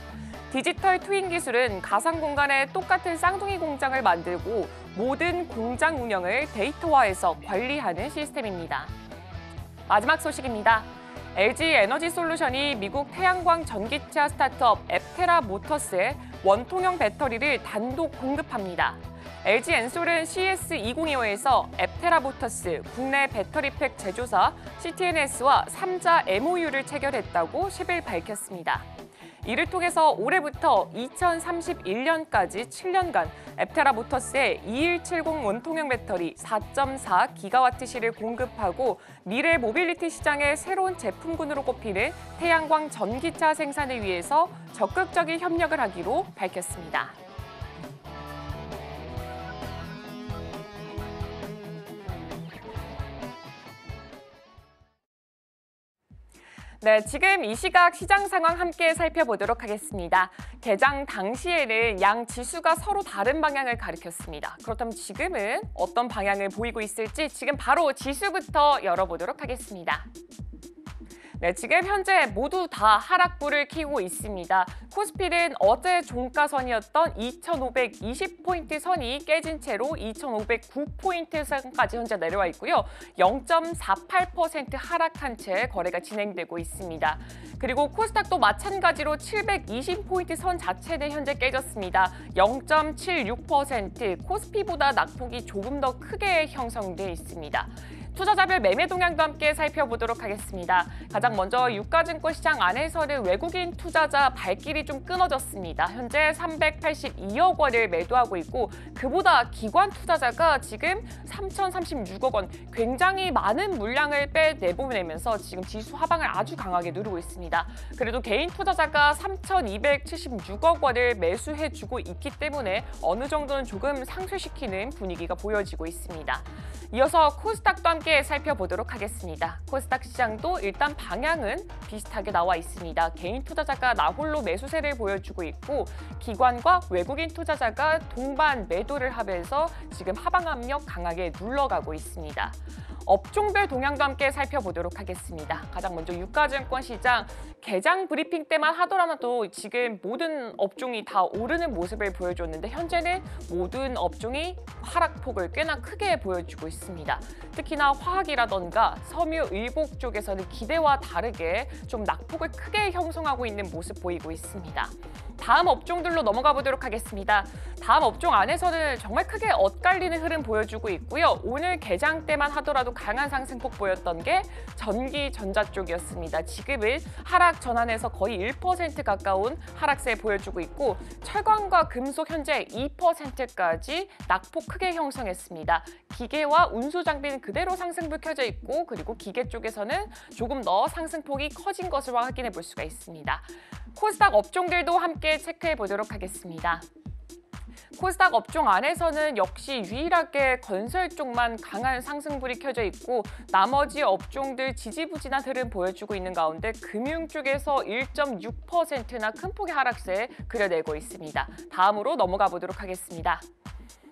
디지털 트윈 기술은 가상 공간에 똑같은 쌍둥이 공장을 만들고 모든 공장 운영을 데이터화해서 관리하는 시스템입니다. 마지막 소식입니다. LG 에너지 솔루션이 미국 태양광 전기차 스타트업 앱테라 모터스에 원통형 배터리를 단독 공급합니다. LG 엔솔은 CS2025에서 앱테라 모터스, 국내 배터리팩 제조사 CTNS와 3자 MOU를 체결했다고 10일 밝혔습니다. 이를 통해서 올해부터 2031년까지 7년간 앱테라 모터스에 2170 원통형 배터리 4.4GWh를 공급하고 미래 모빌리티 시장의 새로운 제품군으로 꼽히는 태양광 전기차 생산을 위해서 적극적인 협력을 하기로 밝혔습니다. 네, 지금 이 시각 시장 상황 함께 살펴보도록 하겠습니다. 개장 당시에는 양 지수가 서로 다른 방향을 가리켰습니다. 그렇다면 지금은 어떤 방향을 보이고 있을지 지금 바로 지수부터 열어보도록 하겠습니다. 네, 지금 현재 모두 다 하락불을 켜고 있습니다. 코스피는 어제 종가선이었던 2,520포인트 선이 깨진 채로 2,509포인트 선까지 현재 내려와 있고요. 0.48% 하락한 채 거래가 진행되고 있습니다. 그리고 코스닥도 마찬가지로 720포인트 선 자체는 현재 깨졌습니다. 0.76%, 코스피보다 낙폭이 조금 더 크게 형성돼 있습니다. 투자자별 매매 동향도 함께 살펴보도록 하겠습니다. 가장 먼저 유가증권 시장 안에서는 외국인 투자자 발길이 좀 끊어졌습니다. 현재 382억 원을 매도하고 있고 그보다 기관 투자자가 지금 3,036억 원, 굉장히 많은 물량을 빼내보내면서 지금 지수 하방을 아주 강하게 누르고 있습니다. 그래도 개인 투자자가 3,276억 원을 매수해주고 있기 때문에 어느 정도는 조금 상쇄시키는 분위기가 보여지고 있습니다. 이어서 코스닥도 함께 살펴보도록 하겠습니다. 코스닥 시장도 일단 방향은 비슷하게 나와 있습니다. 개인 투자자가 나홀로 매수세를 보여주고 있고 기관과 외국인 투자자가 동반 매도를 하면서 지금 하방 압력 강하게 눌러가고 있습니다. 업종별 동향도 함께 살펴보도록 하겠습니다. 가장 먼저 유가증권 시장 개장 브리핑 때만 하더라도 지금 모든 업종이 다 오르는 모습을 보여줬는데 현재는 모든 업종이 하락폭을 꽤나 크게 보여주고 있습니다. 특히나 화학이라던가 섬유, 의복 쪽에서는 기대와 다르게 좀 낙폭을 크게 형성하고 있는 모습 보이고 있습니다. 다음 업종들로 넘어가 보도록 하겠습니다. 다음 업종 안에서는 정말 크게 엇갈리는 흐름 보여주고 있고요. 오늘 개장 때만 하더라도 강한 상승폭 보였던 게 전기, 전자 쪽이었습니다. 지금은 하락 전환에서 거의 1% 가까운 하락세 보여주고 있고 철강과 금속 현재 2%까지 낙폭 크게 형성했습니다. 기계와 운수 장비는 그대로 상승불 켜져 있고 그리고 기계 쪽에서는 조금 더 상승폭이 커진 것을 확인해 볼 수가 있습니다. 코스닥 업종들도 함께 체크해 보도록 하겠습니다. 코스닥 업종 안에서는 역시 유일하게 건설 쪽만 강한 상승불이 켜져 있고 나머지 업종들 지지부진한 흐름 보여주고 있는 가운데 금융 쪽에서 1.6%나 큰 폭의 하락세 그려내고 있습니다. 다음으로 넘어가 보도록 하겠습니다.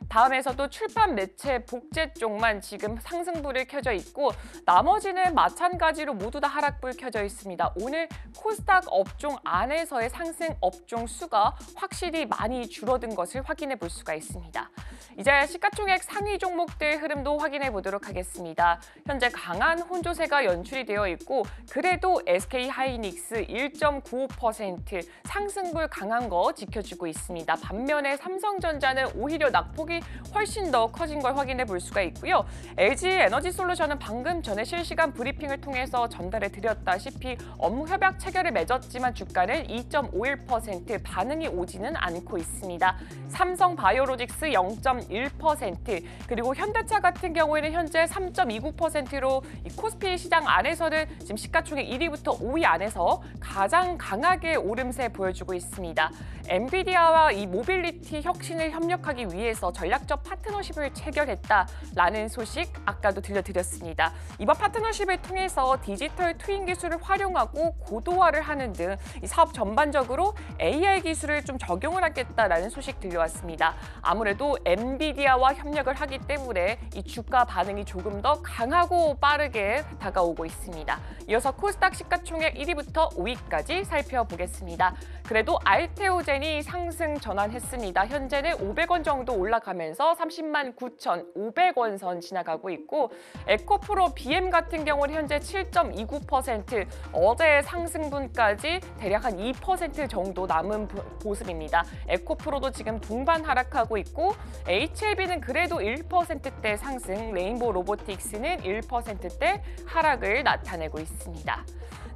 다음에서도 출판 매체 복제 쪽만 지금 상승불이 켜져 있고 나머지는 마찬가지로 모두 다 하락불 켜져 있습니다. 오늘 코스닥 업종 안에서의 상승 업종 수가 확실히 많이 줄어든 것을 확인해 볼 수가 있습니다. 이제 시가총액 상위 종목들 흐름도 확인해 보도록 하겠습니다. 현재 강한 혼조세가 연출이 되어 있고 그래도 SK하이닉스 1.95% 상승불 강한 거 지켜주고 있습니다. 반면에 삼성전자는 오히려 낙폭이 훨씬 더 커진 걸 확인해 볼 수가 있고요. LG에너지솔루션은 방금 전에 실시간 브리핑을 통해서 전달해 드렸다시피 업무 협약 체결을 맺었지만 주가는 2.51% 반응이 오지는 않고 있습니다. 삼성바이오로직스 0.1% 그리고 현대차 같은 경우에는 현재 3.29%로 이 코스피 시장 안에서는 지금 시가총액 1위부터 5위 안에서 가장 강하게 오름세 보여주고 있습니다. 엔비디아와 이 모빌리티 혁신을 협력하기 위해서 전략적 파트너십을 체결했다라는 소식 아까도 들려드렸습니다. 이번 파트너십을 통해서 디지털 트윈 기술을 활용하고 고도화를 하는 등 이 사업 전반적으로 AI 기술을 좀 적용을 하겠다라는 소식 들려왔습니다. 아무래도 엔비디아와 협력을 하기 때문에 이 주가 반응이 조금 더 강하고 빠르게 다가오고 있습니다. 이어서 코스닥 시가총액 1위부터 5위까지 살펴보겠습니다. 그래도 알테오젠이 상승 전환했습니다. 현재는 500원 정도 올라가면서 30만 9,500원 선 지나가고 있고 에코프로 BM 같은 경우는 현재 7.29% 어제 상승분까지 대략 한 2% 정도 남은 모습입니다. 에코프로도 지금 동반 하락하고 있고 HLB는 그래도 1%대 상승, 레인보우 로보틱스는 1%대 하락을 나타내고 있습니다.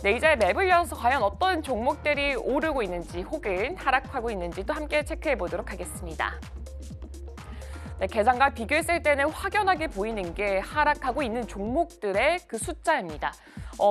네, 이제 맵을 이어서 과연 어떤 종목들이 오르고 있는지 혹은 하락하고 있는지도 함께 체크해 보도록 하겠습니다. 네, 개장과 비교했을 때는 확연하게 보이는 게 하락하고 있는 종목들의 그 숫자입니다.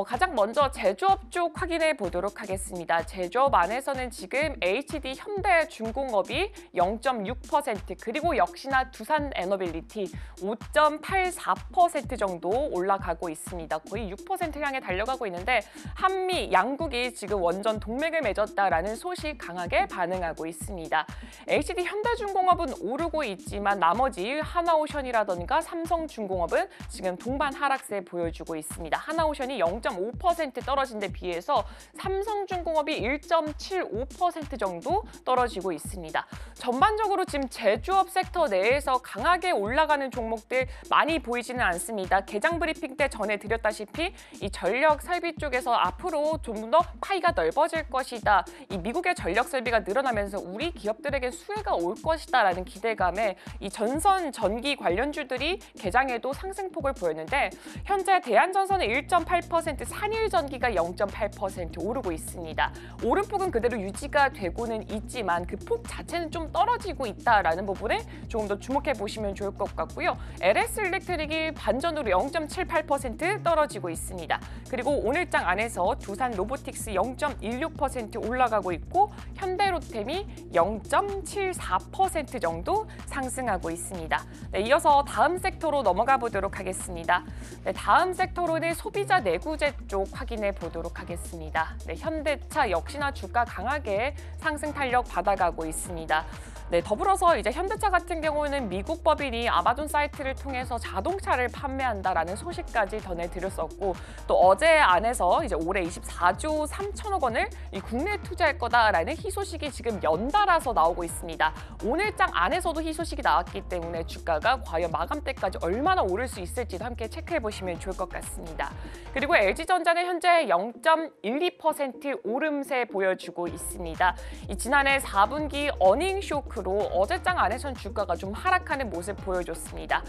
가장 먼저 제조업 쪽 확인해 보도록 하겠습니다. 제조업 안에서는 지금 HD 현대중공업이 0.6% 그리고 역시나 두산에너빌리티 5.84% 정도 올라가고 있습니다. 거의 6% 향해 달려가고 있는데 한미 양국이 지금 원전 동맹을 맺었다라는 소식 강하게 반응하고 있습니다. HD 현대중공업은 오르고 있지만 나머지 하나오션이라던가 삼성중공업은 지금 동반 하락세 보여주고 있습니다. 하나오션이 0.5% 떨어진 데 비해서 삼성중공업이 1.75% 정도 떨어지고 있습니다. 전반적으로 지금 제조업 섹터 내에서 강하게 올라가는 종목들 많이 보이지는 않습니다. 개장 브리핑 때 전해드렸다시피 이 전력 설비 쪽에서 앞으로 좀 더 파이가 넓어질 것이다. 이 미국의 전력 설비가 늘어나면서 우리 기업들에게 수혜가 올 것이다라는 기대감에 이 전선 전기 관련주들이 개장에도 상승폭을 보였는데 현재 대한전선은 1.8%, 산일전기가 0.8% 오르고 있습니다. 오름폭은 그대로 유지가 되고는 있지만 그 폭 자체는 좀 떨어지고 있다라는 부분에 조금 더 주목해 보시면 좋을 것 같고요. LS일렉트릭이 반전으로 0.78% 떨어지고 있습니다. 그리고 오늘장 안에서 두산 로보틱스 0.16% 올라가고 있고 현대로템이 0.74% 정도 상승하고 있습니다. 네, 이어서 다음 섹터로 넘어가 보도록 하겠습니다. 네, 다음 섹터로는 소비자 내구재 쪽 확인해 보도록 하겠습니다. 네, 현대차 역시나 주가 강하게 상승 탄력 받아가고 있습니다. 네, 더불어서 이제 현대차 같은 경우는 미국 법인이 아마존 사이트를 통해서 자동차를 판매한다라는 소식까지 전해드렸었고 또 어제 안에서 이제 올해 24조 3천억 원을 이 국내에 투자할 거다라는 희소식이 지금 연달아서 나오고 있습니다. 오늘장 안에서도 희소식이 나왔기 때문에 주가가 과연 마감 때까지 얼마나 오를 수 있을지도 함께 체크해 보시면 좋을 것 같습니다. 그리고 LG전자는 현재 0.12% 오름세 보여주고 있습니다. 이 지난해 4분기 어닝 쇼크로 어제장 안에선 주가가 좀 하락하는 모습 보여줬습니다.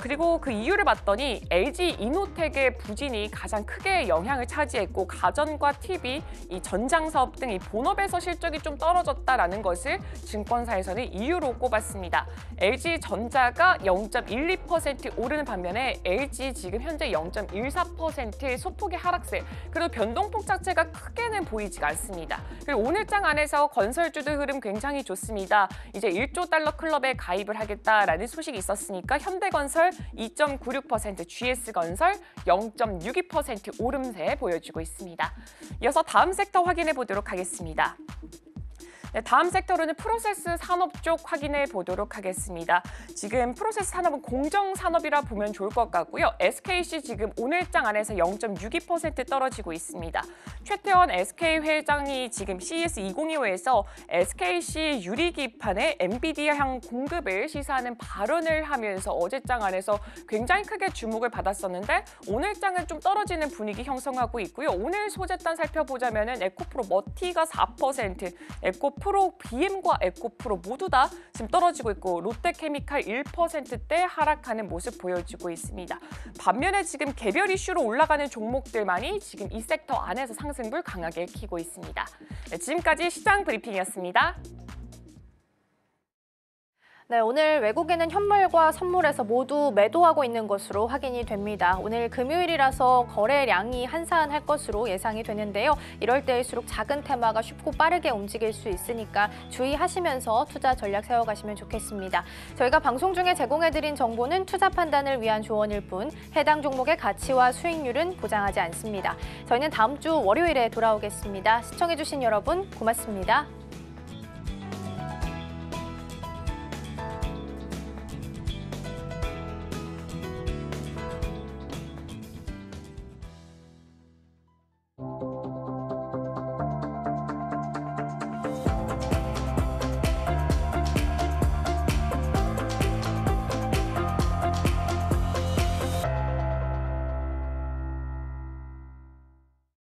그리고 그 이유를 봤더니 LG 이노텍의 부진이 가장 크게 영향을 차지했고 가전과 TV, 이 전장 사업 등 이 본업에서 실적이 좀 떨어졌다라는 것을 증권사에서는 이유로 꼽았습니다. LG전자가 0.12% 오르는 반면에 LG 지금 현재 0.14% 소폭의 하락세, 그리고 변동폭 자체가 크게는 보이지가 않습니다. 그리고 오늘장 안에서 건설주들 흐름 굉장히 좋습니다. 이제 1조 달러 클럽에 가입을 하겠다라는 소식이 있었으니까 현대건설 2.96%, GS건설 0.62% 오름세 보여주고 있습니다. 이어서 다음 섹터 확인해 보도록 하겠습니다. 네, 다음 섹터로는 프로세스 산업 쪽 확인해 보도록 하겠습니다. 지금 프로세스 산업은 공정산업이라 보면 좋을 것 같고요. SKC 지금 오늘장 안에서 0.62% 떨어지고 있습니다. 최태원 SK 회장이 지금 CES 2025에서 SKC 유리기판에 엔비디아향 공급을 시사하는 발언을 하면서 어제장 안에서 굉장히 크게 주목을 받았었는데 오늘장은 좀 떨어지는 분위기 형성하고 있고요. 오늘 소재단 살펴보자면은 에코프로 머티가 4%, 에코프로 BM과 에코프로 모두 다 지금 떨어지고 있고 롯데케미칼 1%대 하락하는 모습 보여주고 있습니다. 반면에 지금 개별 이슈로 올라가는 종목들만이 지금 이 섹터 안에서 상승불 강하게 켜고 있습니다. 네, 지금까지 시장 브리핑이었습니다. 네, 오늘 외국인은 현물과 선물에서 모두 매도하고 있는 것으로 확인이 됩니다. 오늘 금요일이라서 거래량이 한산할 것으로 예상이 되는데요. 이럴 때일수록 작은 테마가 쉽고 빠르게 움직일 수 있으니까 주의하시면서 투자 전략 세워가시면 좋겠습니다. 저희가 방송 중에 제공해드린 정보는 투자 판단을 위한 조언일 뿐 해당 종목의 가치와 수익률은 보장하지 않습니다. 저희는 다음 주 월요일에 돌아오겠습니다. 시청해주신 여러분 고맙습니다.